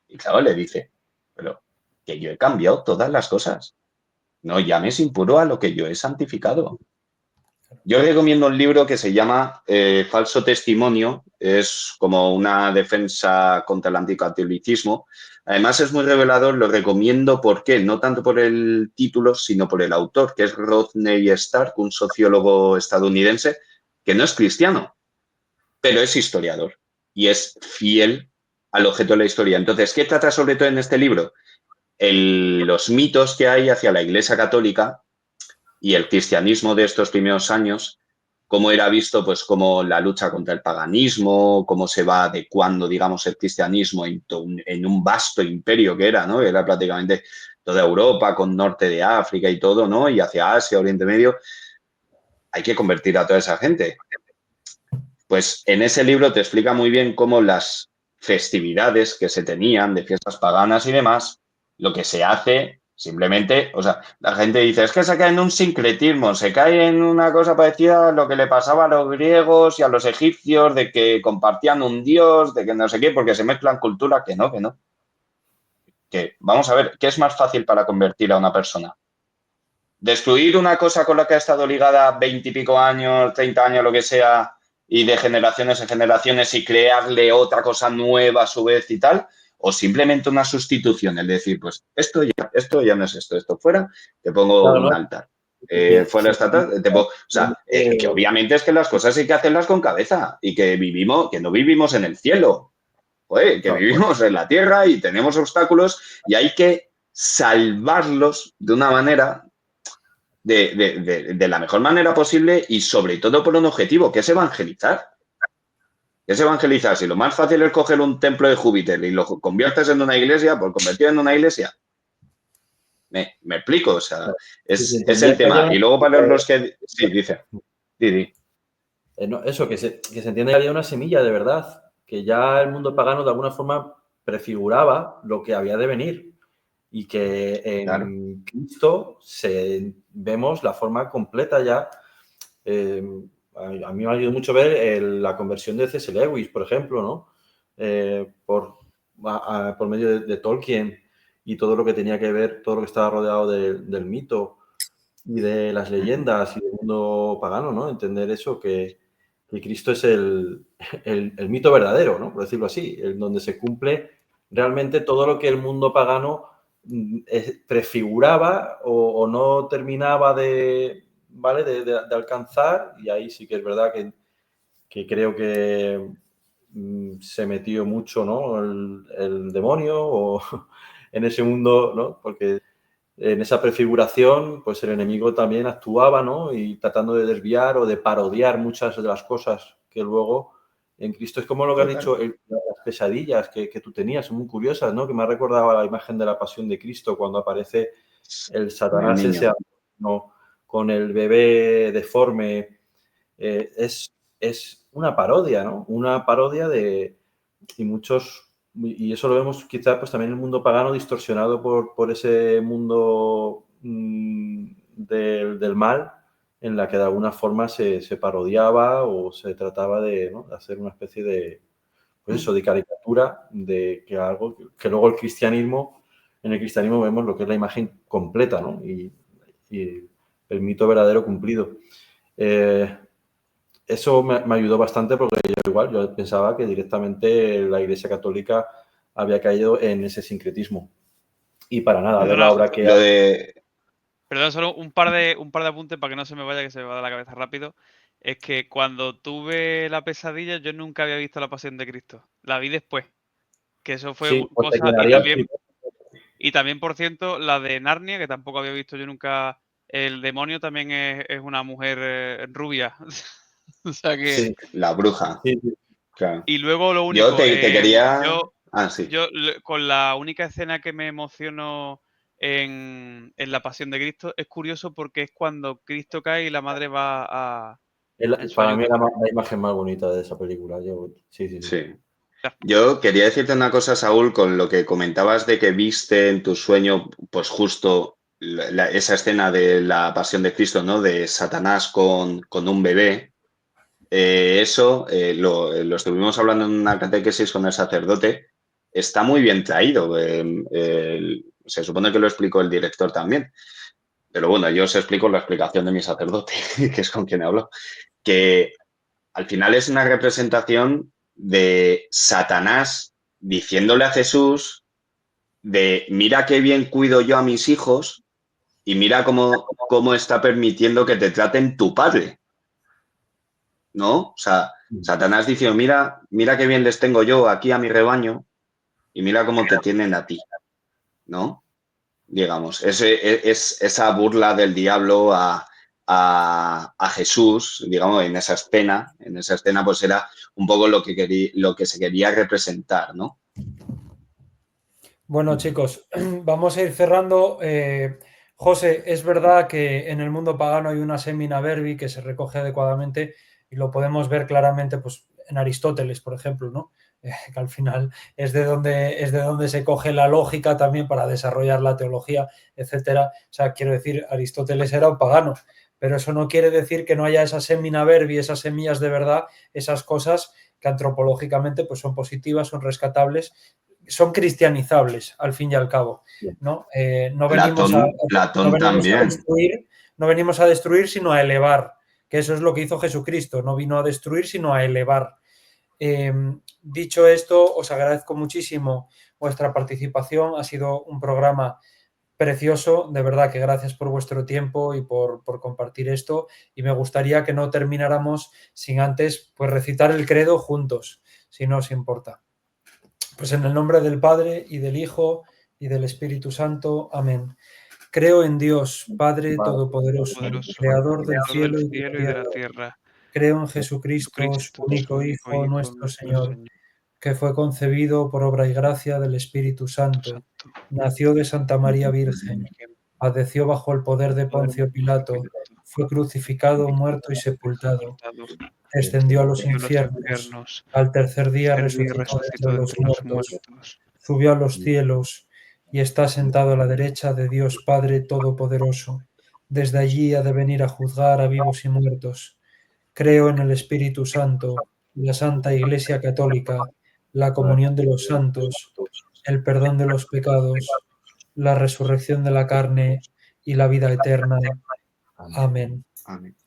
Y claro, le dice, pero que yo he cambiado todas las cosas. No llames impuro a lo que yo he santificado. Yo recomiendo un libro que se llama Falso Testimonio. Es como una defensa contra el anticatolicismo. Además es muy revelador, lo recomiendo. ¿Por qué? No tanto por el título, sino por el autor, que es Rodney Stark, un sociólogo estadounidense, que no es cristiano, pero es historiador y es fiel al objeto de la historia. Entonces, ¿qué trata sobre todo en este libro? Los mitos que hay hacia la Iglesia Católica y el cristianismo de estos primeros años, cómo era visto, pues, como la lucha contra el paganismo, cómo se va adecuando, digamos, el cristianismo en un vasto imperio que era, ¿no? Era prácticamente toda Europa, con norte de África y todo, ¿no? Y hacia Asia, Oriente Medio. Hay que convertir a toda esa gente. Pues en ese libro te explica muy bien cómo las festividades que se tenían de fiestas paganas y demás, lo que se hace simplemente, o sea, la gente dice, es que se cae en un sincretismo, se cae en una cosa parecida a lo que le pasaba a los griegos y a los egipcios, de que compartían un dios, de que no sé qué, porque se mezclan culturas, que no, que no. Que vamos a ver, ¿qué es más fácil para convertir a una persona? ¿Destruir una cosa con la que ha estado ligada 20 y pico años, 30 años, lo que sea, y de generaciones en generaciones y crearle otra cosa nueva a su vez y tal? ¿O simplemente una sustitución? Es decir, pues esto ya no es esto fuera, te pongo
Claro,
un
¿no?
altar.
Sí,
Fuera estatal, o sea, que obviamente es que las cosas hay que hacerlas con cabeza y que no vivimos en el cielo, que
claro,
vivimos en la tierra y tenemos obstáculos y hay que salvarlos de una manera de la mejor manera posible y sobre todo por un objetivo, que es evangelizar. ¿Qué es evangelizar? Si lo más fácil es coger un templo de Júpiter y lo conviertes en una iglesia, por convertir en una iglesia. Me explico, o sea, es el tema. Y luego para los que... Sí, dice. Sí.
No, eso, que se entiende que había una semilla de verdad, que ya el mundo pagano de alguna forma prefiguraba lo que había de venir y que en
Claro.
Cristo vemos la forma completa ya. A mí me ha ayudado mucho ver la conversión de C.S. Lewis, por ejemplo, ¿no? Por medio de Tolkien y todo lo que tenía que ver, todo lo que estaba rodeado del mito y de las leyendas y del mundo pagano, ¿no? Entender eso, que Cristo es el mito verdadero, ¿no? Por decirlo así, en donde se cumple realmente todo lo que el mundo pagano prefiguraba o no terminaba de alcanzar, y ahí sí que es verdad que creo que se metió mucho, ¿no? El demonio en ese mundo, ¿no? Porque en esa prefiguración, pues el enemigo también actuaba, ¿no? Y tratando de desviar o de parodiar muchas de las cosas que luego en Cristo. Es como lo que has dicho, las pesadillas que tú tenías, son muy curiosas, ¿no? Que me ha recordado a la imagen de la Pasión de Cristo cuando aparece el Satanás ese, ¿no?, con el bebé deforme. Es una parodia, ¿no? Una parodia de... Y eso lo vemos quizás pues también en el mundo pagano distorsionado por ese mundo del mal, en la que de alguna forma se parodiaba o se trataba de, ¿no?, de hacer una especie de, pues eso, de caricatura de que algo que luego en el cristianismo vemos lo que es la imagen completa, ¿no? Y el mito verdadero cumplido. Eso me ayudó bastante porque yo pensaba que directamente la Iglesia Católica había caído en ese sincretismo. Y para nada, ver la obra que...
Perdón, solo un par de apuntes para que no se me vaya, que se me va de la cabeza rápido. Es que cuando tuve la pesadilla yo nunca había visto La Pasión de Cristo. La vi después. Que eso fue
Sí, pues
cosa... Y también, por cierto, la de Narnia, que tampoco había visto yo nunca. El demonio también es una mujer rubia. O sea que...
Sí, la bruja.
Sí, sí.
Claro.
Y luego lo único...
Yo te quería... sí.
Yo con la única escena que me emocionó en La Pasión de Cristo es curioso porque es cuando Cristo cae y la madre va a...
Para mí es la imagen más bonita de esa película. Sí.
Yo quería decirte una cosa, Saúl, con lo que comentabas de que viste en tu sueño, pues justo esa escena de la Pasión de Cristo, ¿no? De Satanás con un bebé. Eso lo estuvimos hablando en una catequesis con el sacerdote. Está muy bien traído. Se supone que lo explicó el director también. Pero bueno, yo os explico la explicación de mi sacerdote, que es con quien hablo. Que al final es una representación de Satanás diciéndole a Jesús de mira qué bien cuido yo a mis hijos y mira cómo está permitiendo que te traten tu padre. ¿No? O sea, Satanás diciendo, mira qué bien les tengo yo aquí a mi rebaño y mira cómo te tienen a ti, ¿no? Digamos, es esa burla del diablo a Jesús, digamos, en esa escena pues era un poco lo que se quería representar, ¿no?
Bueno, chicos, vamos a ir cerrando. José, es verdad que en el mundo pagano hay una semina verbi que se recoge adecuadamente y lo podemos ver claramente pues, en Aristóteles, por ejemplo, ¿no? Que al final es de donde se coge la lógica también para desarrollar la teología, etcétera. O sea, quiero decir, Aristóteles era un pagano, pero eso no quiere decir que no haya esa semina verbi, esas semillas de verdad, esas cosas que antropológicamente pues, son positivas, son rescatables, son cristianizables, al fin y al cabo, ¿no? No venimos a destruir, sino a elevar, que eso es lo que hizo Jesucristo, no vino a destruir, sino a elevar. Dicho esto, os agradezco muchísimo vuestra participación, ha sido un programa precioso, de verdad que gracias por vuestro tiempo y por compartir esto, y me gustaría que no termináramos sin antes pues recitar el credo juntos, si no os importa. Pues en el nombre del Padre, y del Hijo, y del Espíritu Santo. Amén. Creo en Dios, Padre Todopoderoso, Creador del cielo y de la tierra. Creo en Jesucristo, su único Hijo, nuestro Señor, que fue concebido por obra y gracia del Espíritu Santo. Nació de Santa María Virgen, padeció bajo el poder de Poncio Pilato, fue crucificado, muerto y sepultado. Descendió a los infiernos, al tercer día resucitó de entre los muertos, subió a los cielos y está sentado a la derecha de Dios Padre Todopoderoso. Desde allí ha de venir a juzgar a vivos y muertos. Creo en el Espíritu Santo, la Santa Iglesia Católica, la comunión de los santos, el perdón de los pecados, la resurrección de la carne y la vida eterna. Amén.
Amén.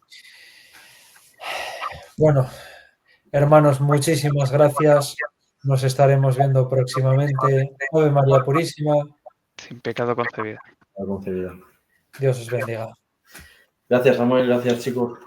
Bueno, hermanos, muchísimas gracias. Nos estaremos viendo próximamente. Ave María Purísima.
Sin pecado concebida.
concebida.
Dios os bendiga.
Gracias, Samuel. Gracias, chicos.